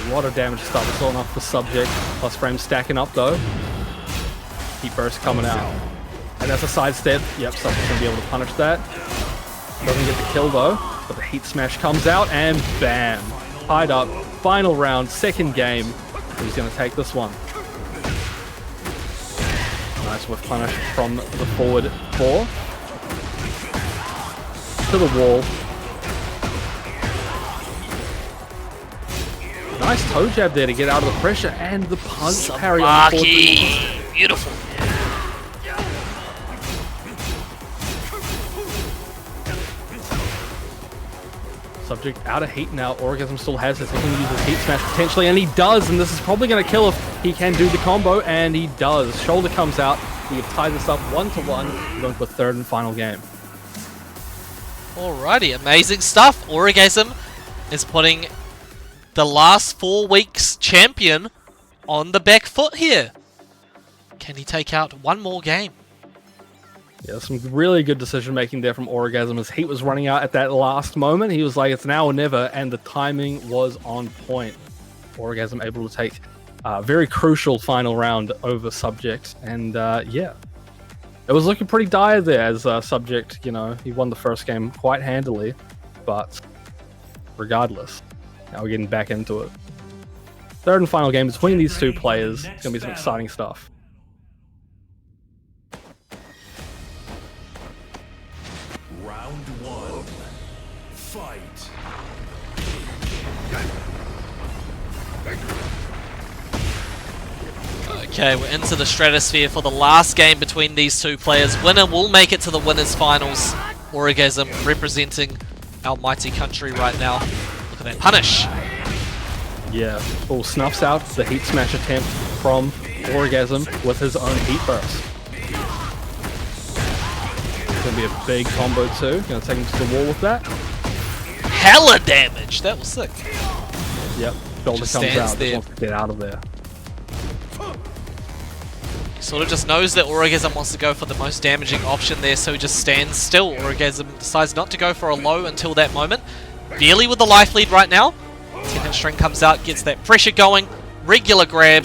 A lot of damage to start this one off for Subject. Plus frames stacking up though. Heat burst coming out. And that's a sidestep. Yep, Subject's going to be able to punish that. Doesn't get the kill though. But the heat smash comes out and bam. Tied up. Final round, second game. Who's going to take this one? Nice whiff punish from the forward 4. To the wall. Nice toe jab there to get out of the pressure, and the punch parry on the forward. Beautiful. Subject out of heat now. Orgasm still has this. He can use his heat smash potentially, and he does, and this is probably going to kill if he can do the combo, and he does. Shoulder comes out. We have tied this up 1-1. We're going for a third and final game. Alrighty, amazing stuff. Orgasm is putting the last 4 weeks champion on the back foot here. Can he take out one more game? Yeah, some really good decision making there from Orgasm. His heat was running out at that last moment. He was like, it's now or never, and the timing was on point. Orgasm able to take a very crucial final round over Subject, and yeah. It was looking pretty dire there as Subject, you know, he won the first game quite handily, but regardless. Now we're getting back into it. Third and final game between these two players. It's going to be some exciting stuff. Round 1. Fight. Okay, we're into the stratosphere for the last game between these two players. Winner will make it to the winners finals. Orgasm representing our mighty country right now. Look at that punish. Yeah, all snuffs out the heat smash attempt from Orgasm with his own heat burst. It's going to be a big combo too. Going to take him to the wall with that. Hella damage. That was sick. Yep, shoulder Just comes stands out. there. Just wants to get out of there. He sort of just knows that Orgasm wants to go for the most damaging option there, so he just stands still. Orgasm decides not to go for a low until that moment. Barely with the life lead right now. 10-hit string comes out, gets that pressure going. Regular grab.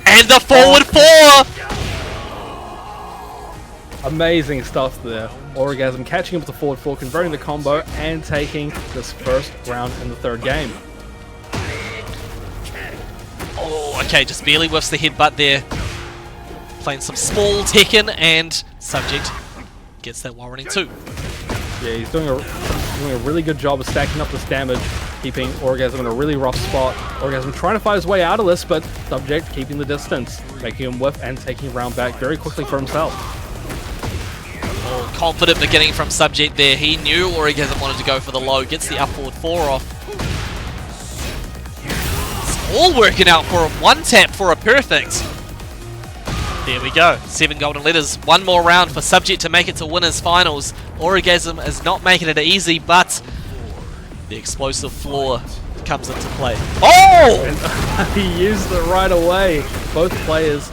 And the forward 4! Amazing stuff there. Orgasm catching up with the forward 4, converting the combo, and taking this first round in the third game. Oh, okay, just barely whiffs the headbutt there. Playing some small Tekken, and Subject gets that warning too. Yeah, he's doing a really good job of stacking up this damage, keeping Orgasm in a really rough spot. Orgasm trying to fight his way out of this, but Subject keeping the distance, making him whiff and taking round back very quickly for himself. Oh, confident beginning from Subject there. He knew Orgasm wanted to go for the low, gets the up forward 4 off. It's all working out for him. One tap for a perfect. There we go, 7 golden letters. One more round for Subject to make it to winners finals. Orgasm is not making it easy, but the explosive floor comes into play. Oh! And he used it right away. Both players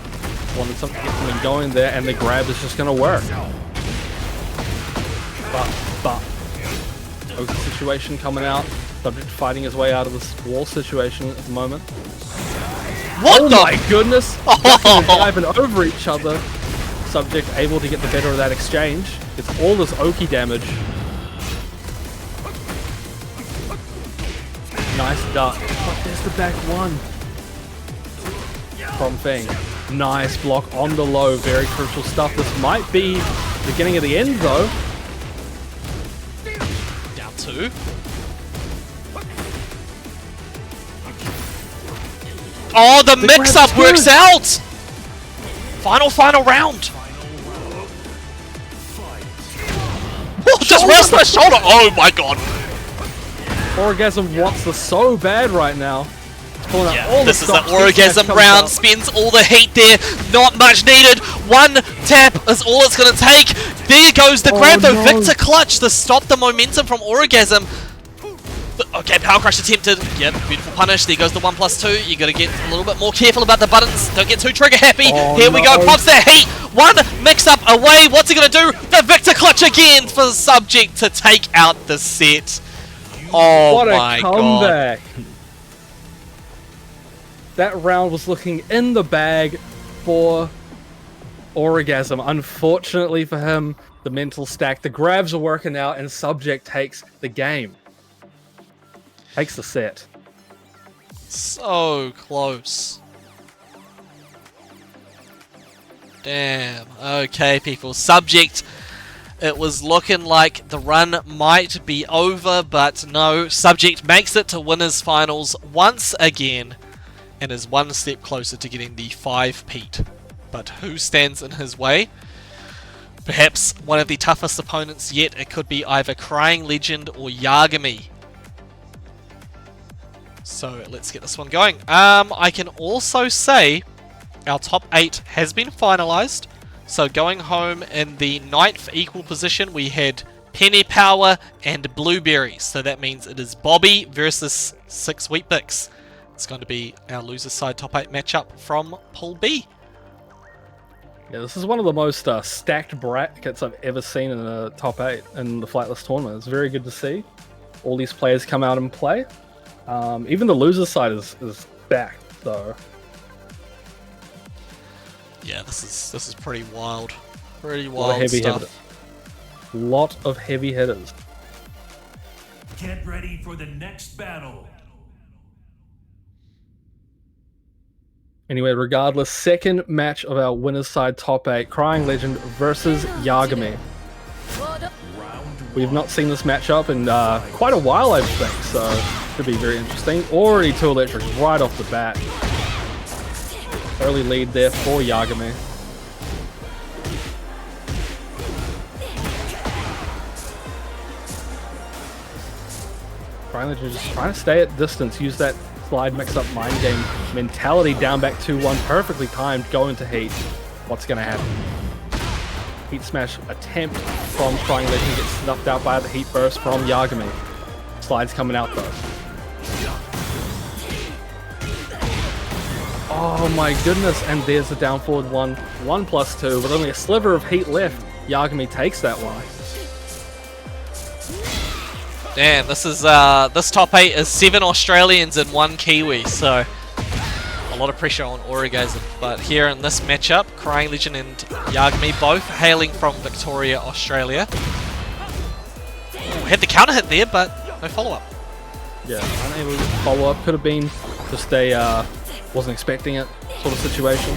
wanted something to get something going there, and the grab is just going to work. But OC situation coming out. Subject fighting his way out of this wall situation at the moment. What oh the? My goodness! Oh. Diving over each other. Subject able to get the better of that exchange. It's all this Oki damage. Nice duck. Oh, there's the back one. From Feng. Nice block on the low. Very crucial stuff. This might be the beginning of the end though. Down 2. Oh, the mix-up works out! Final round! Oh, just rest my shoulder! Oh my god! Orgasm wants this so bad right now. It's pulling out all This the is the stops. Orgasm Comes round, out. spends all the heat there, not much needed. One tap is all it's gonna take. There goes the grab though, no. Victor clutch to stop the momentum from Orgasm. Okay, Power Crush attempted. Yep, beautiful punish. There goes the 1+2. You gotta get a little bit more careful about the buttons. Don't get too trigger happy. Oh, Here we go, no. pops that heat. One mix-up away. What's he gonna do? The Victor clutch again for the Subject to take out the set. Oh What my a god. comeback! That round was looking in the bag for Orgasm. Unfortunately for him, the mental stack, the grabs are working out, and Subject takes the game. Takes the set. So close. Damn. Okay, people. Subject. It was looking like the run might be over, but no. Subject makes it to winners finals once again and is one step closer to getting the 5-peat. But who stands in his way? Perhaps one of the toughest opponents yet. It could be either Crying Legend or Yagami. So let's get this one going. I can also say our top 8 has been finalized. So going home in the 9th equal position, we had Penny Power and Blueberry. So that means it is Bobby versus 6 Wheatbix. It's going to be our loser side top 8 matchup from Pool B. Yeah, this is one of the most stacked brackets I've ever seen in a top 8 in the Flightless tournament. It's very good to see all these players come out and play. Even the loser side is back though. Yeah, this is pretty wild. Pretty wild stuff. Lot of heavy hitters. Get ready for the next battle. Anyway, regardless, second match of our winner's side top 8, Crying Legend versus Yagami. We've not seen this matchup in quite a while, I think, so should be very interesting. Already 2 electrics right off the bat. Early lead there for Yagami. Crying Legend just trying to stay at distance, use that slide mix-up mind game mentality, down back 2-1, perfectly timed, going to heat. What's going to happen? Heat smash attempt from Crying Legend gets snuffed out by the heat burst from Yagami. Slides coming out though. Oh my goodness, and there's the down forward 1+2, with only a sliver of heat left. Yagami takes that one. Damn, this is this top 8 is 7 Australians and 1 Kiwi, so a lot of pressure on Orgasm. But here in this matchup, Crying Legend and Yagami both hailing from Victoria, Australia. Ooh, had the counter hit there, but no follow-up. Yeah, unable to follow up. Could have been just a wasn't expecting it sort of situation.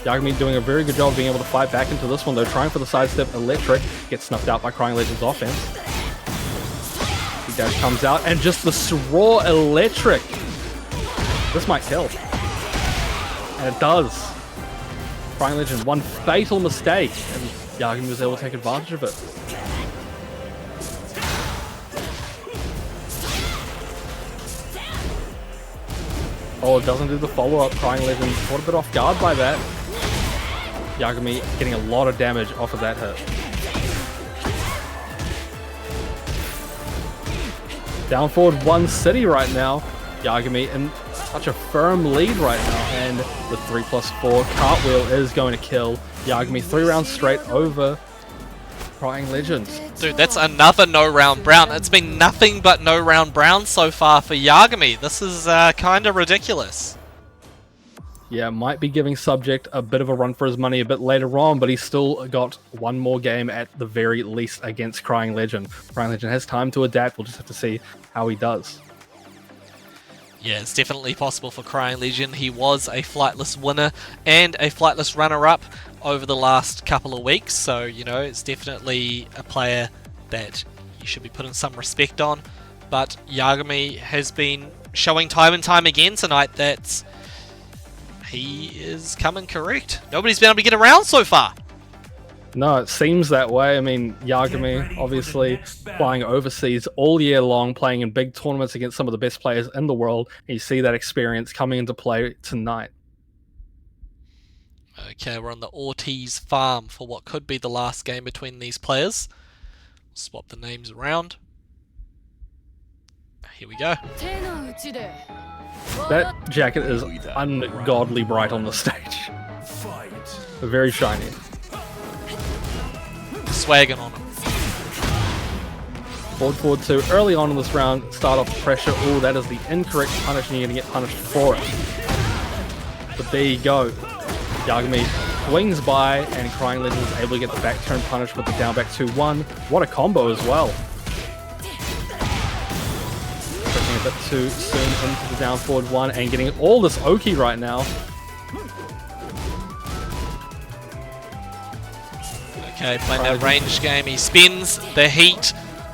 Yagami doing a very good job of being able to fight back into this one though, trying for the sidestep electric, gets snuffed out by Crying Legend's offense. Big dash comes out and just the raw electric. This might kill. And it does. Crying Legend, one fatal mistake, and Yagami was able to take advantage of it. Oh, it doesn't do the follow-up. Crying Legend caught a bit off guard by that. Yagami getting a lot of damage off of that hit. Down forward 1 city right now. Yagami in such a firm lead right now, and the 3+4 cartwheel is going to kill Yagami 3 rounds straight over Crying Legends. Dude, that's another no-round brown. It's been nothing but no-round brown so far for Yagami. This is kind of ridiculous. Yeah, might be giving Subject a bit of a run for his money a bit later on, but he's still got one more game at the very least against Crying Legend. Crying Legend has time to adapt. We'll just have to see how he does. Yeah, it's definitely possible for Crying Legend. He was a Flightless winner and a Flightless runner-up over the last couple of weeks, so, you know, it's definitely a player that you should be putting some respect on. But Yagami has been showing time and time again tonight that he is coming correct. Nobody's been able to get around so far. No, it seems that way. I mean, Yagami obviously flying overseas all year long, playing in big tournaments against some of the best players in the world. And you see that experience coming into play tonight. Okay, we're on the Ortiz farm for what could be the last game between these players. Swap the names around. Here we go. That jacket is ungodly bright on the stage. Very shiny. Swagging on him. Forward 2 early on in this round. Start off pressure. Oh, that is the incorrect punish, and you're going to get punished for it. But there you go. Yagami swings by, and Crying Legend is able to get the back turn punish with the down back 2-1. What a combo as well. Pushing a bit too soon into the down forward 1 and getting all this Oki right now. Okay, playing that range game. He spins the heat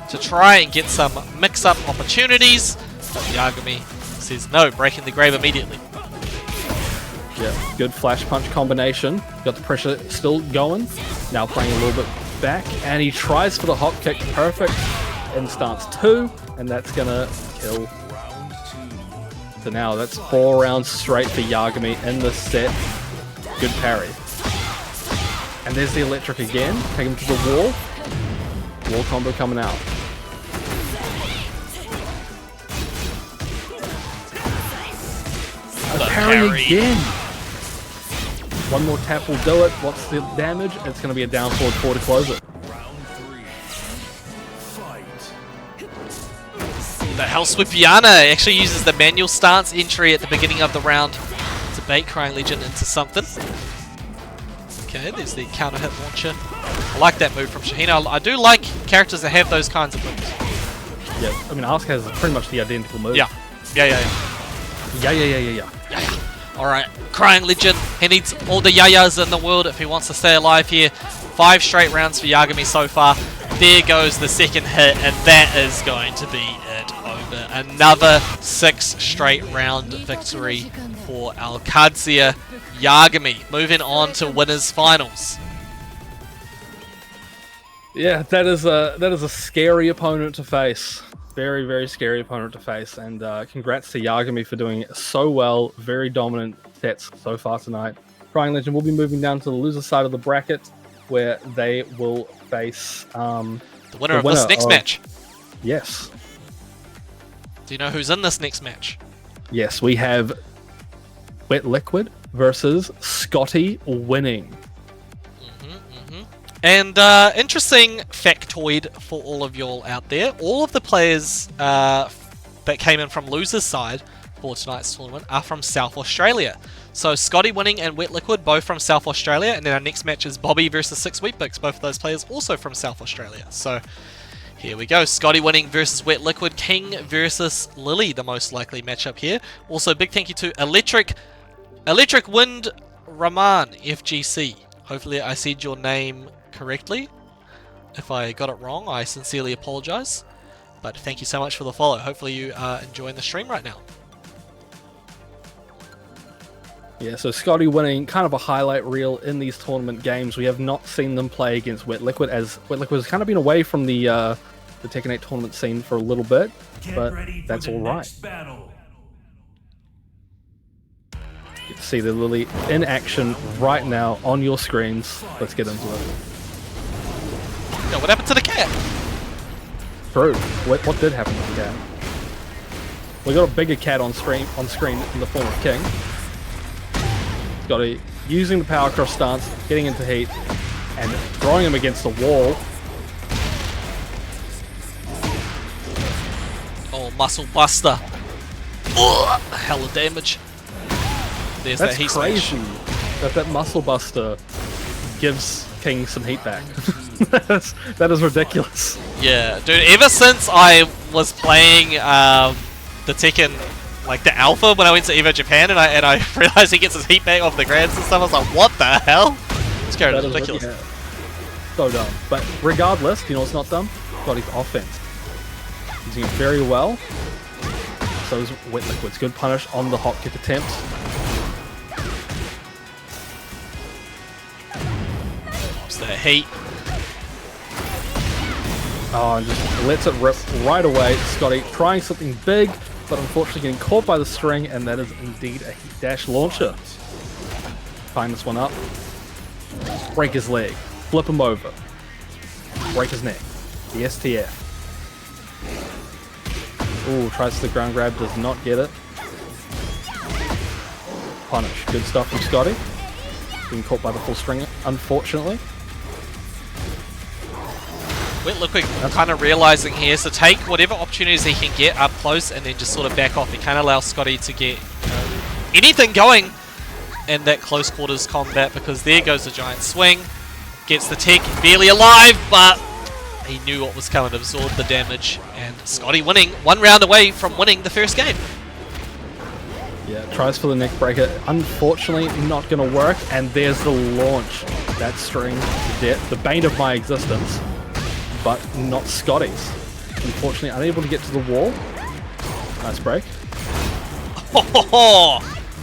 to try and get some mix-up opportunities. But Yagami says no, breaking the grave immediately. Yeah, good flash punch combination. Got the pressure still going. Now playing a little bit back, and he tries for the hop kick. Perfect in stance 2, and that's gonna kill. So now that's 4 rounds straight for Yagami in this set. Good parry. And there's the electric again. Take him to the wall. Wall combo coming out. A parry again. One more tap will do it. What's the damage? It's going to be a down forward 4 to close it. The Hell Sweep Yana actually uses the manual stance entry at the beginning of the round to bait Crying Legend into something. Okay, there's the counter hit launcher. I like that move from Shaheen. I do like characters that have those kinds of moves. Yeah, I mean, Asuka has pretty much the identical move. Yeah. Yeah. Alright, Crying Legend. He needs all the yayas in the world if he wants to stay alive here. 5 straight rounds for Yagami so far. There goes the second hit, and that is going to be it over. Another 6 straight round victory for Alcadzia Yagami. Moving on to winners finals. Yeah, that is a scary opponent to face. Very, very scary opponent to face. And congrats to Yagami for doing so well. Very dominant sets so far tonight. Crying Legend will be moving down to the loser side of the bracket, where they will face the winner of this next match. Yes. Do you know who's in this next match? Yes, we have Wet Liquid versus Scotty winning. And interesting factoid for all of y'all out there. All of the players that came in from losers side for tonight's tournament are from South Australia. So Scotty winning and Wet Liquid both from South Australia, and then our next match is Bobby versus 6 Wheatbix. Both of those players also from South Australia. So Here we go. Scotty winning versus Wet Liquid. King versus Lily, the most likely matchup here. Also, big thank you to Electric Wind Raman FGC. Hopefully I said your name correctly. If I got it wrong, I sincerely apologize. But thank you so much for the follow. Hopefully you are enjoying the stream right now. Yeah, so Scotty winning, kind of a highlight reel in these tournament games. We have not seen them play against Wet Liquid, as Wet Liquid has kind of been away from the Tekken 8 tournament scene for a little bit, but that's all right. You can see the Lily in action right now on your screens. Let's get into it. Yo, what happened to the cat? True. What did happen to the cat? We got a bigger cat on screen in the form of King. Scotty using the power cross stance, getting into heat, and throwing him against the wall. Oh, muscle buster. Oh, hell of damage. There's That's that heat crazy smash. that muscle buster gives King some heat back. that is ridiculous. Yeah, dude, ever since I was playing the Tekken, like the alpha, when I went to Evo Japan, and I realized he gets his heat back off the grabs and stuff, I was like, what the hell? This character is ridiculous. Yeah. So dumb. But regardless, you know what's not dumb? Scotty's offense. Using it very well. So is Wet Liquid's good punish on the hop kick attempt. What's that heat? Oh, and just lets it rip right away. Scotty trying something big, but unfortunately getting caught by the string, and that is indeed a heat dash launcher. Find this one up. Break his leg. Flip him over. Break his neck. The STF. Ooh, tries the ground grab, does not get it. Punish. Good stuff from Scotty. Being caught by the full string, unfortunately. Wet Liquid kind of realizing here, so take whatever opportunities he can get up close and then just sort of back off. He can't allow Scotty to get anything going in that close quarters combat, because there goes the giant swing. Gets the tech, barely alive, but he knew what was coming, absorbed the damage, and Scotty winning, 1 round away from winning the first game. Yeah, tries for the neck breaker. Unfortunately, not going to work, and there's the launch. That string, the bane of my existence, but not Scotty's. Unfortunately, unable to get to the wall. Nice break.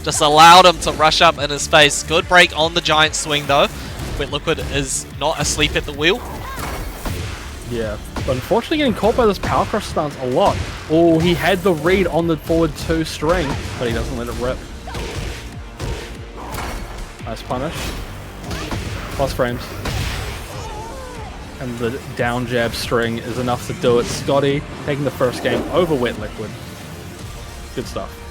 Just allowed him to rush up in his face. Good break on the giant swing though. Wet Liquid is not asleep at the wheel. Yeah, but unfortunately getting caught by this power cross stance a lot. Oh, he had the read on the forward 2 string, but he doesn't let it rip. Nice punish. Plus frames. And the down jab string is enough to do it. Scotty taking the first game over Wet Liquid. Good stuff.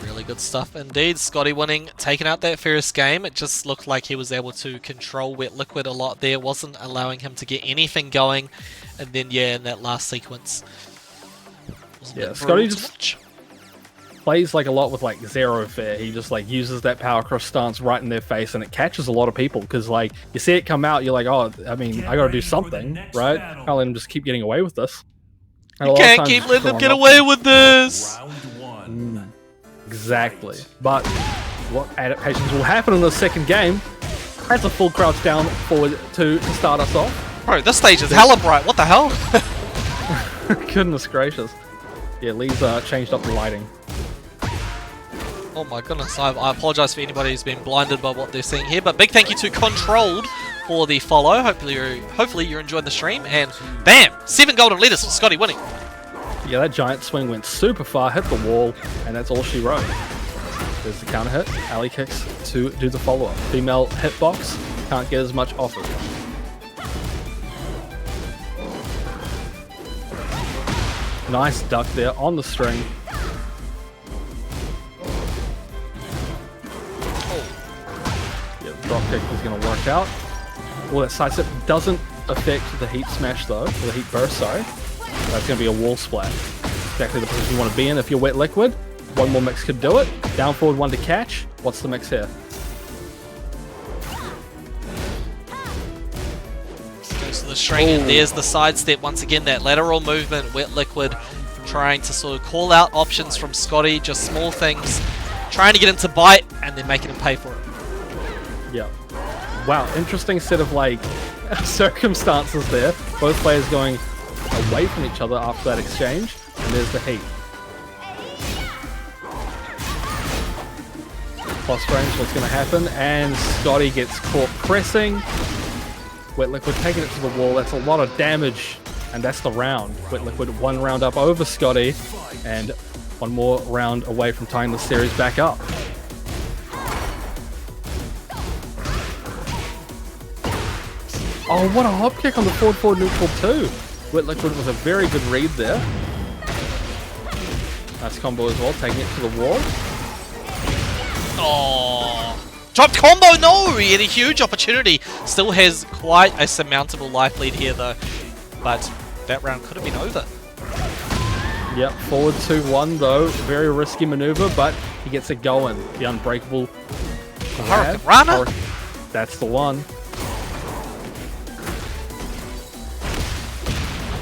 Really good stuff indeed. Scotty winning, taking out that first game. It just looked like he was able to control Wet Liquid a lot there. Wasn't allowing him to get anything going. And then, yeah, in that last sequence. Yeah, Scotty just plays like a lot with like zero fear. He just like uses that power cross stance right in their face, and it catches a lot of people because like you see it come out, you're like, oh, I mean, I gotta do something, right? Can't let him just keep getting away with this. And you can't keep letting him get away with this. Exactly. But what adaptations will happen in the second game? That's a full crouch down forward to start us off. Bro, this stage is hella bright. What the hell? Goodness gracious. Yeah, Lee's changed up the lighting. Oh my goodness, I apologize for anybody who's been blinded by what they're seeing here, but big thank you to Controlled for the follow. Hopefully you're enjoying the stream, and bam! 7 golden letters for Scotty winning. Yeah, that giant swing went super far, hit the wall, and that's all she wrote. There's the counter hit, alley kicks to do the follow-up. Female hitbox, can't get as much off it. Nice duck there on the string. Yeah, drop kick is going to work out. Well, that side step doesn't affect the heat smash though, or the heat burst, sorry. That's going to be a wall splat. Exactly the position you want to be in if you're Wet Liquid. One more mix could do it. Down forward 1 to catch. What's the mix here? Goes to the the string, and there's the sidestep once again, that lateral movement. Wet Liquid trying to sort of call out options from Scotty, just small things, trying to get him to bite, and then making him pay for it. Yeah. Wow, interesting set of like circumstances there. Both players going away from each other after that exchange, and there's the heat. Close range, what's going to happen? And Scotty gets caught pressing. Wet Liquid taking it to the wall. That's a lot of damage, and that's the round. Wet Liquid 1 round up over Scotty, and 1 more round away from tying the series back up. Oh, what a hop kick on the forward neutral too. Wet Liquid was a very good read there. Nice combo as well, taking it to the wall. Oh, dropped combo, no! He had a huge opportunity. Still has quite a surmountable life lead here though. But that round could have been over. Yep, forward 2-1 though. Very risky maneuver, but he gets it going. The unbreakable Hurricane Rana? That's the one.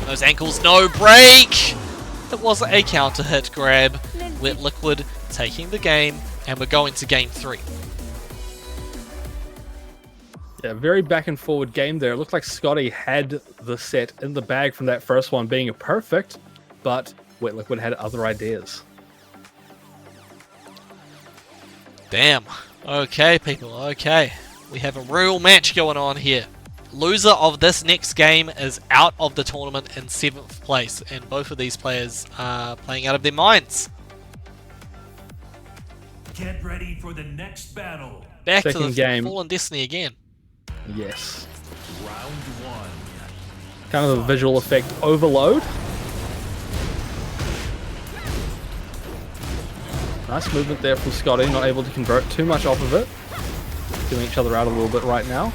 Those ankles, no break! It was a counter hit grab. Wet Liquid taking the game, and we're going to game 3. Yeah, very back and forward game there. It looked like Scotty had the set in the bag from that first one being a perfect, but Wet Liquid had other ideas. Damn. Okay, people, okay. We have a real match going on here. Loser of this next game is out of the tournament in 7th place, and both of these players are playing out of their minds. Get ready for the next battle. Back to Second the game. Fallen Destiny again. Yes. Round 1. Kind of a visual effect overload. Nice movement there from Scotty, not able to convert too much off of it. Feeling each other out a little bit right now.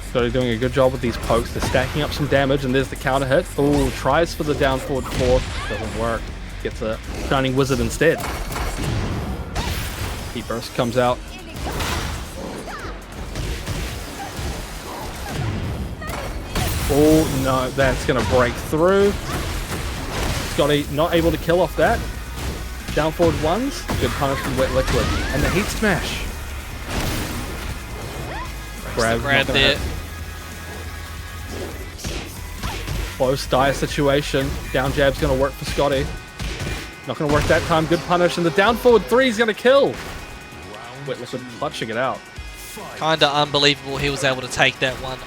Scotty doing a good job with these pokes. They're stacking up some damage, and there's the counter hit. Ooh, tries for the down forward 4. Doesn't work. Gets a Shining Wizard instead. Heat Burst comes out. Oh no, that's going to break through. Scotty not able to kill off that. Down forward 1s. Good punish from Wet Liquid. And the Heat Smash. Grab there. Close, dire situation. Down jab's going to work for Scotty. Not going to work that time. Good punish. And the down forward 3 is going to kill. Wet Liquid clutching it out. Kinda unbelievable he was able to take that one.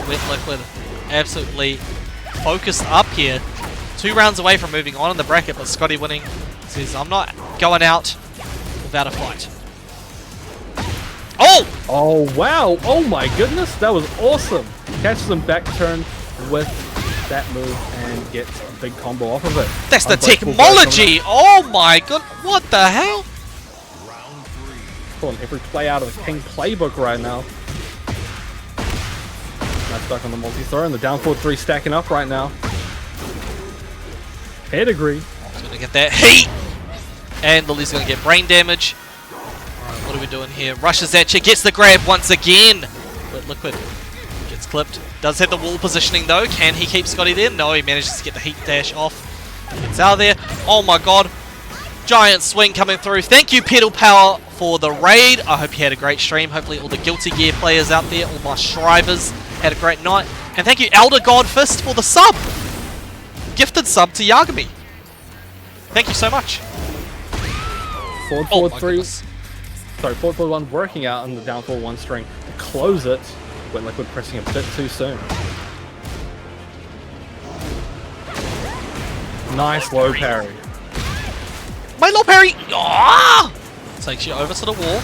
Wet Liquid absolutely focused up here. 2 rounds away from moving on in the bracket, but Scotty winning says, I'm not going out without a fight. Oh! Oh, wow. Oh, my goodness. That was awesome. Catches him back turn with that move and gets a big combo off of it. That's the Unbreakable technology! Oh my god, what the hell? Pulling every play out of the King playbook right now. That's back on the multi-throw, and the down forward 3 stacking up right now. Pedigree. He's gonna get that heat! And Lily's gonna get brain damage. Alright, what are we doing here? Rushes at you, gets the grab once again! Wet Liquid gets clipped. Does hit the wall positioning though. Can he keep Scotty there? No, he manages to get the heat dash off. Gets out of there. Oh my god. Giant swing coming through. Thank you, Pedal Power, for the raid. I hope you had a great stream. Hopefully all the Guilty Gear players out there, all my Shrivers, had a great night. And thank you, Elder Godfist, for the sub. Gifted sub to Yagami. Thank you so much. Forward my 3. goodness. Sorry, forward 1 working out on the down forward 1 string to close it. Wet Liquid pressing a bit too soon. Nice low parry. My low parry! Ah! Takes you over to the wall.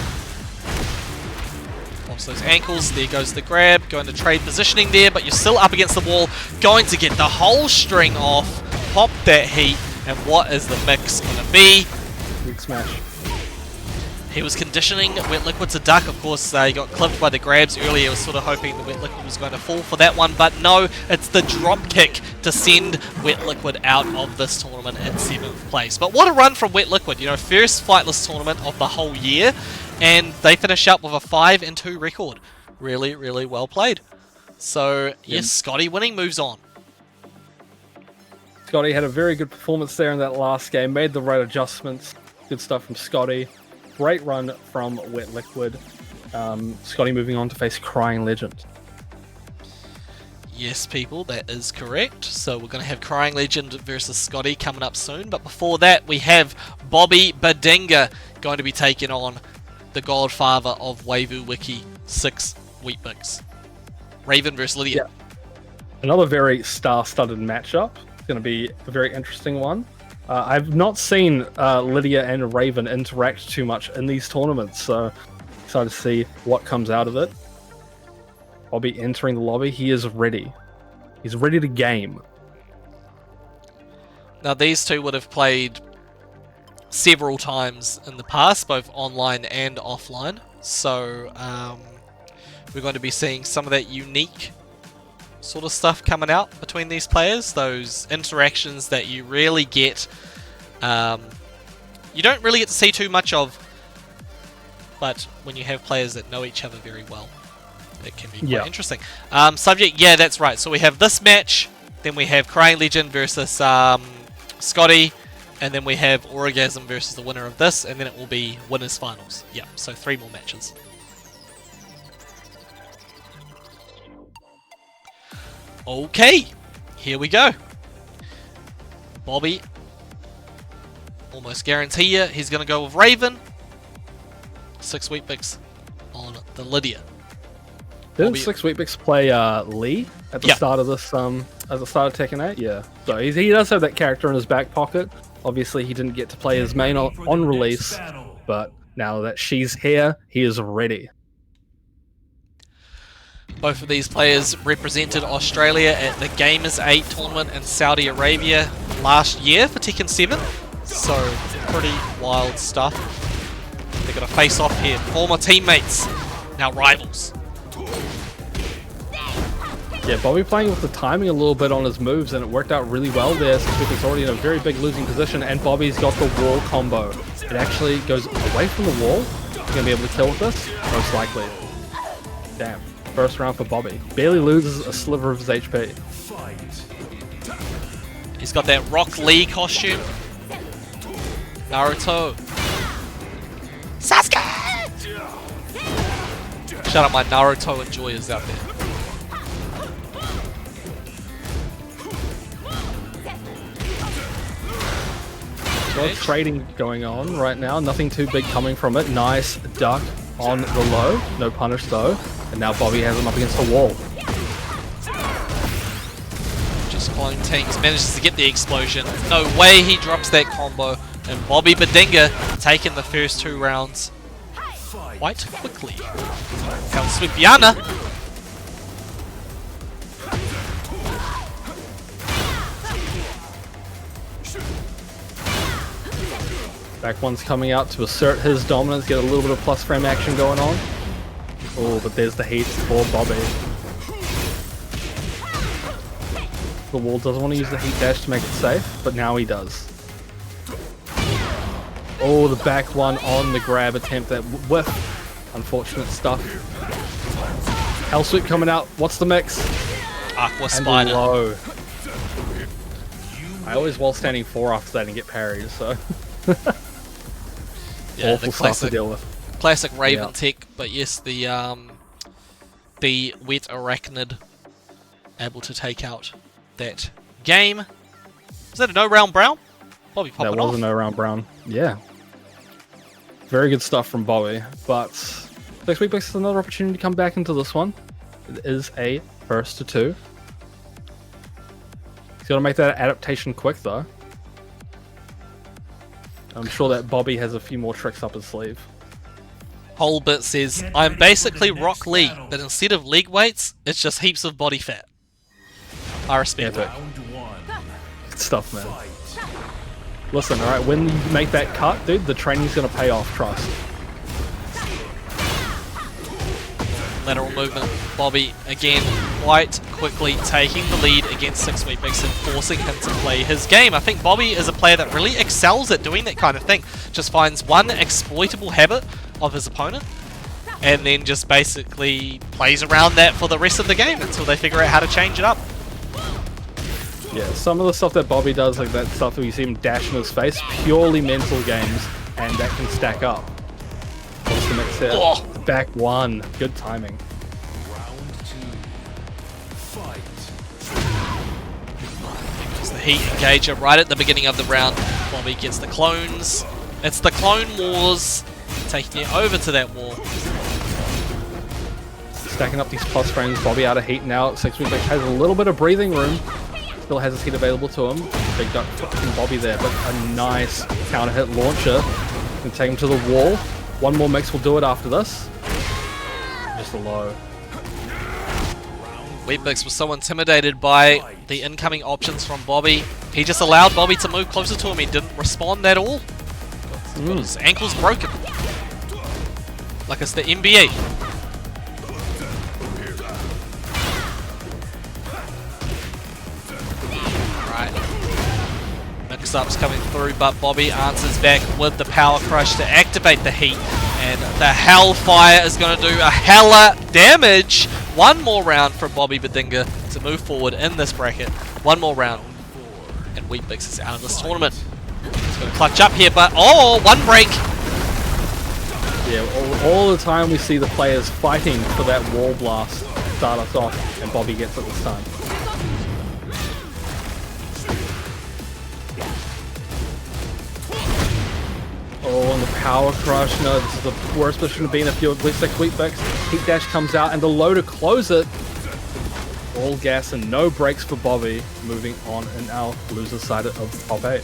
Pops those ankles. There goes the grab. Going to trade positioning there, but you're still up against the wall. Going to get the whole string off. Pop that heat. And what is the mix going to be? Big smash. He was conditioning Wet Liquid to duck. Of course, he got clipped by the grabs earlier. He was sort of hoping the Wet Liquid was going to fall for that one. But no, it's the drop kick to send Wet Liquid out of this tournament in 7th place. But what a run from Wet Liquid. You know, first Flightless tournament of the whole year. and they finish up with a 5-2 record. Really, really well played. So, yes, Scotty winning moves on. Scotty had a very good performance there in that last game, made the right adjustments. Good stuff from Scotty. Great run from Wet Liquid. Scotty moving on to face Crying Legend. Yes, people, that is correct. So we're going to have Crying Legend versus Scotty coming up soon. But before that, we have Bobby Badinga going to be taking on the godfather of Waivu Wiki, 6 Weet-Bix. Raven versus Lydia. Yeah. Another very star-studded matchup. It's going to be a very interesting one. I've not seen Lydia and Raven interact too much in these tournaments, so excited to see what comes out of it. Bobby entering the lobby. He is ready. He's ready to game. Now, these two would have played several times in the past, both online and offline. So, we're going to be seeing some of that unique sort of stuff coming out between these players. Those interactions that you really get, you don't really get to see too much of, but when you have players that know each other very well, it can be quite interesting. Subject, yeah, that's right. So we have this match, then we have Crying Legend versus Scotty, and then we have Orgasm versus the winner of this, and then it will be winners finals. Yeah, so 3 more matches. Okay, here we go. Bobby, almost guarantee you, he's going to go with Raven. 6 Weet-Bix on the Lydia. Didn't 6 Weet-Bix play Lee at the start of this at the start of Tekken 8? Yeah. So he does have that character in his back pocket. Obviously, he didn't get to play his main on release, but now that she's here, he is ready. Both of these players represented Australia at the Gamers 8 tournament in Saudi Arabia last year for Tekken 7. So, pretty wild stuff. They're going to face off here. Former teammates, now rivals. Yeah, Bobby playing with the timing a little bit on his moves, and it worked out really well there. He's already in a very big losing position, and Bobby's got the wall combo. It actually goes away from the wall. He's going to be able to kill with this? Most likely. Damn. First round for Bobby. Barely loses a sliver of his HP. He's got that Rock Lee costume. Naruto. Sasuke! Shout out my Naruto enjoyers out there. A lot of trading going on right now. Nothing too big coming from it. Nice duck on the low. No punish though. And now Bobby has him up against the wall. Just following tanks, manages to get the explosion. No way he drops that combo. And Bobby Badinga taking the first 2 rounds quite quickly. Counter sweep Yana. Back one's coming out to assert his dominance, get a little bit of plus frame action going on. Oh, but there's the heat for Bobby. The wall doesn't want to use the heat dash to make it safe, but now he does. Oh, the back one on the grab attempt, that whiff. Unfortunate stuff. Hell sweep coming out. What's the mix? Aqua Spider. Low. I always wall standing 4 after that and get parried, so. Yeah, awful the stuff to deal with. Classic Raven tech, but yes, the wet arachnid able to take out that game. Is that a no round brown? Bobby popping off. That was a no round brown. Yeah. Very good stuff from Bobby, but next week is another opportunity to come back into this one. It is a first to 2. He's got to make that adaptation quick though. I'm sure that Bobby has a few more tricks up his sleeve. Holbert says, I'm basically Rock Lee, but instead of leg weights, it's just heaps of body fat. I respect it. Good stuff, man. Listen, alright, when you make that cut, dude, the training's gonna pay off, trust. Lateral movement. Bobby, again, quite quickly taking the lead against 6 Weet-Bix and forcing him to play his game. I think Bobby is a player that really excels at doing that kind of thing. Just finds one exploitable habit of his opponent, and then just basically plays around that for the rest of the game until they figure out how to change it up. Yeah, some of the stuff that Bobby does, like that stuff that you see him dash in his face, purely mental games, and that can stack up. What's the next hit? Oh. Back one. Good timing. It's the heat engager right at the beginning of the round. Bobby gets the clones. It's the Clone Wars, taking it over to that wall. Stacking up these plus frames. Bobby out of heat now. 6 weeks has a little bit of breathing room. Still has his heat available to him. Big duck from Bobby there, but a nice counter hit launcher. Can take him to the wall. One more mix will do it after this. Just a low. Wheatbix was so intimidated by the incoming options from Bobby. He just allowed Bobby to move closer to him. He didn't respond at all. Got his ankle's broken. Like it's the NBA. Mix-ups coming through, but Bobby answers back with the Power Crush to activate the heat, and the Hellfire is going to do a hella damage. One more round for Bobby Bedinga to move forward in this bracket. One more round, and Wheatbix is out of this tournament. He's going to clutch up here, but oh, one break. Yeah, all the time we see the players fighting for that wall blast to start us off, and Bobby gets it this time. Oh, and the Power Crush. No, this is the worst position to be in if you're Wheatbix. Heat Dash comes out, and the low to close it. All gas and no brakes for Bobby. Moving on in our loser side of top 8.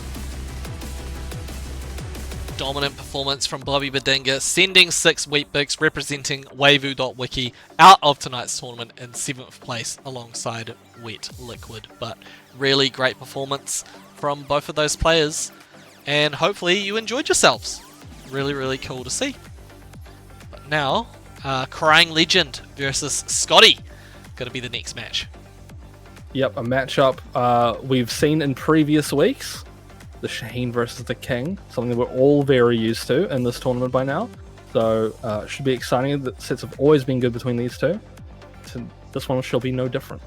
Dominant performance from Bobby Bedinga, sending 6 Wheatbix representing Waivu.wiki out of tonight's tournament in 7th place alongside Wet Liquid. But really great performance from both of those players, and hopefully you enjoyed yourselves. Really, really cool to see. But now, Crying Legend versus Scotty, going to be the next match. Yep, a matchup we've seen in previous weeks. The Shaheen versus the King, something that we're all very used to in this tournament by now. So should be exciting. The sets have always been good between these two. So this one shall be no different.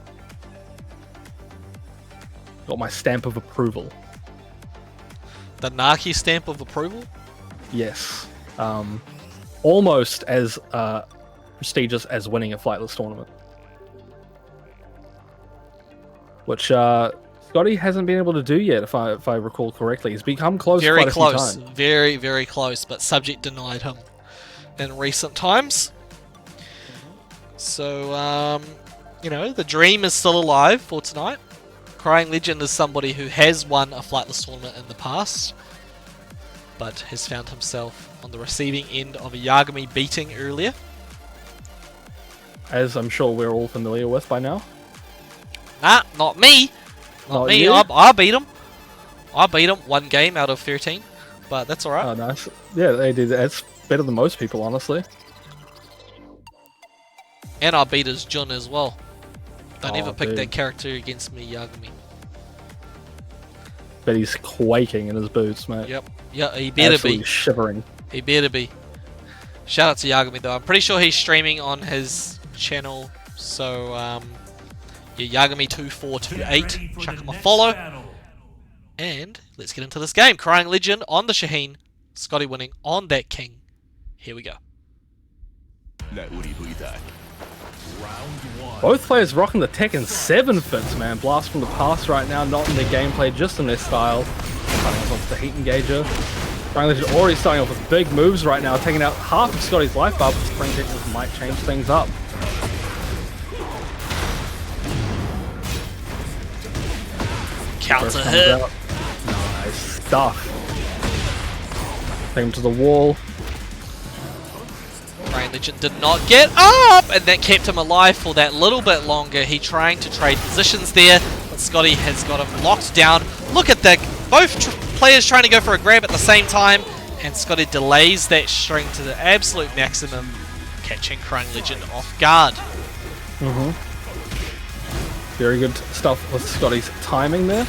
Got my stamp of approval. The Naki stamp of approval? Yes. Almost as prestigious as winning a Flightless tournament. Which Scotty hasn't been able to do yet, if I recall correctly. He's become close Very quite a close. few times. Very, very close, but Subject denied him in recent times. So, you know, the dream is still alive for tonight. Crying Legend is somebody who has won a Flightless tournament in the past, but has found himself on the receiving end of a Yagami beating earlier. As I'm sure we're all familiar with by now. Nah, not me. Not me. you? I beat him. I beat him 1 game out of 13, but that's alright. Oh, nice. Yeah, they did. That's better than most people, honestly. And I beat his Jun as well. Don't ever pick dude. that character against me, Yagami. Bet he's quaking in his boots, mate. Yep. Yeah, he better Absolutely be. shivering. He better be. Shout out to Yagami though. I'm pretty sure he's streaming on his channel. So, yeah, Yagami2428. Chuck him a follow. And let's get into this game. Crying Legend on the Shaheen. Scotty winning on that King. Here we go. Both players rocking the Tekken 7 fits, man. Blast from the past right now, not in their gameplay, just in their style. Starting us off with the Heat Engager. Crying Legend already starting off with big moves right now, taking out half of Scotty's life bar, but Spring Kick might change things up. Counter First hit. comes out. Nice stuff. Take him to the wall. Crying Legend did not get up, and that kept him alive for that little bit longer. He trying to trade positions there, but Scotty has got him locked down. Look at that. Both players trying to go for a grab at the same time, and Scotty delays that string to the absolute maximum, catching Crying Legend off guard. Very good stuff with Scotty's timing there.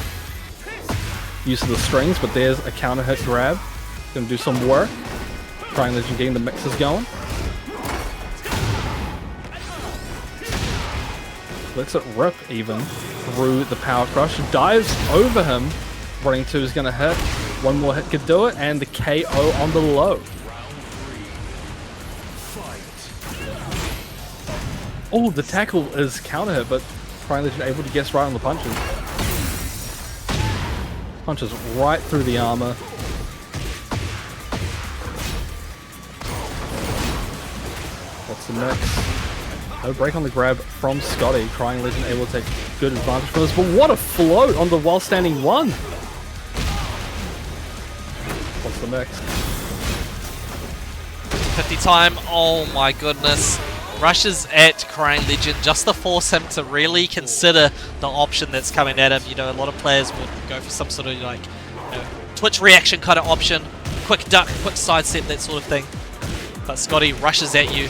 Use of the strings, but there's a counter hit grab. Gonna do some work. Crying Legend getting the mixes going. Lets it rip even through the Power Crush. Dives over him. Running 2 is going to hit. One more hit could do it. And the KO on the low. Oh, the tackle is counter hit, but Crying Legend able to guess right on the punches. Punches right through the armor. What's the mix? No break on the grab from Scotty. Crying Legend able to take good advantage from this, but what a float on the while standing 1! What's the mix? 50 time, oh my goodness. Rushes at Crying Legend just to force him to really consider the option that's coming at him. You know, a lot of players would go for some sort of like, you know, Twitch reaction kind of option. Quick duck, quick sidestep, that sort of thing. But Scotty rushes at you.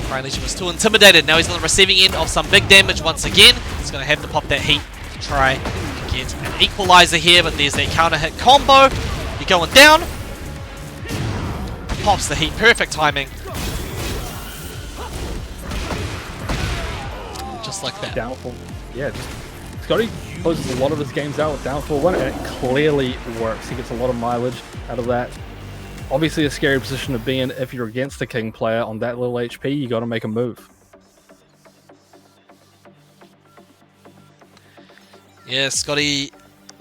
Crying Legend was too intimidated. Now he's on the receiving end of some big damage once again. He's going to have to pop that heat to try and get an equalizer here, but there's that counter hit combo. You're going down. Pops the heat, perfect timing. Just like that. Downfall. Yeah, just Scotty closes a lot of his games out with Downfall 1, and it clearly works. He gets a lot of mileage out of that. Obviously a scary position to be in if you're against the King player on that little HP. You got to make a move. Yeah, Scotty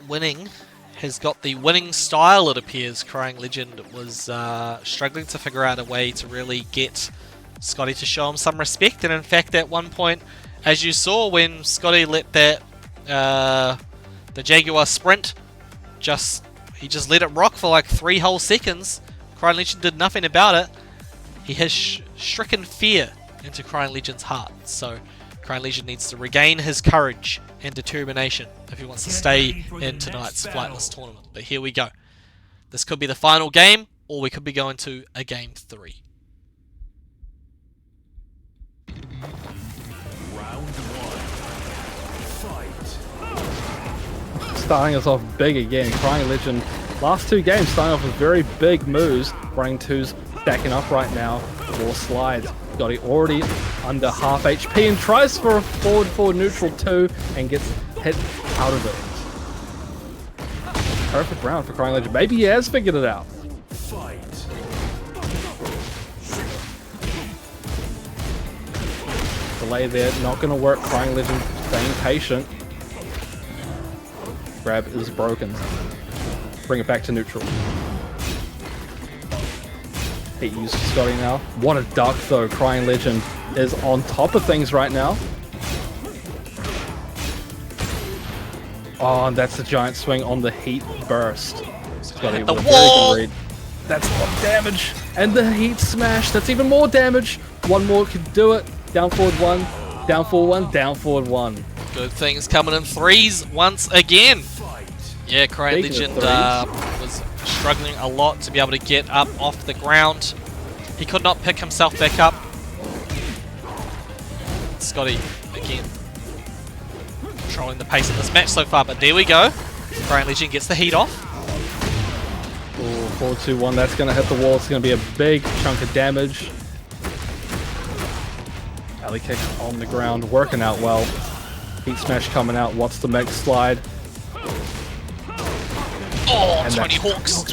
winning has got the winning style, it appears. Crying Legend was struggling to figure out a way to really get Scotty to show him some respect, and in fact at one point, as you saw when Scotty let that the Jaguar sprint, he just let it rock for like 3 whole seconds. Crying Legend did nothing about it. He has stricken fear into Crying Legend's heart, so Crying Legend needs to regain his courage and determination if he wants to stay in tonight's Flightless tournament. But here we go. This could be the final game, or we could be going to a game 3. Round 1. Fight. Starting us off big again. Crying Legend, last 2 games starting off with very big moves. Running 2's stacking up right now. 4 slides. Scotty already under half HP and tries for a forward neutral 2 and gets hit out of it. Perfect round for Crying Legend. Maybe he has figured it out. Fight. Delay there, not going to work. Crying Legend staying patient. Grab is broken. Bring it back to neutral. Hate use for Scotty now. What a duck though. Crying Legend is on top of things right now. Oh, and that's a giant swing on the heat burst. Scotty with a very good read. That's a lot of damage. And the heat smash. That's even more damage. One more could do it. Down forward 1. Down forward 1. Down forward 1. Good things coming in 3s once again. Yeah, Crying Legend was struggling a lot to be able to get up off the ground. He could not pick himself back up. Scotty, again, controlling the pace of this match so far, but there we go. Crying Legend gets the heat off. Ooh, 4-2-1, that's going to hit the wall. It's going to be a big chunk of damage. Alley kick on the ground, working out well. Heat smash coming out. What's the mech slide? Oh, and Tony Hawk's.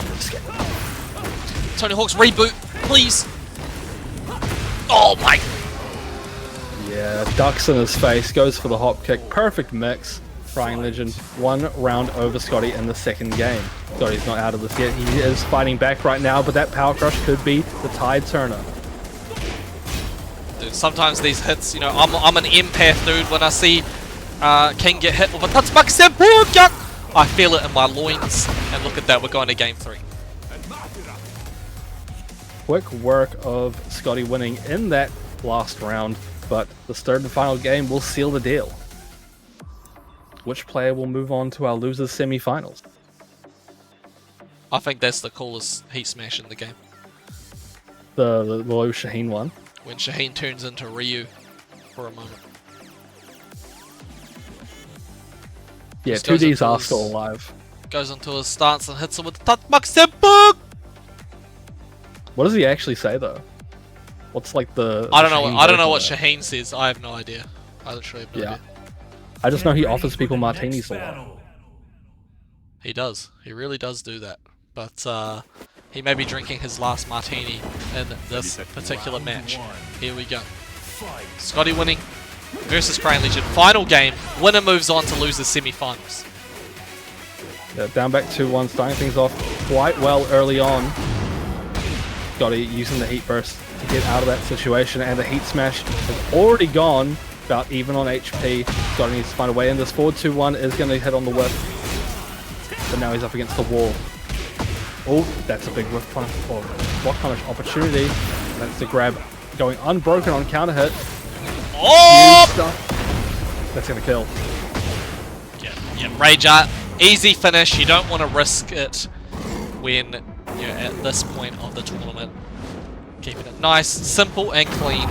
Tony Hawk's reboot, please. Oh my. Yeah, ducks in his face, goes for the hop kick. Perfect mix. Crying Legend 1 round over Scotty in the second game. Scotty's not out of this yet. He is fighting back right now, but that power crush could be the tide turner. Dude, sometimes these hits, you know, I'm an empath, dude. When I see King get hit with a Tatsumaki Senpu, I feel it in my loins. And look at that, we're going to game 3. Quick work of Scotty winning in that last round, but the third and final game will seal the deal. Which player will move on to our losers semi-finals? I think that's the coolest heat smash in the game. The low Shaheen one. When Shaheen turns into Ryu for a moment. Yeah, Just goes 2Ds into are his- still alive. Goes into his stance and hits him with the Tatsumaki Senpu! What does he actually say though? What's like the? I don't know. I don't know what Shaheen. Shaheen says. I have no idea. I literally have no idea. I just know he Get ready offers for people the martinis next a lot. battle. He does. He really does do that. But he may be drinking his last martini in this particular match. Here we go. Fight. Scotty winning versus Crying Legion. Final game. Winner moves on to lose the semi-finals. Yeah, down back 2-1, starting things off quite well early on. Scotty using the heat burst to get out of that situation, and the heat smash has already gone about even on HP. Scotty needs to find a way in. This forward 2-1 is going to hit on the whip, but now he's up against the wall. Oh, that's a big whiff punish, or block punish opportunity. That's the grab going unbroken on counter hit. Oh! That's going to kill. Yeah, Rage Art. Easy finish. You don't want to risk it when you're at this point of the tournament. Keeping it nice, simple, and clean.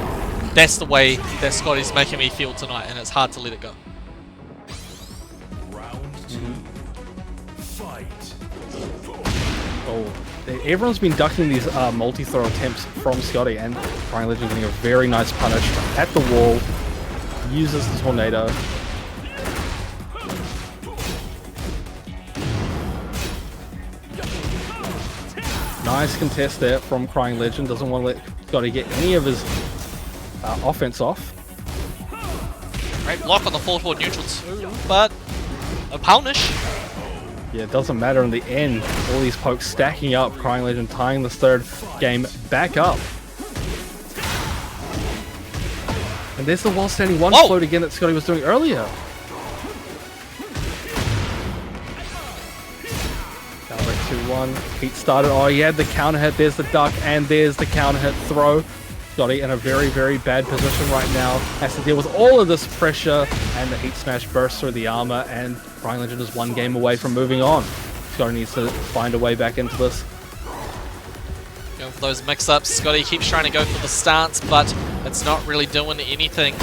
That's the way that Scotty's making me feel tonight, and it's hard to let it go. Round 2. Fight. Oh, everyone's been ducking these multi-throw attempts from Scotty, and Crying Legend getting a very nice punish at the wall. Uses the tornado. Nice contest there from Crying Legend. Doesn't want to let Scotty get any of his offense off. Great block on the forward neutral too, but a punish. Yeah, it doesn't matter in the end. All these pokes stacking up. Crying Legend tying this third game back up. And there's the wall standing one float again that Scotty was doing earlier. Now we're 2-1. Heat started. Oh, he had the counter hit. There's the duck, and there's the counter hit throw. Scotty in a very, very bad position right now. Has to deal with all of this pressure, and the heat smash bursts through the armor, and Crying Legend is one game away from moving on. Scotty needs to find a way back into this. Going for those mix-ups. Scotty keeps trying to go for the stance, but it's not really doing anything.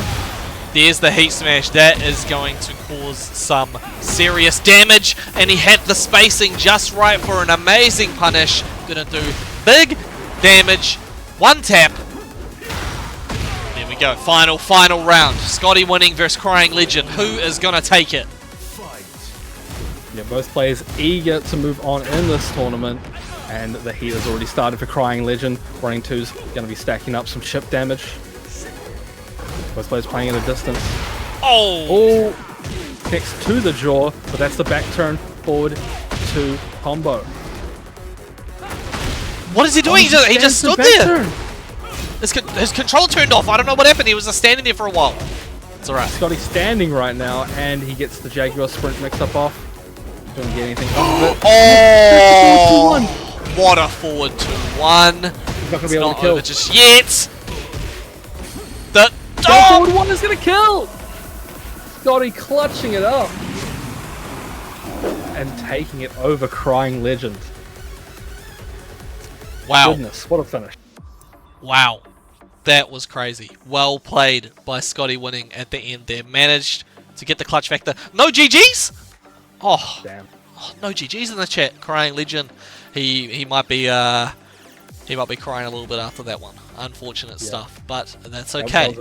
There's the heat smash. That is going to cause some serious damage, and he had the spacing just right for an amazing punish. Gonna do big damage. One tap. There we go. Final round. Scotty winning versus Crying Legend. Who is gonna take it? Yeah, both players eager to move on in this tournament, and the heat has already started for Crying Legend. Running 2's going to be stacking up some chip damage. Both players playing at a distance. Oh! Kicks to the jaw, but that's the back turn forward 2 combo. What is he doing? He just stood there. His control turned off. I don't know what happened. He was just standing there for a while. It's alright. Scotty's standing right now, and he gets the Jaguar sprint mix up off. Don't get anything off of it. Oh! What a forward 2-1. He's not going to It's be able not to kill. over just yet. The forward 1 is going to kill! Scotty clutching it up. And taking it over Crying Legend. Wow. Goodness, what a finish. Wow. That was crazy. Well played by Scotty winning at the end there. Managed to get the clutch factor. No GGs? Oh, damn! Oh, no GGs in the chat. Crying Legend. He might be crying a little bit after that one. Unfortunate stuff, but that's okay.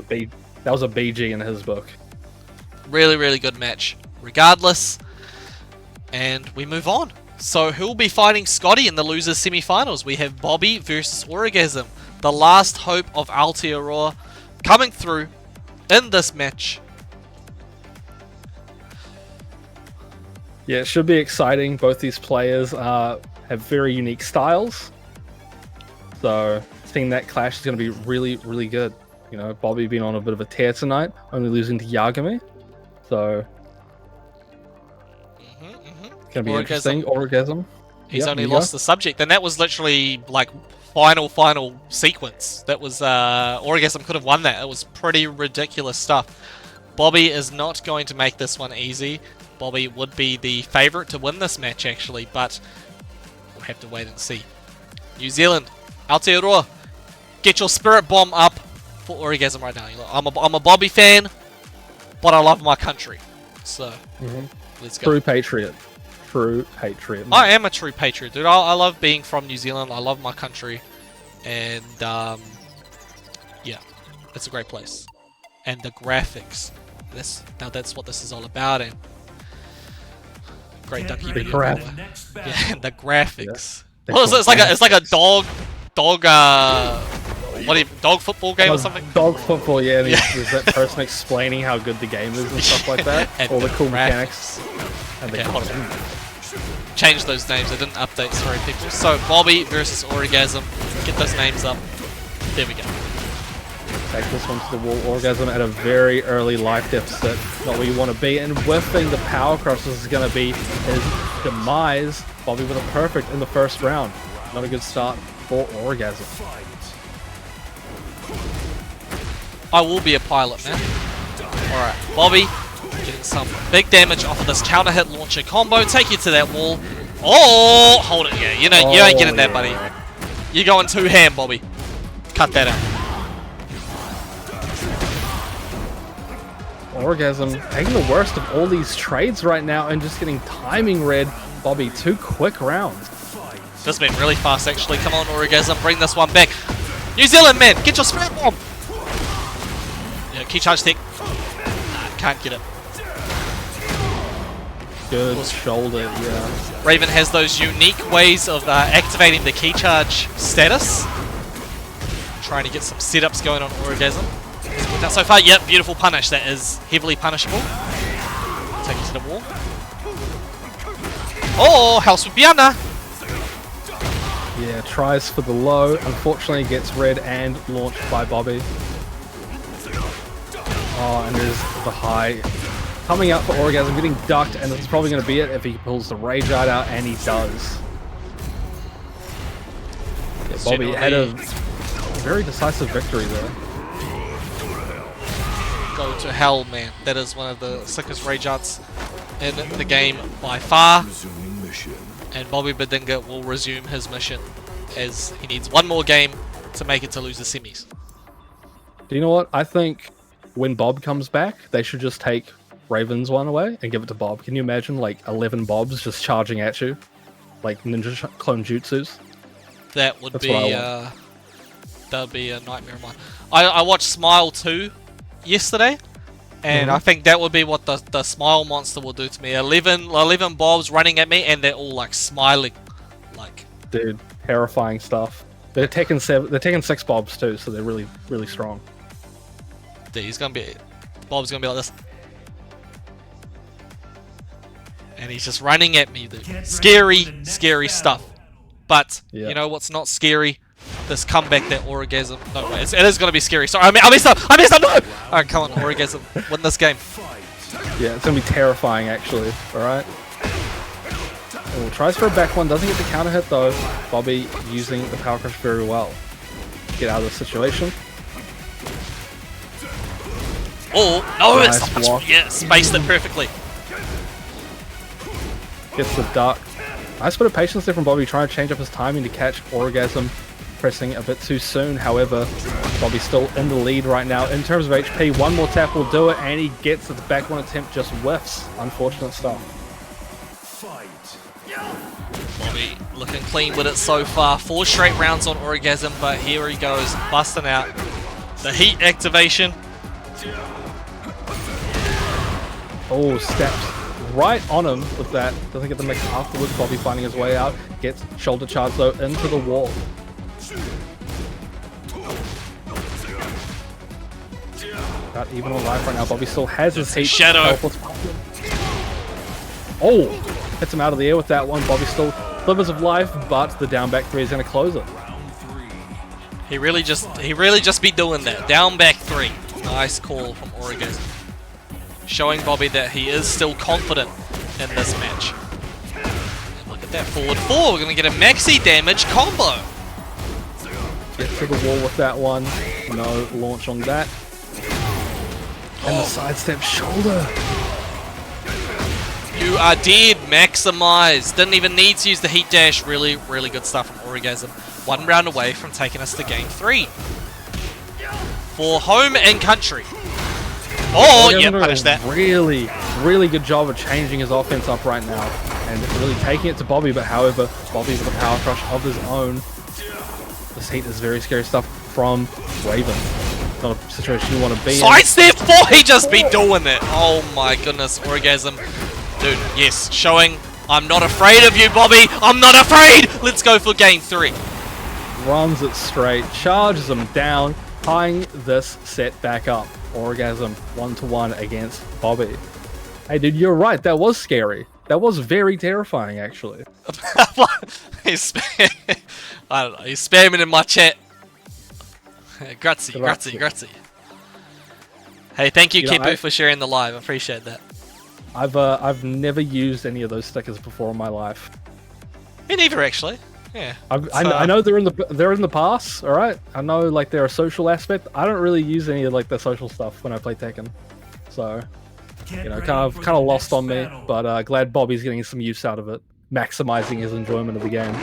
That was a BG in his book. Really, really good match. Regardless, and we move on. So who will be fighting Scotty in the losers semi-finals? We have Bobby versus Orgasm. The last hope of Aotearoa coming through in this match. Yeah, it should be exciting. Both these players have very unique styles. So seeing that clash is going to be really, really good. You know, Bobby being on a bit of a tear tonight, only losing to Yagami. So it's going to be interesting. Orgasm. He's only lost the subject. And that was literally like final sequence. That was Orgasm could have won that. It was pretty ridiculous stuff. Bobby is not going to make this one easy. Bobby would be the favourite to win this match, actually, but we'll have to wait and see. New Zealand, Aotearoa, get your spirit bomb up for Orgasm right now. I'm a Bobby fan, but I love my country. So, let's go. True patriot. True patriot. I am a true patriot, dude. I love being from New Zealand. I love my country. And yeah, it's a great place. And the graphics, that's what this is all about. And great ducky video. by the way. Yeah, and the graphics. Yeah, Well, it's like a dog dog football game or something. Dog football, yeah. And there's that person explaining how good the game is and stuff like that. And all the cool graphics. mechanics. And the Okay, hold on. Change those names. I didn't update. Sorry, people. So Bobby versus Orgasm. Get those names up. There we go. Take this one to the wall. Orgasm at a very early life deficit. Not where you want to be. And whiffing the power crush, this is going to be his demise. Bobby with a perfect in the first round. Not a good start for Orgasm. I will be a pilot, man. Alright, Bobby getting some big damage off of this counter hit launcher combo. Take you to that wall. Oh, hold it, yeah. You ain't getting that, buddy. You're going too ham, Bobby. Cut that out. Orgasm taking the worst of all these trades right now and just getting timing red. Bobby, 2 quick rounds. This has been really fast, actually. Come on, Orgasm, bring this one back. New Zealand, man, get your spirit bomb. Yeah, key charge stick. Nah, can't get it. Good shoulder, yeah. Raven has those unique ways of activating the key charge status. Trying to get some setups going on Orgasm. Now so far, yep, beautiful punish. That is heavily punishable. Take it to the wall. Oh, House with Biana. Yeah, tries for the low. Unfortunately, gets red and launched by Bobby. Oh, and there's the high. Coming out for Orgasm, getting ducked, and this is probably going to be it if he pulls the Rage Art out, and he does. Yeah, Bobby had a very decisive victory there. Go to hell, man. That is one of the sickest Rage Arts in the game by far. And Bobby Badinga will resume his mission as he needs one more game to make it to lose the semis. Do you know what? I think when Bob comes back, they should just take Raven's one away and give it to Bob. Can you imagine like 11 Bobs just charging at you? Like ninja clone jutsus? That would be that would be a nightmare of mine. I watched Smile 2 yesterday, and I think that would be what the Smile monster will do to me. 11 Bobs running at me, and they're all like smiling, like. Dude, terrifying stuff. They're Tekken 6 Bobs too, so they're really, really strong. Dude, Bob's gonna be like this, and he's just running at me, dude. Scary stuff. But you know what's not scary? This comeback that Orgasm. No, wait, it is going to be scary. Sorry, I messed up. No! Alright, come on, Orgasm. Win this game. Yeah, it's going to be terrifying, actually. Alright. Oh, tries for a back one. Doesn't get the counter hit, though. Bobby using the power crush very well. Get out of the situation. Oh, no, Nice it's not block. much. Yeah, spaced it perfectly. Gets the duck. Nice bit of patience there from Bobby, trying to change up his timing to catch Orgasm. Pressing a bit too soon, however, Bobby's still in the lead right now. In terms of HP, one more tap will do it, and he gets it. The back one attempt just whiffs. Unfortunate stuff. Bobby looking clean with it so far. 4 straight rounds on Orgasm, but here he goes, busting out. The heat activation. Oh, steps right on him with that. Doesn't get the mix afterwards. Bobby finding his way out. Gets shoulder charge, though, into the wall. Not even on life right now. Bobby still has his heat. Shadow. Oh, hits him out of the air with that one. Bobby still slivers of life, but the down back 3 is going to close it. He really just be doing that. Down back 3. Nice call from Orgasm. Showing Bobby that he is still confident in this match. And look at that forward 4. We're going to get a maxi damage combo. Get to the wall with that one. No launch on that. And the sidestep shoulder. You are dead. Maximize. Didn't even need to use the heat dash. Really, really good stuff from Orgasm. 1 round away from taking us to game 3. For home and country. Oh, yeah, punish that. Really, really good job of changing his offense up right now. And really taking it to Bobby, but however, Bobby with a power crush of his own. This heat is very scary stuff from Raven. Not a situation you want to be in. Sidestep 4! He just be doing it! Oh my goodness, Orgasm. Dude, yes, showing I'm not afraid of you, Bobby! I'm not afraid! Let's go for game 3. Runs it straight, charges him down, tying this set back up. Orgasm 1-1 against Bobby. Hey dude, you're right, that was scary. That was very terrifying, actually. I don't know, he's spamming in my chat. Grazie. Hey, thank you, Kipu, for sharing the live. I appreciate that. I've never used any of those stickers before in my life. Me neither, actually. Yeah. I know they're in the past. All right. I know like they're a social aspect. I don't really use any of like the social stuff when I play Tekken. So, you know, kind of lost on me. But glad Bobby's getting some use out of it, maximizing his enjoyment of the game.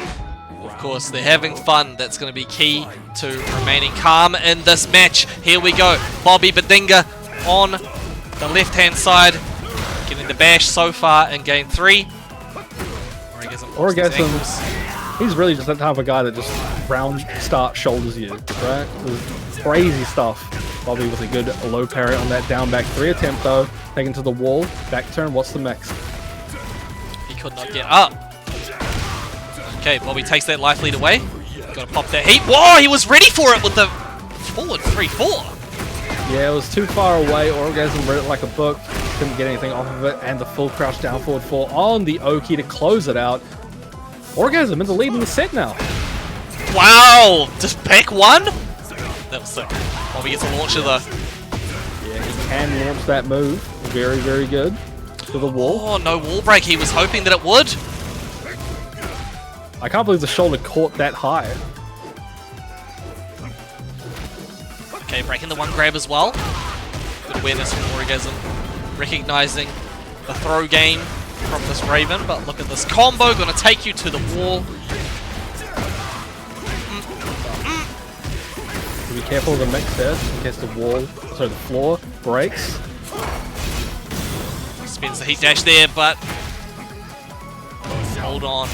Of course, they're having fun. That's going to be key to remaining calm in this match. Here we go. Bobby Badinga on the left-hand side, getting the bash so far in game 3. Orgasm. He's really just that type of guy that just round start shoulders you, right? Crazy stuff. Bobby with a good low parry on that down back 3 attempt though. Taken to the wall. Back turn. What's the mix? He could not get up. Okay, Bobby takes that life lead away. Gotta pop that heat. Whoa, he was ready for it with the forward 3-4. Yeah, it was too far away. Orgasm read it like a book. Couldn't get anything off of it. And the full crouch down forward 4 on the Oki to close it out. Orgasm in the lead in the set now. Wow, just back 1? That was sick. Bobby gets a launcher though. Yeah, he can launch that move. Very, very good. To the wall. Oh, no wall break. He was hoping that it would. I can't believe the shoulder caught that high. Okay, breaking the 1 grab as well. Good awareness from Orgasm. Recognizing the throw game from this Raven, but look at this combo. Gonna take you to the wall. Be careful of the mix there, in case the floor breaks. Spins the heat dash there, but hold on.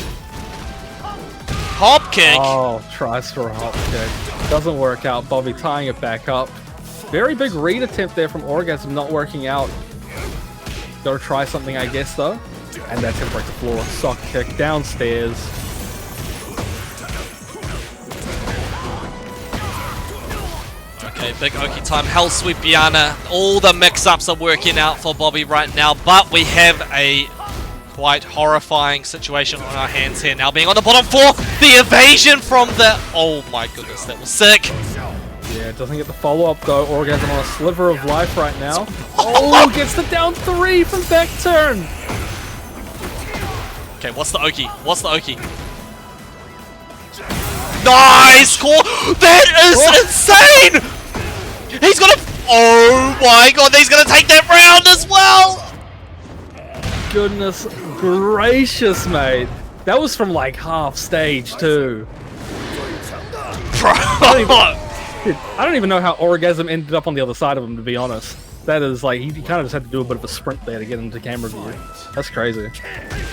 Hop kick. Oh, tries for a hop kick. Doesn't work out. Bobby tying it back up. Very big read attempt there from Orgasm, not working out. Gotta try something, I guess, though. And that's him break the floor. Sock kick downstairs. Okay, big Oki time. Hell Sweep Biana. All the mix-ups are working out for Bobby right now, but we have a quite horrifying situation on our hands here now. Being on the bottom 4, the evasion from the... Oh my goodness, that was sick. Yeah, doesn't get the follow-up though. Orgasm on a sliver of life right now. Oh, gets the down 3 from back turn. Okay, what's the Oki? What's the Oki? Nice call! That is insane! He's gonna... Oh my god, he's gonna take that round as well! Goodness gracious, mate. That was from like half stage too. Bro! I don't even know how Orgasm ended up on the other side of him, to be honest. That is like, he kind of just had to do a bit of a sprint there to get into camera view. That's crazy.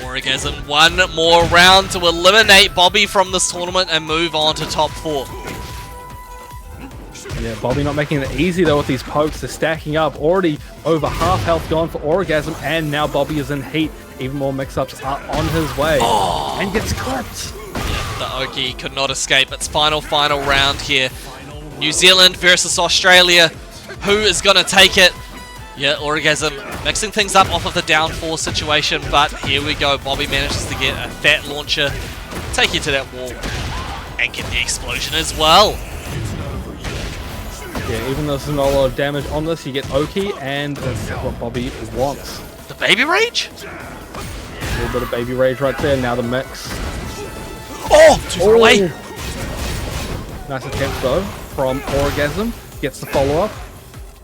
Orgasm, 1 more round to eliminate Bobby from this tournament and move on to top 4. Yeah, Bobby not making it easy though with these pokes. They're stacking up. Already over half health gone for Orgasm, and now Bobby is in heat. Even more mix-ups are on his way. Oh. And gets clipped. Yeah, the Oki could not escape. It's final round here. New Zealand versus Australia. Who is going to take it? Yeah, Orgasm mixing things up off of the down 4 situation, but here we go. Bobby manages to get a fat launcher, take you to that wall, and get the explosion as well. Yeah, even though there's not a lot of damage on this, you get Oki, and that's what Bobby wants. The baby rage? A little bit of baby rage right there. Now the mix. Oh, too far away. Nice attempt though from Orgasm. Gets the follow-up.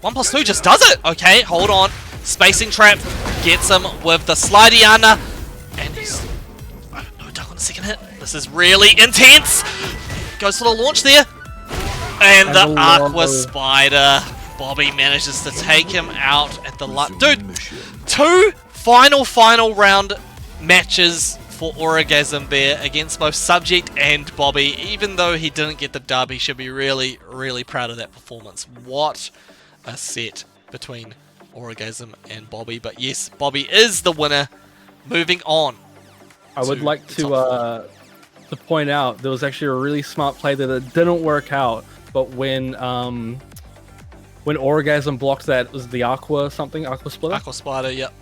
1+2 just does it. Okay, hold on. Spacing trap gets him with the Slidiana, and he's no duck on the second hit. This is really intense. Goes for the launch there. And the Aqua Spider. Bobby manages to take him out at the Dude, 2 final round matches for Orgasm there against both Subject and Bobby. Even though he didn't get the dub, he should be really, really proud of that performance. What a set between Orgasm and Bobby. But yes, Bobby is the winner. Moving on. I would like to point out there was actually a really smart play that it didn't work out, but when Orgasm blocked that, it was the Aqua Splitter? Aqua Spider, yep.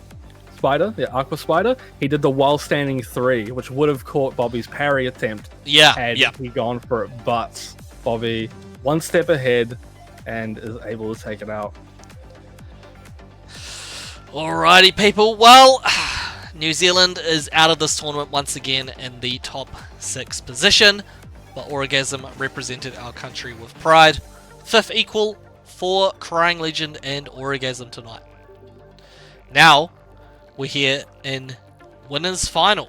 Aqua Spider. He did the while standing 3, which would have caught Bobby's parry attempt had he gone for it. But Bobby one step ahead and is able to take it out. Alrighty, people. Well, New Zealand is out of this tournament once again in the top 6 position, but Orgasm represented our country with pride. 5th equal for Crying Legend and Orgasm tonight. Now, we're here in Winners Final,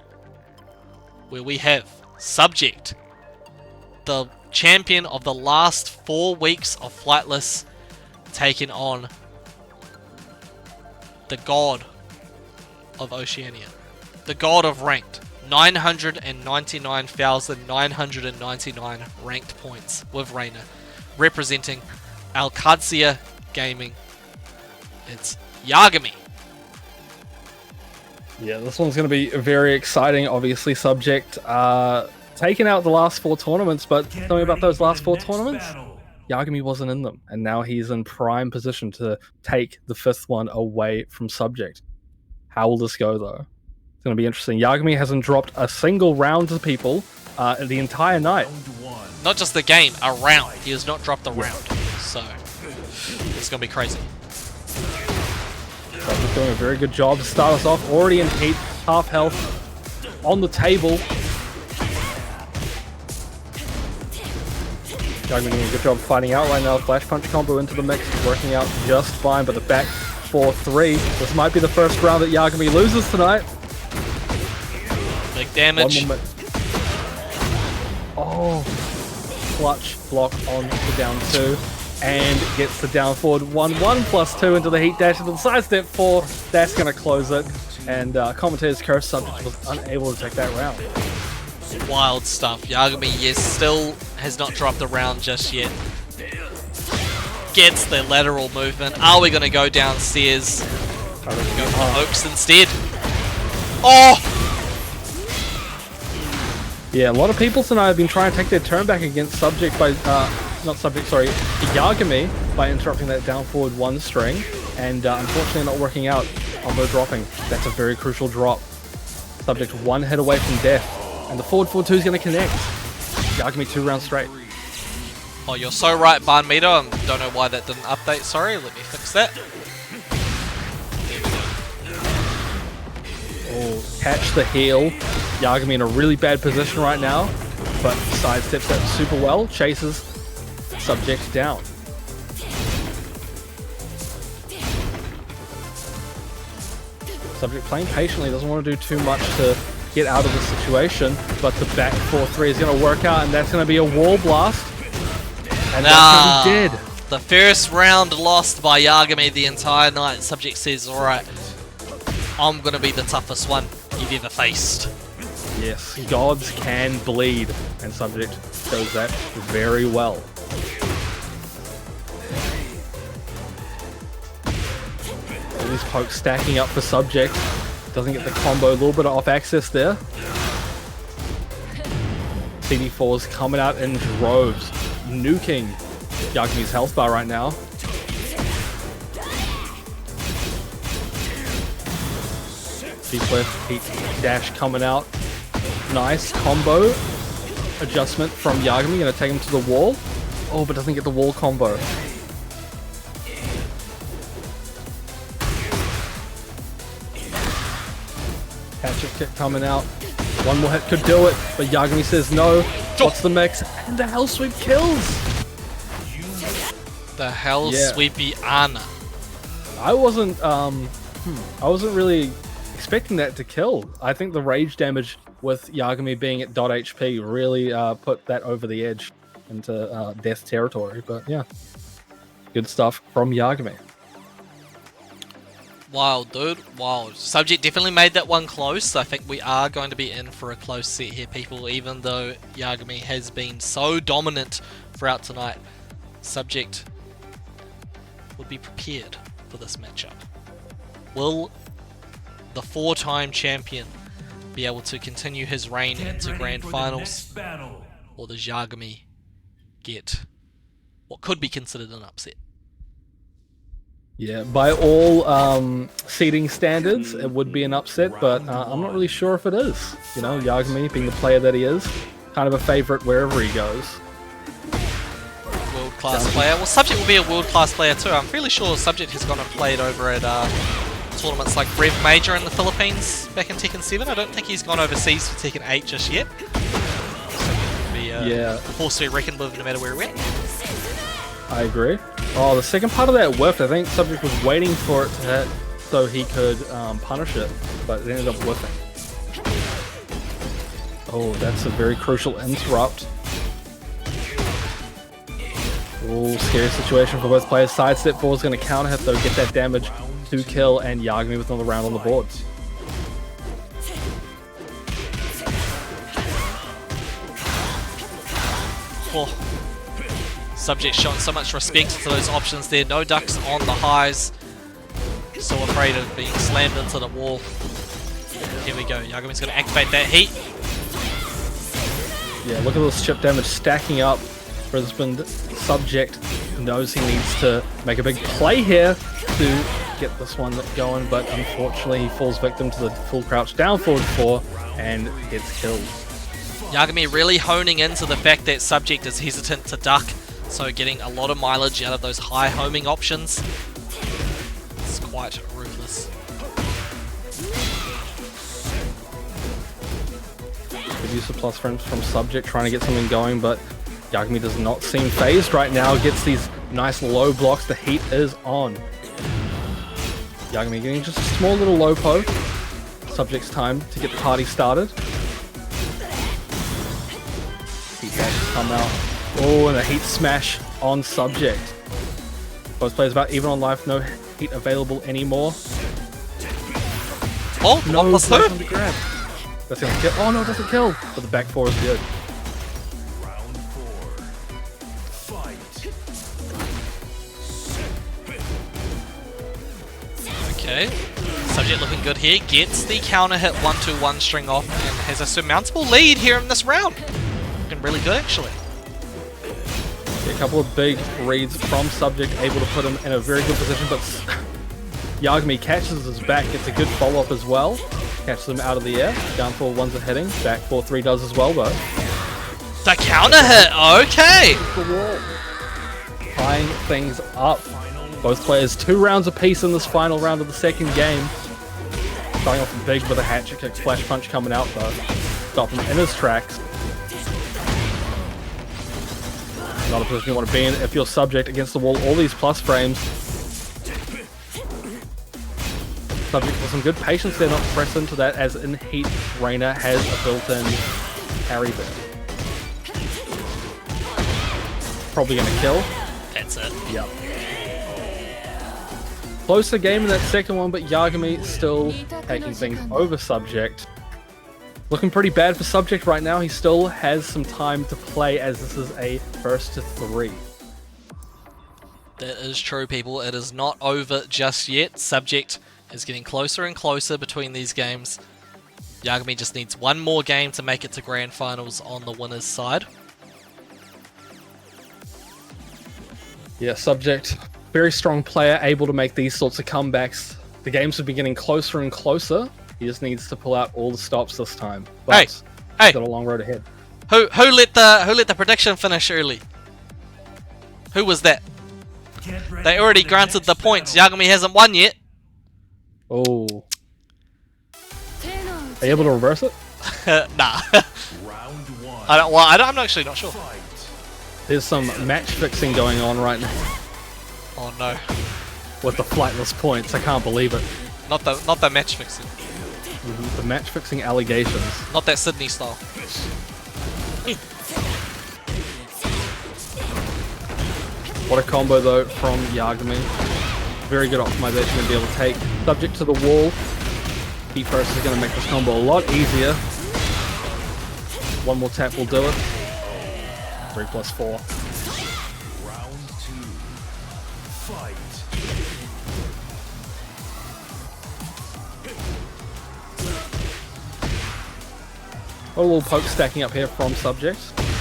where we have Subject, the champion of the last 4 weeks of Flightless, taking on the god of Oceania, the god of ranked, 999,999 ranked points with Reina, representing Alcadzia Gaming. It's Yagami. Yeah, this one's going to be very exciting. Obviously, Subject taking out the last 4 tournaments, but tell me about those last 4 tournaments. Yagami wasn't in them, and now he's in prime position to take the 5th one away from Subject. How will this go, though? It's going to be interesting. Yagami hasn't dropped a single round to people the entire night. Not just the game, a round. He has not dropped a round, so it's going to be crazy. Subject doing a very good job to start us off. Already in heat, half health on the table. Yagami doing a good job fighting out right now. Flash punch combo into the mix, working out just fine, but the back 4-3. This might be the first round that Yagami loses tonight. Big damage. Oh, clutch block on the down 2. And gets the down forward 1-1 +2 into the heat dash into the sidestep 4. That's going to close it. And commentator's curse, Subject was unable to take that round. Wild stuff. Yagami, yes, still has not dropped the round just yet. Gets the lateral movement. Are we going to go downstairs? Go for the Oaks instead. Oh! Yeah, a lot of people tonight have been trying to take their turn back against Subject by... Yagami by interrupting that down forward 1 string. And unfortunately not working out. Combo dropping. That's a very crucial drop. Subject 1 hit away from death. And the forward 4-2 is going to connect. Yagami 2 rounds straight. Oh, you're so right, Barn Meter. I don't know why that didn't update. Sorry, let me fix that. Oh, catch the heel. Yagami in a really bad position right now, but sidesteps that super well. Chases Subject down. Subject playing patiently, doesn't want to do too much to get out of the situation, but the back 4-3 is going to work out, and that's going to be a wall blast. And that's what he did. The first round lost by Yagami the entire night. Subject says, alright, I'm going to be the toughest one you've ever faced. Yes, gods can bleed, and Subject does that very well. All these pokes stacking up for Subject. Doesn't get the combo, a little bit of off access there. CD4's coming out in droves, nuking Yagami's health bar right now. Deep left, heat dash coming out. Nice combo adjustment from Yagami, gonna take him to the wall. Oh, but doesn't get the wall combo. Catch-up kick coming out. One more hit could do it, but Yagami says no. What's the mix? And the Hell Sweep kills! The Hell Sweepy Ana. I wasn't really expecting that to kill. I think the rage damage with Yagami being at .HP really put that over the edge into death territory. But yeah, good stuff from Yagami. Wild, dude. Wild. Subject definitely made that one close. I think we are going to be in for a close set here, people. Even though Yagami has been so dominant throughout tonight, Subject would be prepared for this matchup. Will the 4-time champion be able to continue his reign Get into ready grand for the finals? next battle. Or does Yagami get what could be considered an upset? Yeah, by all seeding standards, it would be an upset, but I'm not really sure if it is. You know, Yagami, being the player that he is, kind of a favorite wherever he goes. World-class player. Well, Subject will be a world-class player too. I'm fairly sure Subject has gone and played over at tournaments like Rev Major in the Philippines back in Tekken 7. I don't think he's gone overseas for Tekken 8 just yet. So he'll be a force to be reckoned with no matter where he went. I agree. Oh, the second part of that whiffed. I think Subject was waiting for it to hit so he could punish it, but it ended up whiffing. Oh, that's a very crucial interrupt. Oh, scary situation for both players. Sidestep 4 is going to counter hit though, get that damage to kill, and Yagami with another round on the board. Oh. Subject showing so much respect to those options there. No ducks on the highs. So afraid of being slammed into the wall. Here we go. Yagami's going to activate that heat. Yeah, look at this chip damage stacking up. Brisbane Subject knows he needs to make a big play here to get this one going, but unfortunately he falls victim to the full crouch down forward 4 and gets killed. Yagami really honing into the fact that Subject is hesitant to duck, so getting a lot of mileage out of those high homing options. It's quite ruthless. Good use of plus frames from Subject trying to get something going, but Yagami does not seem phased right now. Gets these nice low blocks. The heat is on. Yagami getting just a small little low poke. Subject's time to get the party started. Heat dash come out. Oh, and a heat smash on Subject. Both players about even on life. No heat available anymore. Oh, No, 1+2. on the grab. That's gonna kill. Oh no, it doesn't kill. But the back 4 is good. Round 4. Fight. Okay. Subject looking good here. Gets the counter hit 1-2-1 string off and has a surmountable lead here in this round. Looking really good actually. A couple of big reads from Subject, able to put him in a very good position, but Yagami catches his back, gets a good follow-up as well. Catches him out of the air. Down 4-1's a hitting. Back 4-3 does as well, though. The counter hit, okay! The wall. Tying things up. Both players 2 rounds apiece in this final round of the second game. Starting off big with a hatchet kick, flash punch coming out, though. Stop him in his tracks. Not a position you want to be in if you're Subject against the wall. All these plus frames. Subject with some good patience there, not to press into that, as in heat, Reina has a built-in parry there. Probably going to kill. That's it. Yep. Closer game in that second one, but Yagami still taking things over Subject. Looking pretty bad for Subject right now. He still has some time to play, as this is a 1-3. That is true, people. It is not over just yet. Subject is getting closer and closer between these games. Yagami just needs one more game to make it to grand finals on the winner's side. Yeah, Subject, very strong player, able to make these sorts of comebacks. The games have been getting closer and closer. He just needs to pull out all the stops this time. But Hey! he's got a long road ahead. Who let the prediction finish early? Who was that? Get ready They already for the granted next the points. battle. Yagami hasn't won yet. Oh. Are you able to reverse it? Nah. Round 1. I'm actually not sure. Fight. There's some match fixing going on right now Oh no. with the flightless points. I can't believe it. Not the match fixing. The match fixing allegations. Not that Sydney style. What a combo though from Yagami. Very good optimization to be able to take Subject to the wall. Heat Burst is going to make this combo a lot easier. One more tap will do it. 3+4. Round 2. Fight. A little poke stacking up here from Subject.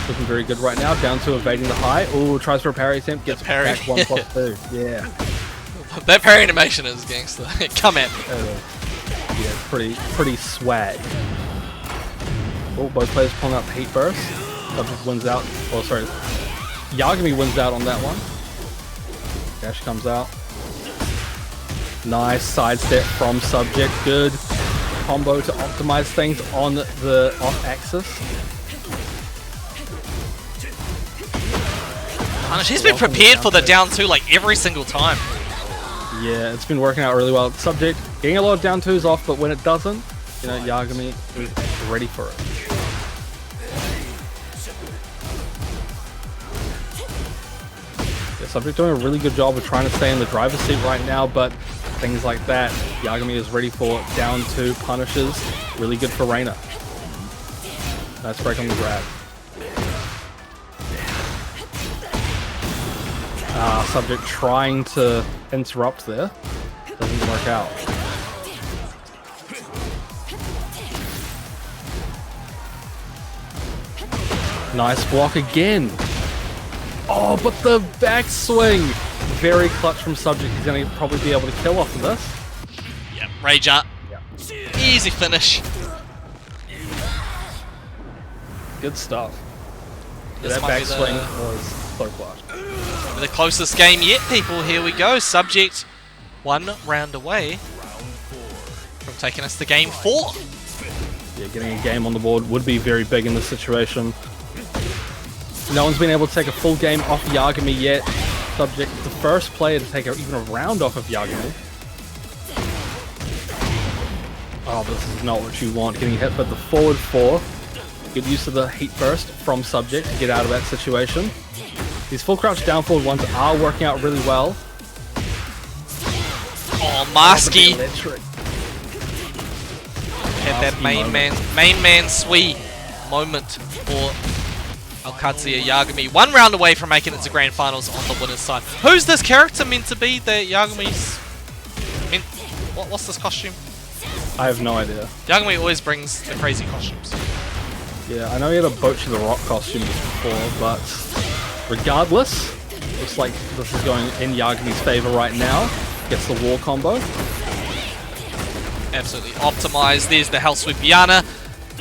Looking very good right now. Down to evading the high. Ooh, tries for a parry attempt. Gets parry. back 1+2. Yeah. That parry animation is gangster. Come at me. Yeah, pretty swag. Oh, both players pulling out the Heat Burst. Subject wins out. Oh, sorry. Yagami wins out on that one. Dash comes out. Nice sidestep from Subject. Good combo to optimize things on the off-axis. She's been prepared for the down 2 like every single time. Yeah, it's been working out really well. Subject getting a lot of down 2s off, but when it doesn't, you know, Yagami is ready for it. Yeah, Subject doing a really good job of trying to stay in the driver's seat right now, but things like that, Yagami is ready for down 2 punishes. Really good for Reina. Nice break on the grab. Subject trying to interrupt there. Doesn't work out. Nice block again. Oh, but the backswing. Very clutch from Subject. He's going to probably be able to kill off of this. Yep, rage up. Yep. Easy finish. Good stuff. This That might be backswing was so clutch. the closest game yet, people. Here we go. Subject 1 round away from taking us to game 4. Yeah, getting a game on the board would be very big in this situation. No one's been able to take a full game off Yagami yet. Subject, the first player to take even a round off of Yagami. Oh, this is not what you want. Getting hit by the forward 4. Good use of the Heat Burst from Subject to get out of that situation. These full crouch down forward ones are working out really well. Oh, Marsky. Electric. Had that main man Sui moment for Alkatsuya Yagami. 1 round away from making it to grand finals on the winner's side. Who's this character meant to be that Yagami's meant? What's this costume? I have no idea. Yagami always brings the crazy costumes. Yeah, I know he had a Bochi the Rock costume before, but regardless, looks like this is going in Yagami's favor right now. Gets the wall combo. Absolutely optimized. There's the Hell Sweep Yana.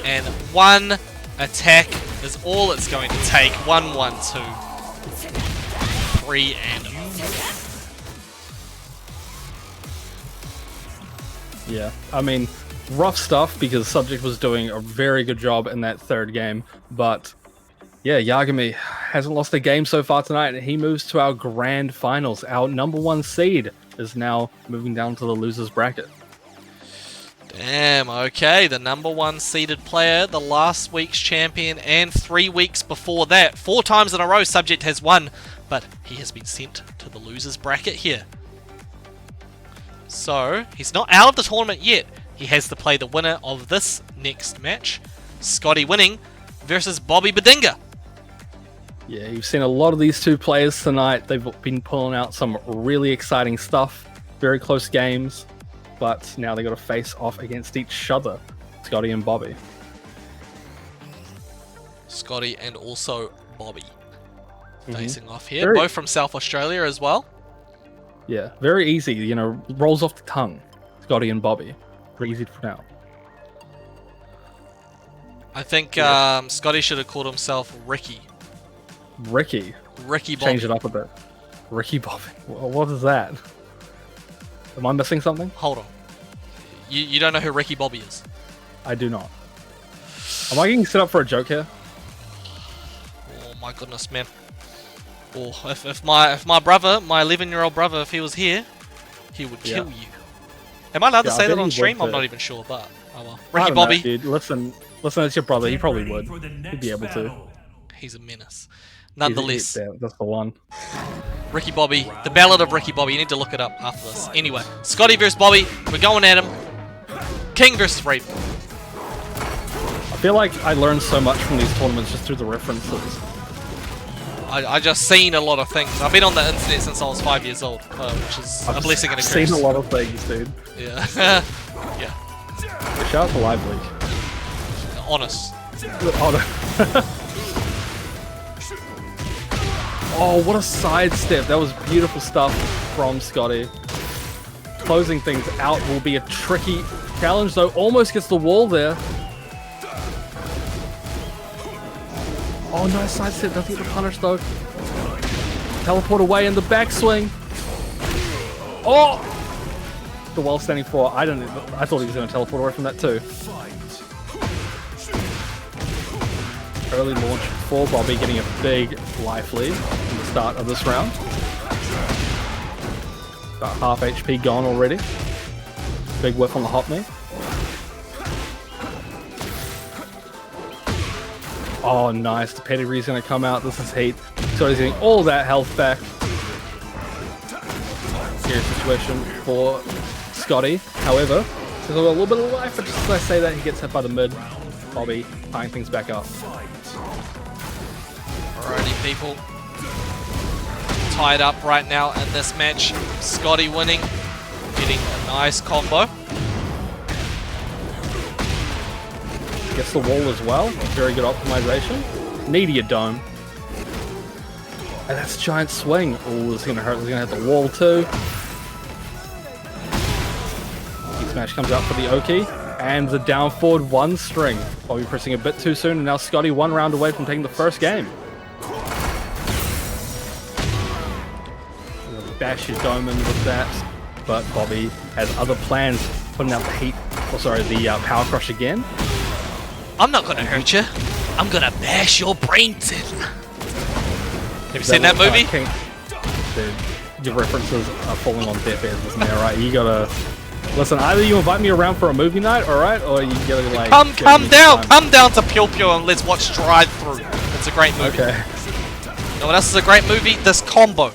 And 1 attack is all it's going to take. 1, 1, 2, 3, and Yeah, I mean, rough stuff because Subject was doing a very good job in that third game, but yeah, Yagami hasn't lost a game so far tonight, and he moves to our grand finals. Our #1 seed is now moving down to the losers bracket. damn, okay, the #1 seeded player, the last week's champion, and 3 weeks before that. 4 times in a row, Subject has won, but he has been sent to the losers bracket here. So, he's not out of the tournament yet. He has to play the winner of this next match, Scotty winning versus Bobby Badinga. Yeah, you've seen a lot of these two players tonight. They've been pulling out some really exciting stuff, very close games, but now they got to face off against each other, Scotty and Bobby. Scotty and also Bobby facing off here, Very- both from South Australia as well. Yeah, very easy, you know, rolls off the tongue, Scotty and Bobby. Very easy to pronounce. I think Scotty should have called himself Ricky. Ricky. Ricky Bobby. Change it up a bit. Ricky Bobby. What is that? Am I missing something? Hold on. You don't know who Ricky Bobby is? I do not. Am I getting set up for a joke here? Oh my goodness, man. Oh, if my brother, my 11-year-old brother, if he was here, he would kill you. Am I allowed to Yeah, I say bet that on he stream? would I'm not too. even sure, but oh well. I Ricky don't know, Bobby, dude. Listen, it's your brother. He Get probably ready would. for the He'd next be able to. battle. he's a menace. nonetheless. That's the one. Ricky Bobby, the Ballad of Ricky Bobby. You need to look it up after this. Anyway, Scotty versus Bobby. We're going at him. King versus Raven. I feel like I learned so much from these tournaments just through the references. I just seen a lot of things. I've been on the internet since I was 5 years old, which is a blessing and a curse. I've seen a lot of things, dude. Yeah. Yeah. Shout out to Live League. Honest. Oh, what a sidestep. That was beautiful stuff from Scotty. Closing things out will be a tricky challenge, though. Almost gets the wall there. Oh, nice sidestep. Doesn't get the punish, though. Teleport away in the backswing. Oh! The wall standing 4. I thought he was going to teleport away from that, too. Early launch for Bobby, getting a big life lead in the start of this round. About half HP gone already. Big whiff on the hop knee. Oh, nice. The pedigree's going to come out. This is heat. So he's getting all that health back. Serious situation for Scotty. However, there's a little bit of life, but just as I say that, he gets hit by the mid. Bobby tying things back up. Alrighty, people. Tied up right now in this match. Scotty winning. Getting a nice combo. Gets the wall as well. Very good optimization. Needy a dome. And that's a giant swing. Oh, this is going to hurt. This is going to hit the wall too. Smash comes out for the Oki. And the down forward 1 string. Bobby pressing a bit too soon. And now Scotty 1 round away from taking the first game. Bash his dome in with that. But Bobby has other plans. Putting out the heat. Oh, sorry, the power crush again. I'm not gonna hurt you. I'm gonna bash your brains in. Have you seen that movie? Dude, your references are falling on deaf ears, isn't there, right? You gotta... Listen, either you invite me around for a movie night, alright? Or you gotta, like... Come down to Pyo Pyo and let's watch Drive Through. It's a great movie. Okay. You know what else is a great movie? This combo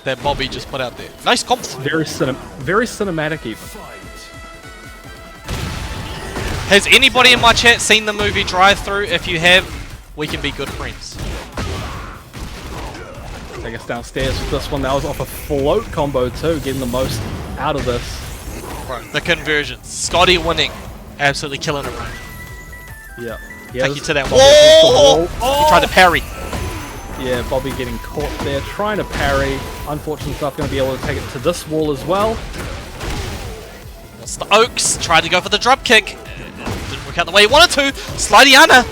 that Bobby just put out there. Nice combo. Very cinematic even. Has anybody in my chat seen the movie Drive Through? If you have, we can be good friends. Take us downstairs with this one. That was off a float combo too, getting the most out of this. Bro, the conversions. Scotty winning. Absolutely killing it, right? Yeah. Take you to that wall. Oh! He tried to parry. Yeah, Bobby getting caught there, trying to parry. Unfortunately, not going to be able to take it to this wall as well. That's the Oaks. Tried to go for the drop kick. Didn't work out the way he wanted to. Slidiana.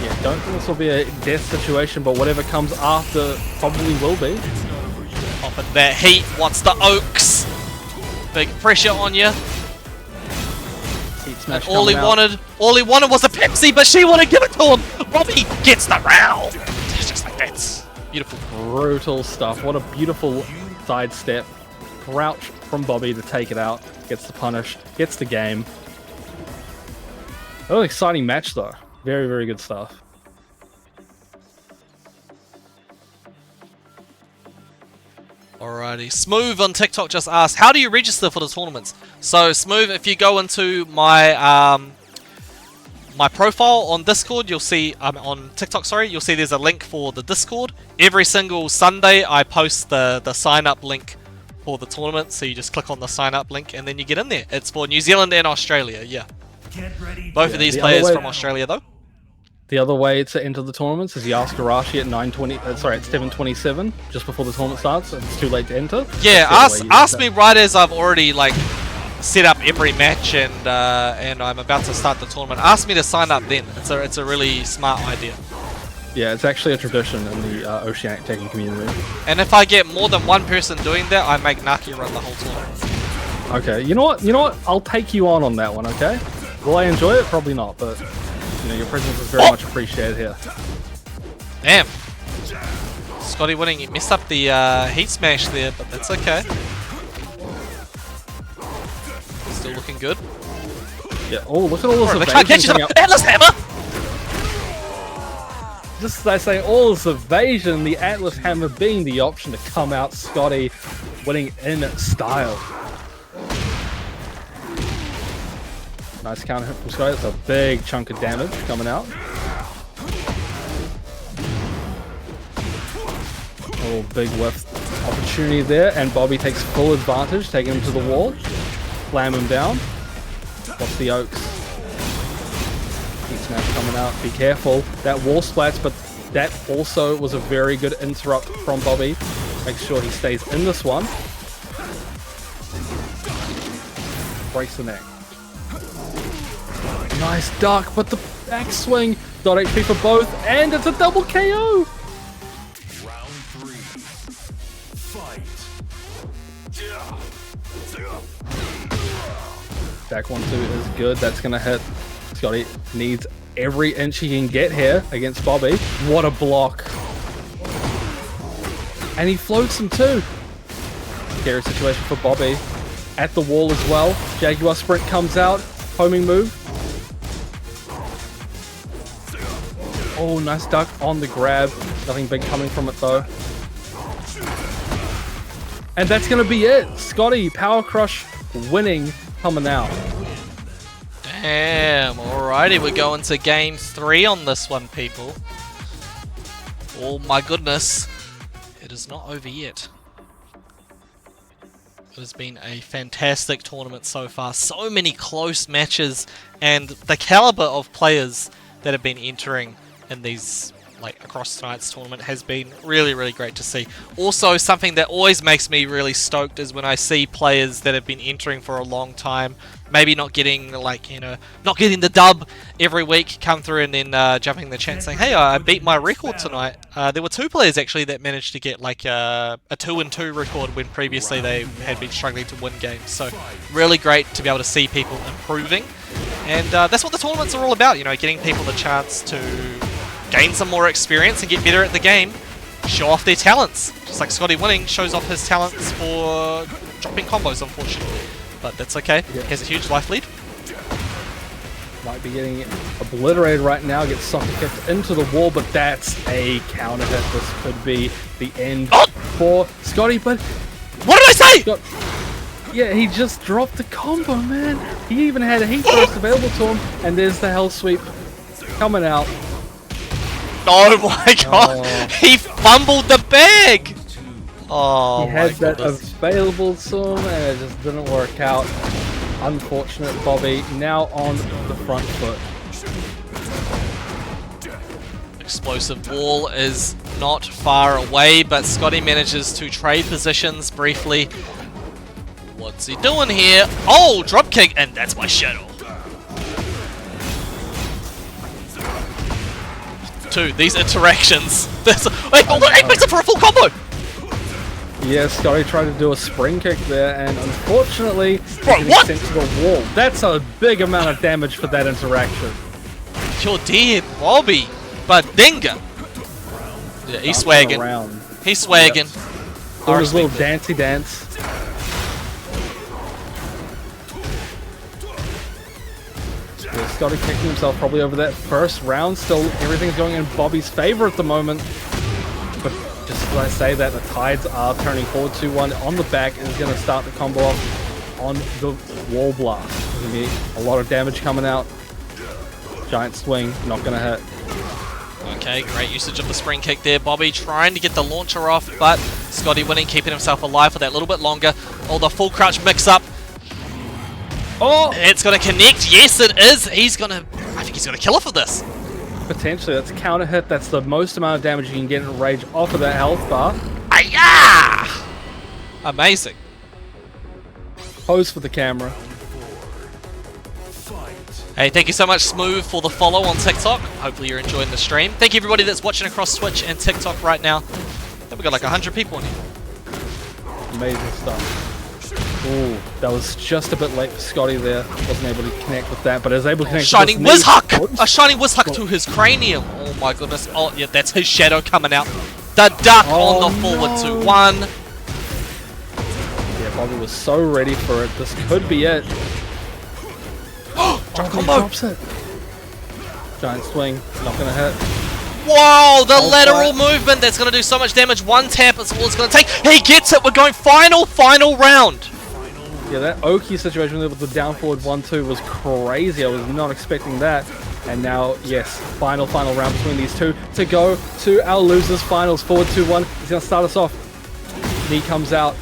Yeah, don't think this will be a death situation, but whatever comes after probably will be. Popping that heat. Wants the Oaks. Big pressure on you. Heat smash all he wanted was a Pepsi, but she wouldn't give it to him. Robbie gets the round. It's just like that. Beautiful. Brutal stuff. What a beautiful sidestep. Crouch from Bobby to take it out. Gets the punish. Gets the game. What an exciting match though. Very, very good stuff. Alrighty, Smooth on TikTok just asked, how do you register for the tournaments? So Smooth, if you go into my my profile on Discord, you'll see on TikTok, sorry, you'll see there's a link for the Discord. Every single Sunday, I post the sign up link for the tournament. So you just click on the sign up link and then you get in there. It's for New Zealand and Australia. Yeah, both of these players from Australia though. The other way to enter the tournaments is you ask Arashi at 7:27, just before the tournament starts. It's too late to enter. Yeah, ask me right as I've already like set up every match and I'm about to start the tournament. Ask me to sign up then. It's a really smart idea. Yeah, it's actually a tradition in the Oceanic Tekken community. And if I get more than one person doing that, I make Naki run the whole tournament. Okay, you know what? I'll take you on that one. Okay. Will I enjoy it? Probably not, but. You know, your presence is very much appreciated here. Damn. Scotty winning. He messed up the heat smash there, but that's okay. Still looking good. Yeah. Oh, look at all this. They can't catch each other. Atlas Hammer! just as I say, all this evasion, the Atlas Hammer being the option to come out. Scotty winning in style. Nice counter hit from Scotty. That's a big chunk of damage coming out. Oh, big whiff opportunity there, and Bobby takes full advantage, taking him to the wall. Slam him down. Watch the Oaks. Heat smash coming out. Be careful. That wall splats, but that also was a very good interrupt from Bobby. Make sure he stays in this one. Breaks the neck. Nice duck, but the backswing. Dot HP for both, and it's a double KO. Round 3. Fight. Back 1-2 is good. That's gonna hit. Scotty needs every inch he can get here against Bobby. What a block. And he floats him too. Scary situation for Bobby. At the wall as well. Jaguar sprint comes out. Homing move. Oh, nice duck on the grab. Nothing big coming from it though. And that's going to be it. Scotty, Power Crush winning, coming out. Damn, alrighty, we're going to game 3 on this one, people. Oh my goodness. It is not over yet. It has been a fantastic tournament so far. So many close matches, and the caliber of players that have been entering in these, like, across tonight's tournament has been really, really great to see. Also, something that always makes me really stoked is when I see players that have been entering for a long time, maybe not getting, like, you know, not getting the dub every week, come through and then jumping in the chat saying, hey, I beat my record tonight. There were 2 players actually that managed to get like a 2-2 record when previously they had been struggling to win games. So really great to be able to see people improving, and that's what the tournaments are all about, you know, getting people the chance to gain some more experience and get better at the game, show off their talents. Just like Scotty winning shows off his talents for dropping combos, unfortunately. But that's okay. He has a huge life lead. Might be getting obliterated right now, gets soccer kicked into the wall, but that's a counter hit. This could be the end for Scotty, but... What did I say? Yeah, he just dropped the combo, man. He even had a heat burst available to him, and there's the hell sweep coming out. Oh my god, he fumbled the bag! Oh, he had my that goodness. available to him, and it just didn't work out. Unfortunate Bobby, now on the front foot. Explosive wall is not far away, but Scotty manages to trade positions briefly. What's he doing here? Oh, dropkick, and that's my shadow. 2, these interactions. Wait, what makes it for a full combo? Yeah, Scotty tried to do a spring kick there, and unfortunately, Bro, he what? sent to the wall. That's a big amount of damage for that interaction. You're dead, Bobby. But Dinga. Yeah, he's swagging. Around. He's swagging. Doing his little dancey dance. Yeah, Scotty kicking himself probably over that first round. Still, everything's going in Bobby's favor at the moment. But just as I say that, the tides are turning forward. 2-1 on the back is going to start the combo off on the wall blast. There's going to be a lot of damage coming out. Giant swing, not going to hit. Okay, great usage of the spring kick there. Bobby trying to get the launcher off, but Scotty winning, keeping himself alive for that little bit longer. Oh, the full crouch mix up. Oh, it's going to connect. Yes, it is. I think he's going to kill off of this. Potentially, that's a counter hit. That's the most amount of damage you can get in Rage off of that health bar. Ayah! Amazing. Pose for the camera. Hey, thank you so much, Smooth, for the follow on TikTok. Hopefully you're enjoying the stream. Thank you everybody that's watching across Twitch and TikTok right now. I think we've got like 100 people in here. Amazing stuff. Ooh, that was just a bit late for Scotty there. Wasn't able to connect with that, but is able to connect Shining with this Whizhuck! knee. A Shining Whizhuck to his cranium. Oh my goodness. Oh, yeah, that's his shadow coming out. The duck on the forward 2-1. Yeah, Bobby was so ready for it. This could be it. Drop He combo. drops it. Giant swing, not gonna hit. Whoa, the lateral movement, that's going to do so much damage. One tap is all it's going to take. He gets it. We're going final round. Yeah, that OCE situation with the down forward 1-2 was crazy. I was not expecting that. And now, yes, final round between these two to go to our losers finals. Forward 2-1. He's going to start us off. Knee comes out.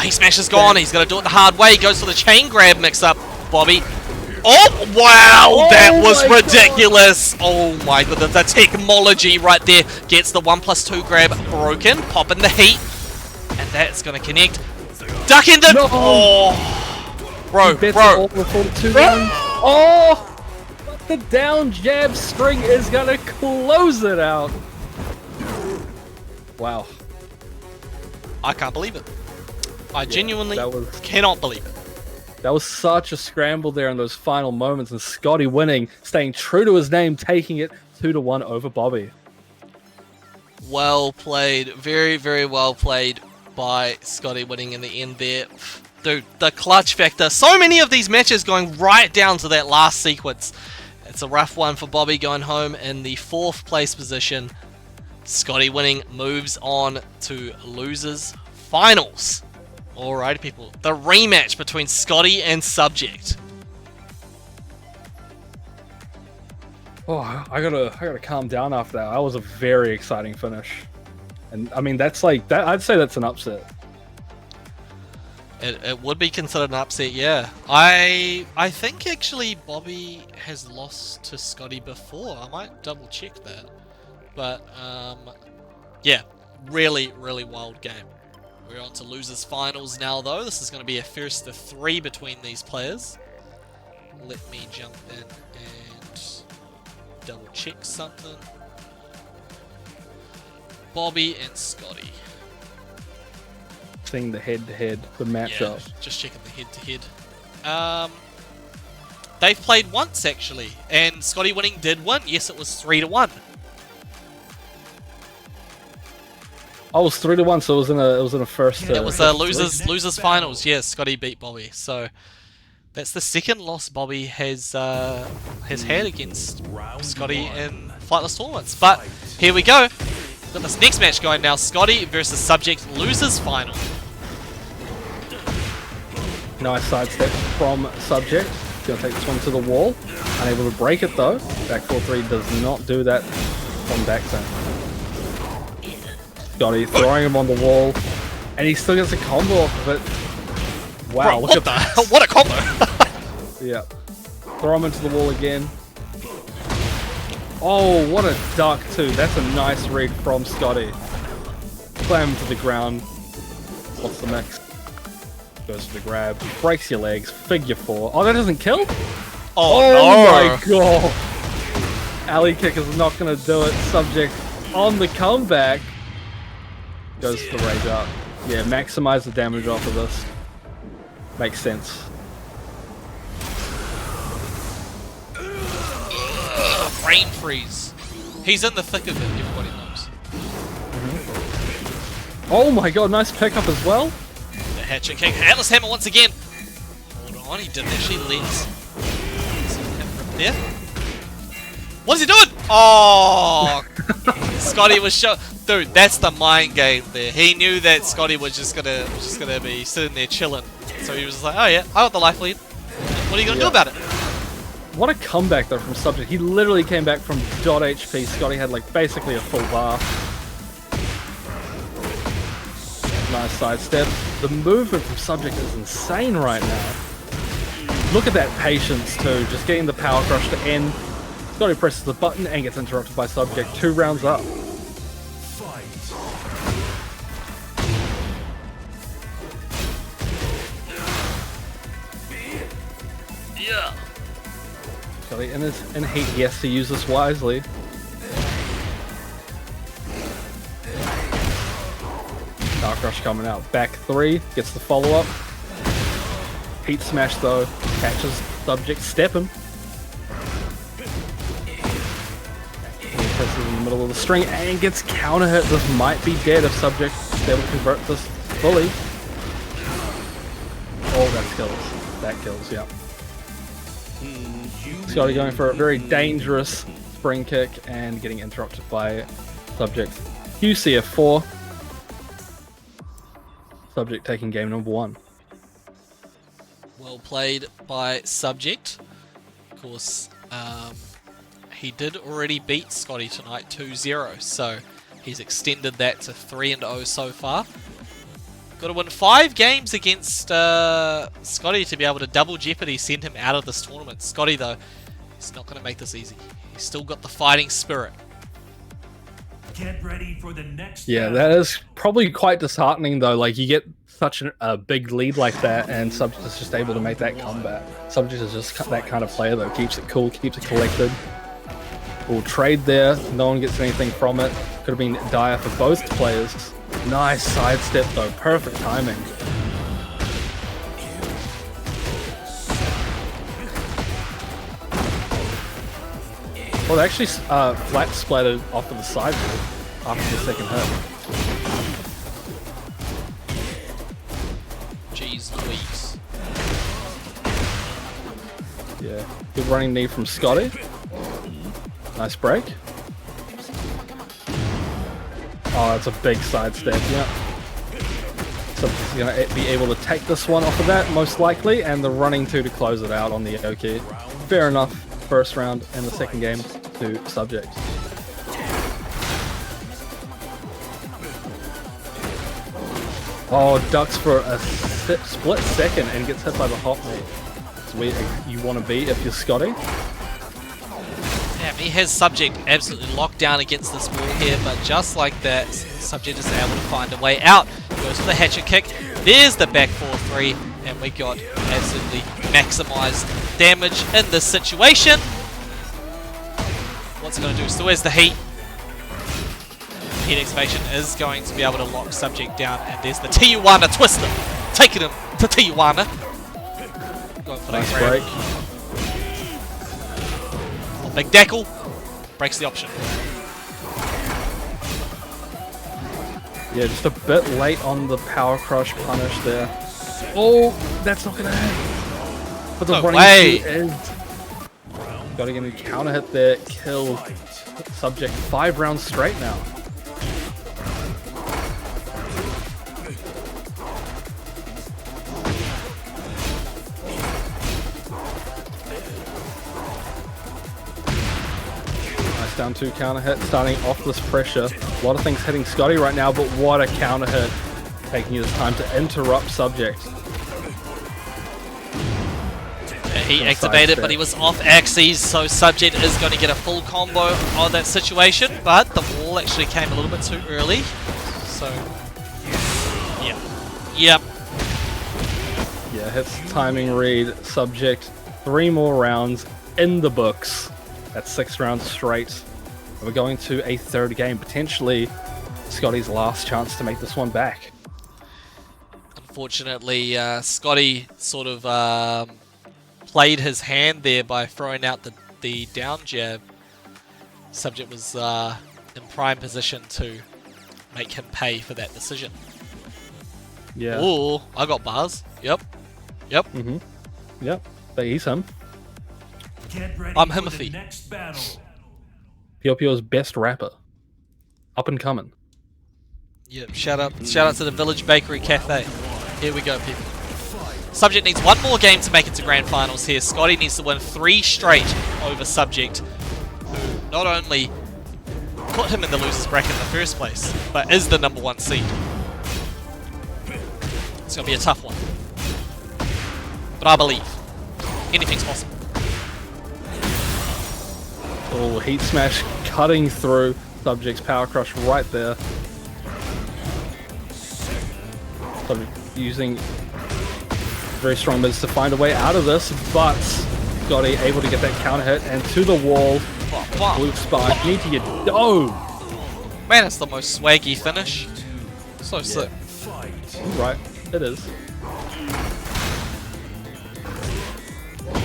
He smashes gone. He's going to do it the hard way. He goes for the chain grab mix up, Bobby. Oh, wow, that was ridiculous. God. Oh my goodness, the technology right there gets the 1+2 grab broken, popping the heat, and that's going to connect. Duck into... No. Oh, bro. Oh, but the down jab string is going to close it out. Wow. I can't believe it. I genuinely cannot believe it. That was such a scramble there in those final moments, and Scotty winning, staying true to his name, taking it 2-1 over Bobby. Well played. Very, very well played by Scotty winning in the end there. Dude, the clutch factor. So many of these matches going right down to that last sequence. It's a rough one for Bobby going home in the 4th place position. Scotty winning moves on to losers finals. Alright, people. The rematch between Scotty and Subject. Oh, I gotta calm down after that. That was a very exciting finish, and I mean that's like that. I'd say that's an upset. It would be considered an upset, yeah. I think actually Bobby has lost to Scotty before. I might double check that, but yeah, really, really wild game. We're on to losers finals now, though. This is going to be a first to 3 between these players. Let me jump in and double check something. Bobby and Scotty. Seeing the head-to-head, the matchup. Yeah, just checking the head-to-head. They've played once, actually, and Scotty winning did win. Yes, it was 3-1. Oh, it was 3-1, so it was in a first. It was the losers finals. Yes, Scotty beat Bobby. So that's the second loss Bobby has had against Scotty in Flightless tournaments. But here we go. We've got this next match going now. Scotty versus Subject losers final. Nice sidestep from Subject. Gonna take this one to the wall. Unable to break it though. Back 4-3 does not do that on backturn. Scotty throwing him on the wall, and he still gets a combo off of it. Wow, Bro, look at that! What a combo! Yeah. Throw him into the wall again. Oh, what a duck too. That's a nice read from Scotty. Slam him to the ground. What's the mix? Goes for the grab. Breaks your legs. Figure 4. Oh, that doesn't kill? Oh no! My god! Alley kick is not going to do it. Subject on the comeback. Goes for the rage up. Yeah, maximize the damage off of this. Makes sense. Brain freeze. He's in the thick of it, everybody knows. Oh my god, nice pickup as well. The hatchet kick. Atlas Hammer once again. Hold on, he didn't actually let there. What is he doing? Oh! Scotty was dude, that's the mind game there. He knew that Scotty was just gonna be sitting there chilling. So he was just like, oh yeah, I got the life lead. What are you gonna do about it? What a comeback though from Subject. He literally came back from dot HP. Scotty had like basically a full bar. Nice sidestep. The movement from Subject is insane right now. Look at that patience too, just getting the power crush to end. Scotty presses the button and gets interrupted by Subject. 2 rounds up. Yeah. Scotty in heat, he has to use this wisely. Dark Rush coming out. Back 3, gets the follow-up. Heat smash though, catches Subject, step him. Presses in the middle of the string and gets counter hit. This might be dead if Subject is able to convert this fully. Oh, that kills. That kills, yeah. Scotty going for a very dangerous spring kick and getting interrupted by Subject. UCF4. Subject taking game number 1. Well played by Subject. Of course, he did already beat Scotty tonight 2-0, so he's extended that to 3-0 so far. Got to win 5 games against Scotty to be able to double jeopardy send him out of this tournament. Scotty, though, he's not going to make this easy. He's still got the fighting spirit. Get ready for the next Yeah, battle. that is probably quite disheartening, though. Like, you get such a big lead like that, and Subject is just able to make that comeback. Subject is just that kind of player, though. Keeps it cool, keeps it collected. We'll trade there. No one gets anything from it. Could have been dire for both players. Nice sidestep, though. Perfect timing. Well, they actually flat splattered off to the sideboard after the second hit. Jeez Louise. Yeah. Good running knee from Scotty. Nice break. Oh, that's a big sidestep, yeah. So he's going to be able to take this one off of that, most likely, and the running 2 to close it out on the OCE. Fair enough. First round and the second game to Subject. Oh, ducks for a split second and gets hit by the hot knee. It's where you want to be if you're Scotty. Yeah, he has Subject absolutely locked down against this wall here, but just like that, Subject is able to find a way out. Goes for the hatchet kick. There's the back 4-3, and we got absolutely maximized damage in this situation. What's it going to do? So where's the heat? Heat excavation is going to be able to lock Subject down, and there's the Tijuana Twister. Taking him to Tijuana. Going for that Nice grab. break. Big Deckle breaks the option. Yeah, just a bit late on the power crush punish there. Oh, that's not gonna hit. But the No running way. two is. Gotta get a counter hit there, kill Subject 5 rounds straight now. Nice down 2 counter hit, starting off this pressure. A lot of things hitting Scotty right now, but what a counter hit. Taking his time to interrupt Subject. He activated, but he was off axes, so Subject is going to get a full combo on that situation, but the wall actually came a little bit too early. So, yeah. Yep. Yeah, hits timing read, Subject. 3 more rounds in the books. That's 6 rounds straight. And we're going to a third game, potentially Scotty's last chance to make this one back. Unfortunately, Scotty sort of played his hand there by throwing out the down jab. Subject was in prime position to make him pay for that decision. Yeah. Oh, I got bars. Yep. Yep. Yep. They ease him. Get ready I'm for Himothy. the next battle. Pio's best rapper. Up and coming. Yep. Shout out to the Village Bakery Cafe. Here we go, people. Subject needs 1 more game to make it to grand finals here. Scotty needs to win 3 straight over Subject, who not only put him in the losers bracket in the first place, but is the #1 seed. It's going to be a tough one. But I believe anything's possible. Oh, heat smash cutting through Subject's power crush right there. Subject using very strong mids to find a way out of this, but Scotty able to get that counter hit and to the wall. Blue spike, need to get Man, it's the most swaggy finish. So sick. right, it is.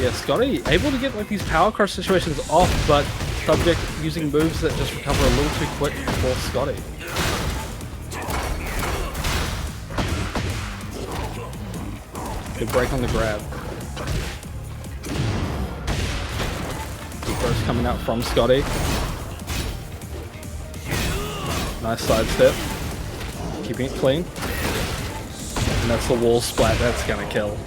Yeah, Scotty able to get like these power crush situations off, but Subject using moves that just recover a little too quick for Scotty. Good break on the grab. burst coming out from Scotty. Nice sidestep. Keeping it clean. And that's the wall splat. That's going to kill.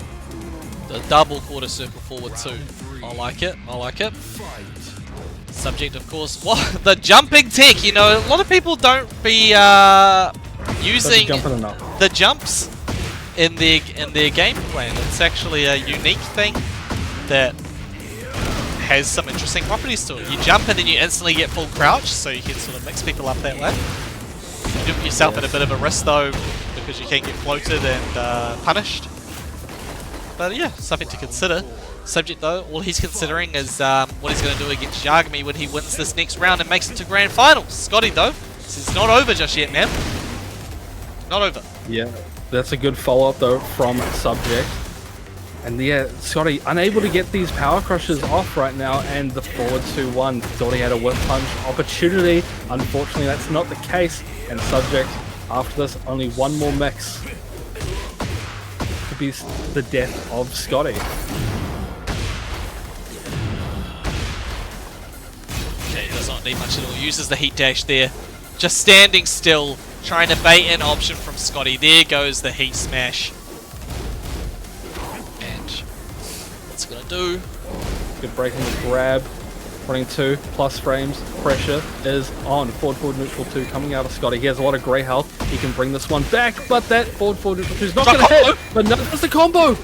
The double quarter circle forward too. I like it. I like it. Subject, of course. What the jumping tech? You know, a lot of people don't be using the jumps in their game plan. It's actually a unique thing that has some interesting properties to it. You jump and then you instantly get full crouch, so you can sort of mix people up that way. You do put yourself at a bit of a risk though, because you can get floated and punished. But yeah, something to consider. Subject though, all he's considering is what he's going to do against Yagami when he wins this next round and makes it to grand finals. Scotty though, this is not over just yet, man. Not over. Yeah, that's a good follow-up though from Subject. And yeah, Scotty unable to get these power crushes off right now, and the forward 2-1. Thought he had a whip punch opportunity. Unfortunately, that's not the case. And Subject, after this, only one more mix. Could be the death of Scotty. Okay, does not need much at all. Uses the heat dash there. Just standing still, trying to bait an option from Scotty. There goes the heat smash. And what's it gonna do? Good break in the grab. Running 2 plus frames. Pressure is on. Forward, neutral 2 coming out of Scotty. He has a lot of grey health. He can bring this one back, but that forward, neutral 2 is not going to hit. But no, that's the combo.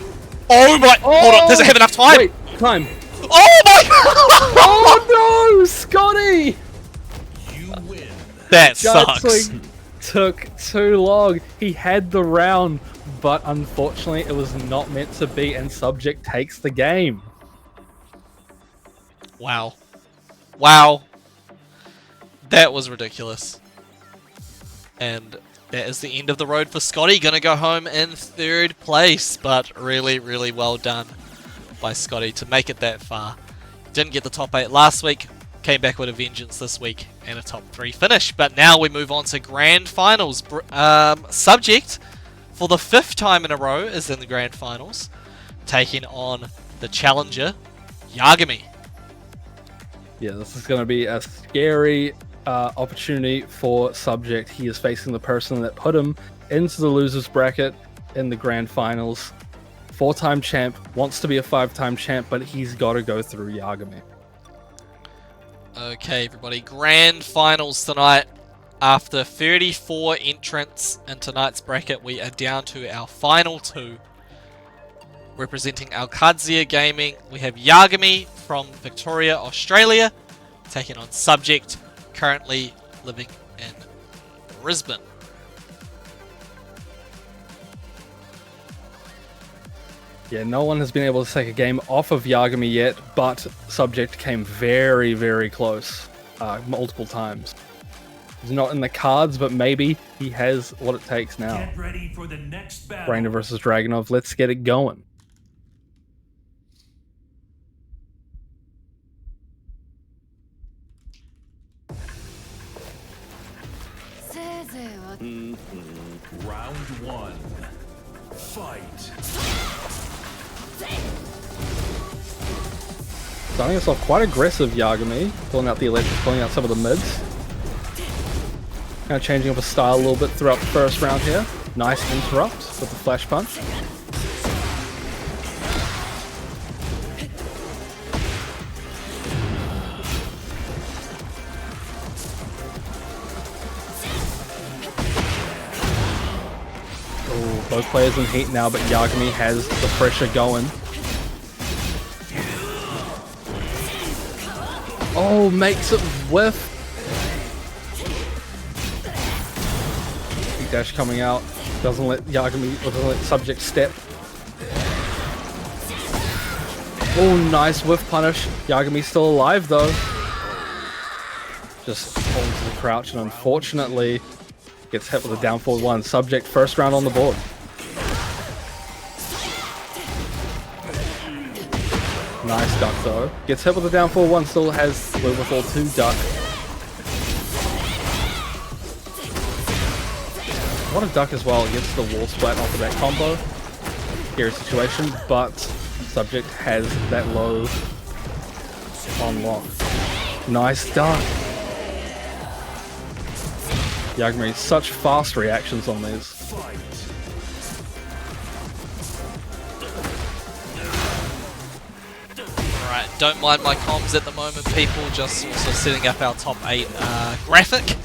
Oh my! Hold on, does it have enough time? Wait, time. Oh my! Oh no, Scotty! You win. That sucks. Judgling took too long. He had the round, but unfortunately it was not meant to be, and Subject takes the game. Wow. Wow. That was ridiculous. And that is the end of the road for Scotty. Gonna go home in 3rd place, but really, really well done by Scotty to make it that far. Didn't get the top 8 last week, came back with a vengeance this week and a top 3 finish. But now we move on to grand finals. Subject, for the 5th time in a row, is in the grand finals, taking on the challenger, Yagami. Yeah, this is going to be a scary opportunity for Subject. He is facing the person that put him into the losers bracket in the grand finals. 4-time champ, wants to be a 5-time champ, but he's got to go through Yagami. Okay, everybody, grand finals tonight. After 34 entrants in tonight's bracket, we are down to our final 2. Representing Alcadzia Gaming, we have Yagami from Victoria, Australia, taking on Subject, currently living in Brisbane. Yeah, no one has been able to take a game off of Yagami yet, but Subject came very, very close multiple times. He's not in the cards, but maybe he has what it takes now. Get ready for the next battle. Rainer versus Dragunov, let's get it going. Round 1. Fight. Starting us off quite aggressive, Yagami. Pulling out the electric, pulling out some of the mids. Kind of changing up his style a little bit throughout the first round here. Nice interrupt with the flash punch. Oh, both players in heat now, but Yagami has the pressure going. Oh, makes it whiff. Big dash coming out. Doesn't let Yagami, doesn't let Subject step. Oh, nice whiff punish. Yagami's still alive though. Just holds the crouch and unfortunately gets hit with a down forward 1. Subject first round on the board. Nice duck though. Gets hit with a down forward 1, still has wherewithal to duck. What a duck as well, gets the wall splat off of that combo. Scary situation, but Subject has that low on lock. Nice dunk. Yagami, such fast reactions on these. Alright, don't mind my comms at the moment, people. Just also setting up our top 8 graphic.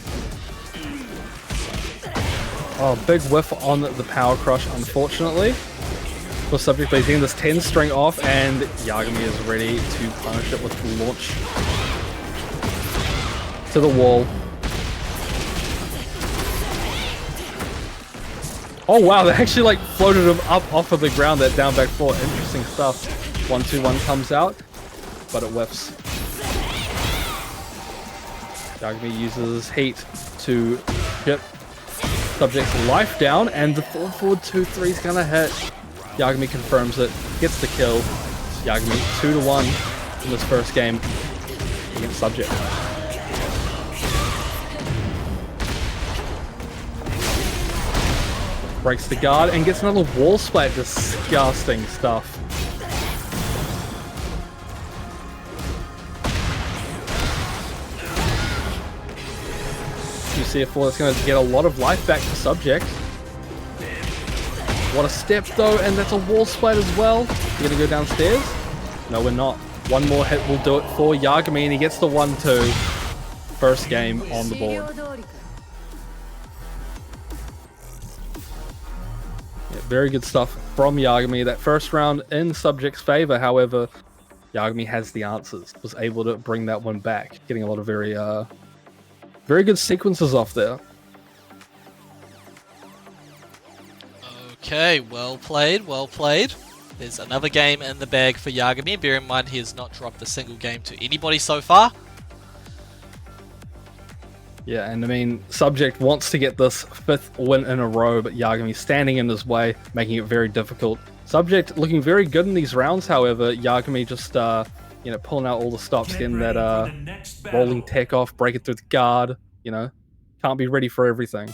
Oh, big whiff on the power crush, unfortunately. For subject, but he's getting this 10 string off, and Yagami is ready to punish it with the launch to the wall. Oh wow, they actually like floated him up off of the ground, that down back four. Interesting stuff. 1-2-1 comes out, but it whiffs. Yagami uses heat to get subject's life down, and the forward 2-3 is gonna hit. Yagami confirms it, gets the kill. Yagami 2-1 in this first game against subject. Breaks the guard and gets another wall splat. Disgusting stuff. You see a four that's going to get a lot of life back for subject. What a step though, and that's a wall splat as well. We're going to go downstairs? No, we're not. One more hit will do it for Yagami, and he gets the 1-2. First game on the board. Very good stuff from Yagami. That first round in subject's favor, however, Yagami has the answers. Was able to bring that one back, getting a lot of very good sequences off there. Okay, well played, well played. There's another game in the bag for Yagami. Bear in mind he has not dropped a single game to anybody so far. Yeah, and I mean, subject wants to get this 5th win in a row, but Yagami's standing in his way, making it very difficult. Subject looking very good in these rounds, however, Yagami just, pulling out all the stops, getting that rolling tech off, break it through the guard, can't be ready for everything.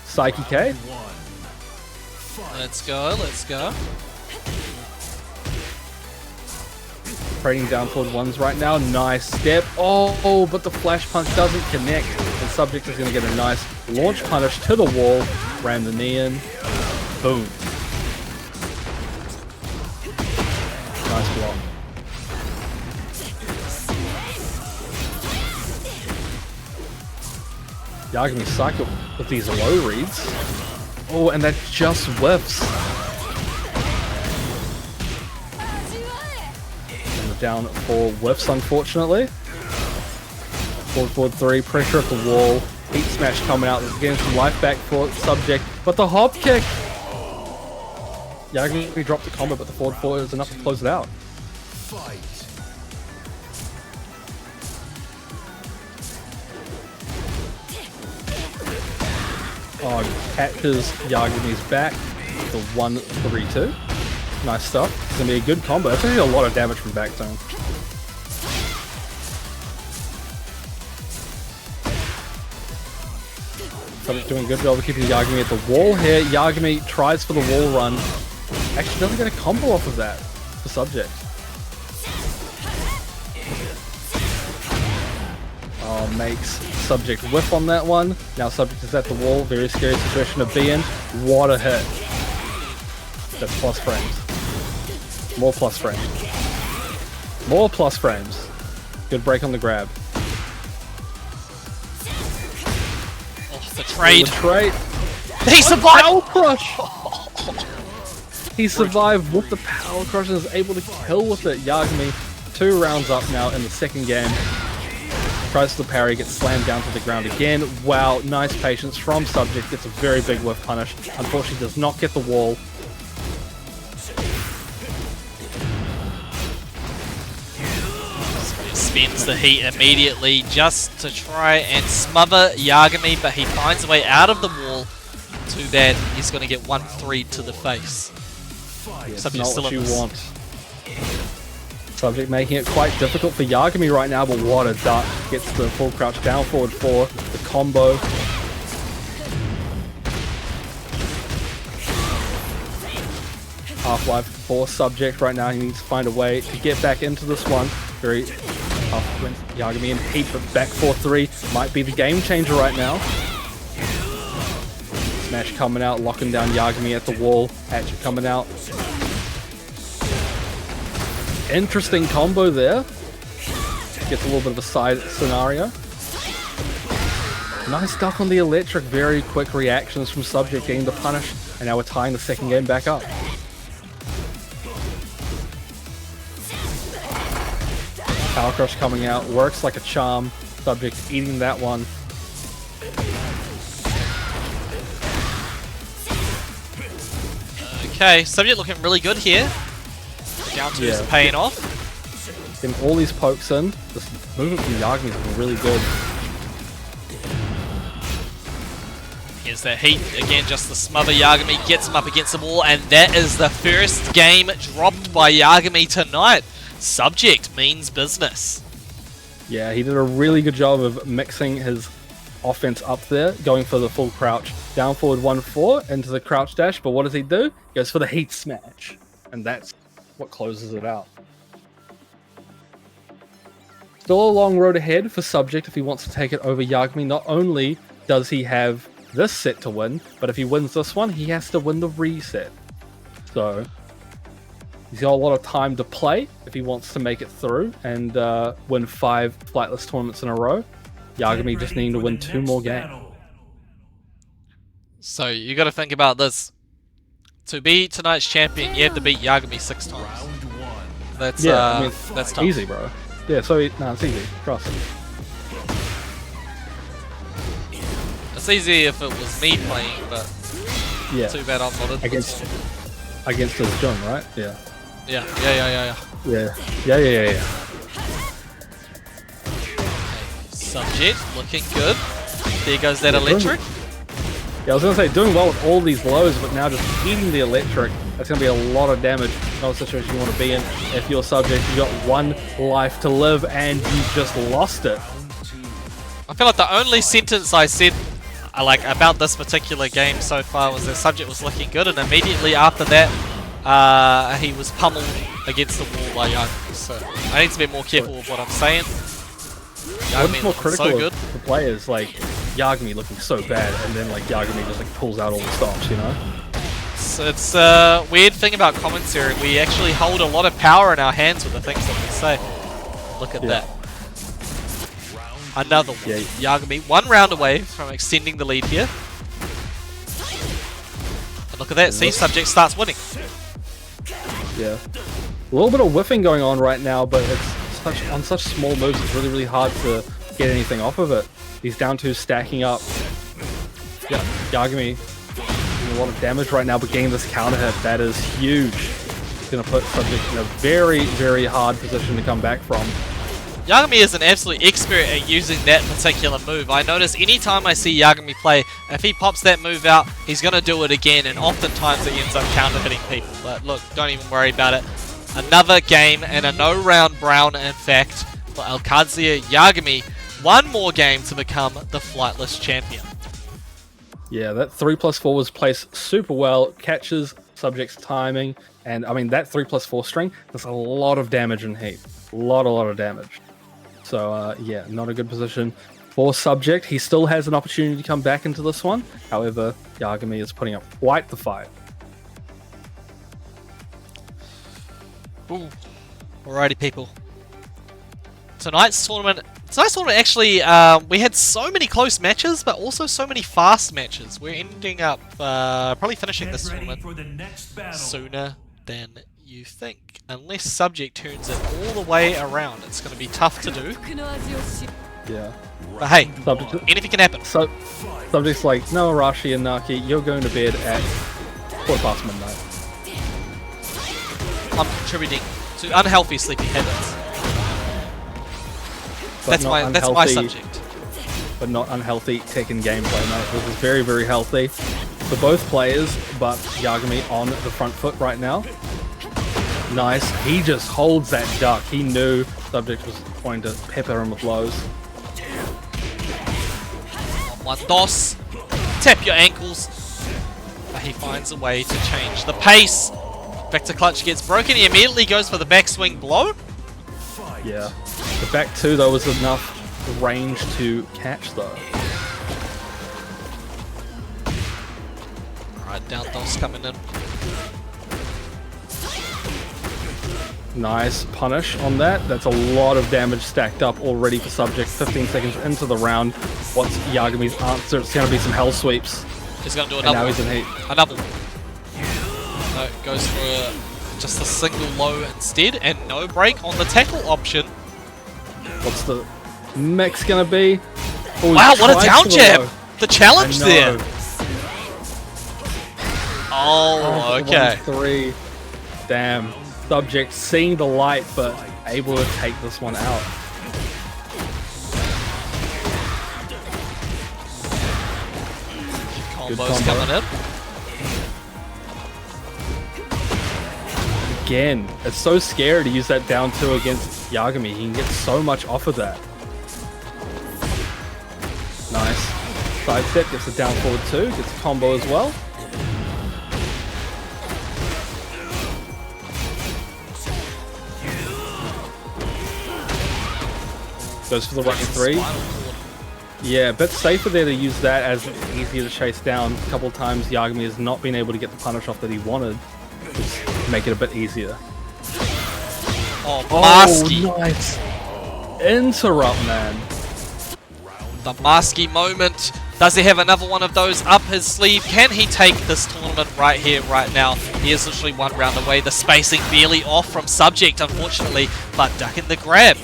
Psyche K. Let's go, let's go. Trading down forward ones right now. Nice step. Oh, but the flash punch doesn't connect. The subject is going to get a nice launch punish to the wall. Ram the knee in. Boom. Nice block. Yagami cycle with these low reads. Oh, and that just whiffs. Down for whiffs, unfortunately. Forward 3, pressure at the wall. Heat smash coming out, getting some life back for subject. But the hop kick! Yagami dropped the combo, but the forward 4 is enough to close it out. Oh, catches Yagami's back. The 1-3-2. Nice stuff. It's going to be a good combo. It's going to be a lot of damage from back zone. Subject doing a good job of keeping Yagami at the wall here. Yagami tries for the wall run. Actually doesn't get a combo off of that for subject. Oh, makes subject whiff on that one. Now subject is at the wall. Very scary situation to be in. What a hit. That's plus frames. More plus frames. More plus frames. Good break on the grab. Oh, the trade. The trade. He survived! Power crush! He survived with the power crush and is able to kill with it. Yagami 2 rounds up now in the second game. Tries to parry, gets slammed down to the ground again. Wow, nice patience from subject. Gets a very big whiff punish. Unfortunately does not get the wall. Spends the heat immediately just to try and smother Yagami, but he finds a way out of the wall. Too bad he's going to get 1-3 to the face. Yes, not what you want. Subject making it quite difficult for Yagami right now, but what a duck. Gets the full crouch down forward 4, the combo. Half-life for subject right now. He needs to find a way to get back into this one. Very tough against Yagami and Heat, but back 4-3 might be the game changer right now. Smash coming out, locking down Yagami at the wall. Hatchet coming out. Interesting combo there. Gets a little bit of a side scenario. Nice duck on the electric. Very quick reactions from Subject getting the punish. And now we're tying the second game back up. Power Crush coming out. Works like a charm. Subject eating that one. Okay, Subject looking really good here. Down to is paying off. Getting all these pokes in. This movement from Yagami is looking really good. Here's that Heat. Again, just the smother. Yagami gets him up against the wall, and that is the first game dropped by Yagami tonight. Subject means business. Yeah, he did a really good job of mixing his offense up there, going for the full crouch. Down forward 1-4 into the crouch dash, but what does he do? He goes for the Heat smash. And that's what closes it out. Still a long road ahead for Subject if he wants to take it over Yagami. Not only does he have this set to win, but if he wins this one, he has to win the reset. So he's got a lot of time to play if he wants to make it through and win 5 Flightless tournaments in a row. Yagami just needing to win 2 more games. So you got to think about this. To be tonight's champion, you have to beat Yagami 6 times. That's that's tough. Easy, bro. Yeah, so it's easy. Trust me. It's easy if it was me playing, but Yeah. too bad I'm not in Against his Jun, right? Yeah. Yeah. Subject looking good. There goes that electric. Yeah, I was going to say, doing well with all these lows, but now just eating the electric, that's going to be a lot of damage. Not a situation you want to be in. If you're Subject, you got 1 life to live, and you just lost it. I feel like the only sentence I said about this particular game so far was that Subject was looking good, and immediately after that, he was pummeled against the wall by Yagami. So I need to be more careful with what I'm saying. What's more critical so good. of the players, like Yagami looking so bad, and then like Yagami just like pulls out all the stops, you know? It's a weird thing about commentary. We actually hold a lot of power in our hands with the things that we say. Look at that. Another one. Yeah. Yagami 1 round away from extending the lead here. And look at that. See, Subject starts winning. Yeah. A little bit of whiffing going on right now, but it's on such small moves, it's really, really hard to get anything off of it. These down 2 stacking up. Yeah, Yagami doing a lot of damage right now, but getting this counter hit, that is huge. It's going to put Subject in a very, very hard position to come back from. Yagami is an absolute expert at using that particular move. I notice anytime I see Yagami play, if he pops that move out, he's going to do it again, and oftentimes it ends up counter-hitting people. But look, don't even worry about it. Another game and a no-round brown, in fact, for Alcadzia Yagami. 1 more game to become the Flightless champion. Yeah, that 3+4 was placed super well. Catches Subject's timing, and I mean that 3+4 string does a lot of damage in Heat. A lot of damage. So yeah, not a good position for Subject. He still has an opportunity to come back into this one. However, Yagami is putting up quite the fight. Ooh. Alrighty, people. Tonight's tournament actually, we had so many close matches, but also so many fast matches. We're ending up probably finishing this tournament sooner than you think. Unless Subject turns it all the way around, it's going to be tough to do. Yeah. But hey, Subject, anything can happen. Subject's like, no, Arashi and Naki, you're going to bed at 4:15 midnight. I'm contributing to unhealthy sleeping habits. That's my subject. But not unhealthy Tekken gameplay, mate. This is very, very healthy for both players, but Yagami on the front foot right now. Nice. He just holds that duck. He knew Subject was going to pepper him with blows. One dos. Tap your ankles. But he finds a way to change the pace. Vector clutch gets broken. He immediately goes for the backswing blow. Yeah. The back two, though, was enough range to catch, though. Alright, down dos coming in. Nice punish on that. That's a lot of damage stacked up already for Subject. 15 seconds into the round. What's Yagami's answer? It's going to be some hell sweeps. He's going to do And another now one. he's in heat. Another one. No, goes for just a single low instead, and no break on the tackle option. What's the mix going to be? Oh, Wow, what a tried down for the jab! low. The challenge I there. know. Oh, okay. 1-3. Damn. Subject seeing the light, but able to take this one out. Combos coming in. Again, it's so scary to use that down two against Yagami. He can get so much off of that. Nice. Side step, gets a down forward two, gets a combo as well. Goes for the running three. Yeah, a bit safer there to use that as easier to chase down. A couple of times Yagami has not been able to get the punish off that he wanted. Just make it a bit easier. Oh, Masky. Oh, nice. Interrupt, man. The Masky moment. Does he have another one of those up his sleeve? Can he take this tournament right here, right now? He is literally one round away. The spacing barely off from Subject, unfortunately, but ducking the grab.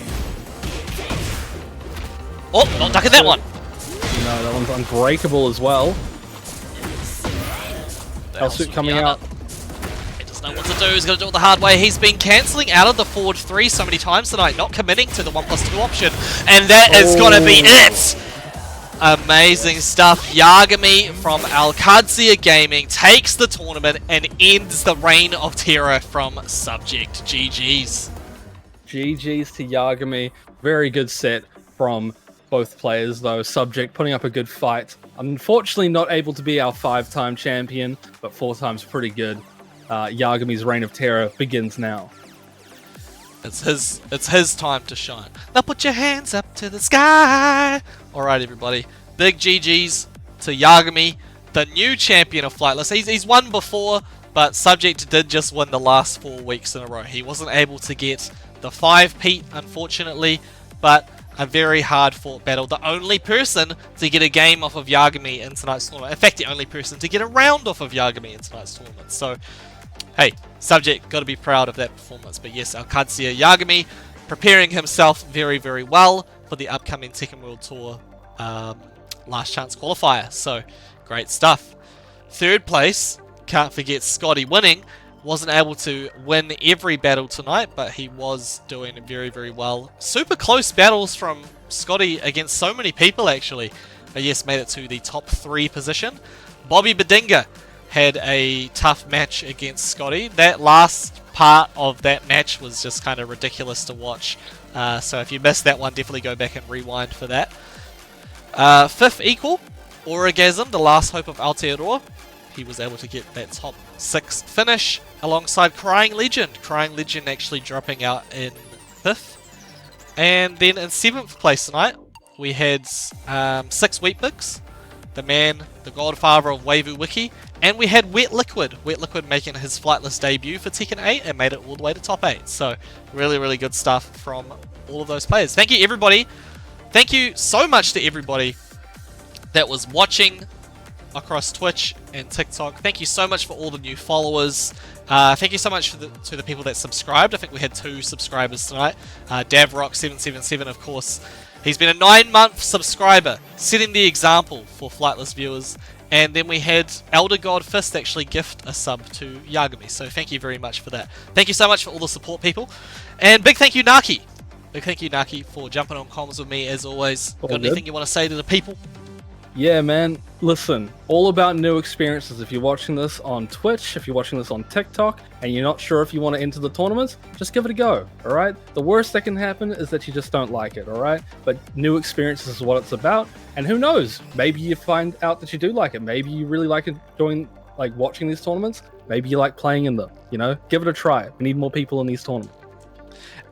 Oh, not ducking that one. No, that one's unbreakable as well. Hellsuit coming out. He doesn't know what to do. He's going to do it the hard way. He's been cancelling out of the forward three so many times tonight, not committing to the 1+2 option. And that is going to be it. Amazing stuff. Yagami from Alcadzia Gaming takes the tournament and ends the reign of terror from Subject. GG's. GG's to Yagami. Very good set from both players, though. Subject putting up a good fight. Unfortunately, not able to be our 5-time champion, but 4 times pretty good. Yagami's reign of terror begins now. It's his time to shine. Now put your hands up to the sky. Alright, everybody. Big GG's to Yagami, the new champion of Flightless. He's won before, but Subject did just win the last 4 weeks in a row. He wasn't able to get the 5-peat, unfortunately, but a very hard-fought battle. The only person to get a game off of Yagami in tonight's tournament. In fact, the only person to get a round off of Yagami in tonight's tournament. So, hey, Subject, got to be proud of that performance. But yes, Alcadzia Yagami preparing himself very, very well for the upcoming Tekken World Tour last chance qualifier. So, great stuff. Third place, can't forget Scotty winning. Wasn't able to win every battle tonight, but he was doing very, very well. Super close battles from Scotty against so many people, actually. But yes, made it to the top 3 position. Bobby Bedinga had a tough match against Scotty. That last part of that match was just kind of ridiculous to watch. So if you missed that one, definitely go back and rewind for that. 5th equal, Orgasm, the last hope of Aotearoa. He was able to get that top 6 finish alongside Crying Legend. Crying Legend actually dropping out in 5th. And then in 7th place tonight, we had 6 Wheatbigs, the man, the godfather of Waivu Wiki, and we had Wet Liquid. Wet Liquid making his Flightless debut for Tekken 8 and made it all the way to top 8. So really, really good stuff from all of those players. Thank you, everybody. Thank you so much to everybody that was watching across Twitch and TikTok. Thank you so much for all the new followers. Thank you so much to the people that subscribed. I think we had 2 subscribers tonight. Davrock777, of course. He's been a 9-month subscriber, setting the example for Flightless viewers. And then we had Elder God Fist actually gift a sub to Yagami. So thank you very much for that. Thank you so much for all the support, people. And big thank you, Naki. Big thank you, Naki, for jumping on comms with me as always. All Got good. anything you want to say to the people? Yeah, man. Listen, all about new experiences. If you're watching this on Twitch, if you're watching this on TikTok, and you're not sure if you want to enter the tournaments, just give it a go, alright? The worst that can happen is that you just don't like it, alright? But new experiences is what it's about, and who knows? Maybe you find out that you do like it. Maybe you really like enjoying, like, watching these tournaments. Maybe you like playing in them, you know? Give it a try. We need more people in these tournaments.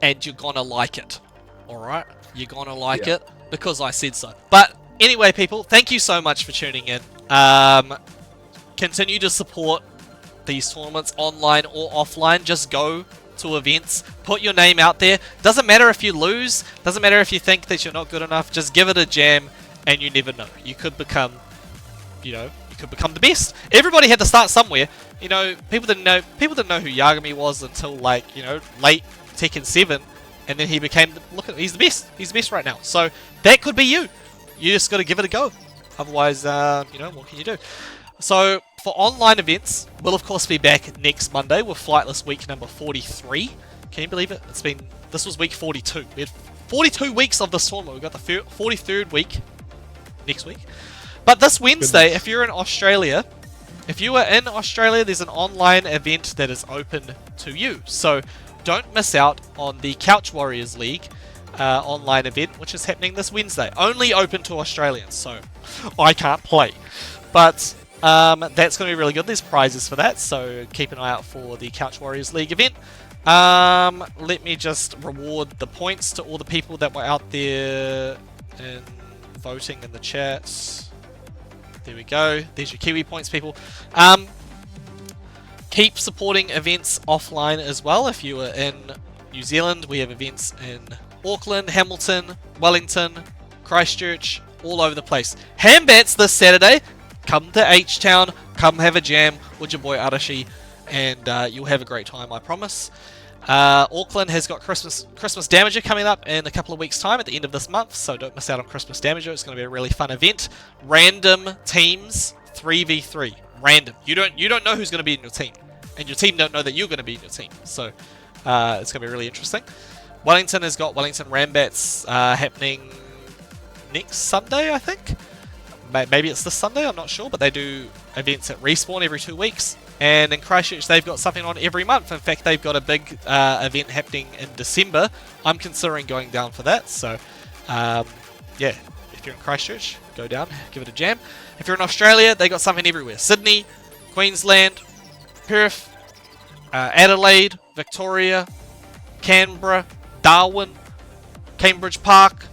And you're gonna like it. Alright, you're gonna like Yeah. it because I said so. But anyway, people, thank you so much for tuning in. Continue to support these tournaments online or offline. Just go to events, put your name out there. Doesn't matter if you lose, doesn't matter if you think that you're not good enough, just give it a jam and you never know. You could become, you know, you could become the best. Everybody had to start somewhere. You know, people didn't know who Yagami was until, like, you know, late Tekken 7, and then he became, look at, he's the best. He's the best right now. So that could be you. You just got to give it a go. Otherwise, you know, what can you do? So for online events, we'll of course be back next Monday with Flightless week number 43. Can you believe it? This was week 42. We had 42 weeks of this tournament. We've got the 43rd week next week. But this Wednesday, if you're in Australia, there's an online event that is open to you. So don't miss out on the Couch Warriors League online event, which is happening this Wednesday. Only open to Australians, so I can't play. But that's going to be really good. There's prizes for that, so keep an eye out for the Couch Warriors League event. Let me just reward the points to all the people that were out there and voting in the chat. There we go. There's your Kiwi points, people. Keep supporting events offline as well. If you are in New Zealand, we have events in Auckland, Hamilton, Wellington, Christchurch, all over the place. Hambats this Saturday. Come to H-Town, come have a jam with your boy Arashi, and you'll have a great time, I promise. Auckland has got Christmas Damager coming up in a couple of weeks' time at the end of this month, so don't miss out on Christmas Damager. It's going to be a really fun event. Random teams, 3v3. Random. You don't know who's going to be in your team, and your team don't know that you're going to be in your team, so it's going to be really interesting. Wellington has got Wellington Rambats happening next Sunday, I think. Maybe it's this Sunday, I'm not sure, but they do events at Respawn every 2 weeks. And in Christchurch, they've got something on every month. In fact, they've got a big event happening in December. I'm considering going down for that. So, yeah, if you're in Christchurch, go down, give it a jam. If you're in Australia, they got something everywhere. Sydney, Queensland, Perth, Adelaide, Victoria, Canberra, Darwin, Cambridge Park,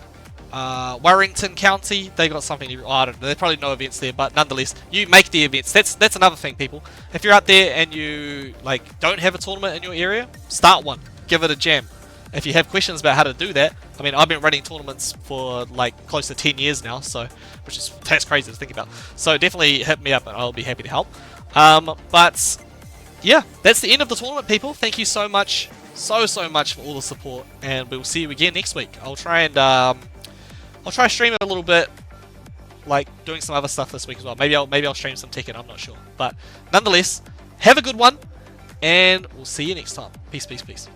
Warrington County, they got something. I don't know. There's probably no events there, but nonetheless, you make the events. That's another thing, people. If you're out there and you don't have a tournament in your area, start one. Give it a jam. If you have questions about how to do that, I mean, I've been running tournaments for close to 10 years now, so that's crazy to think about. So definitely hit me up, and I'll be happy to help. But yeah, that's the end of the tournament, people. Thank you so much, so much for all the support, and we'll see you again next week. I'll try to stream it a little bit, doing some other stuff this week as well. Maybe I'll stream some Tekken, I'm not sure. But nonetheless, have a good one, and we'll see you next time. Peace, peace, peace.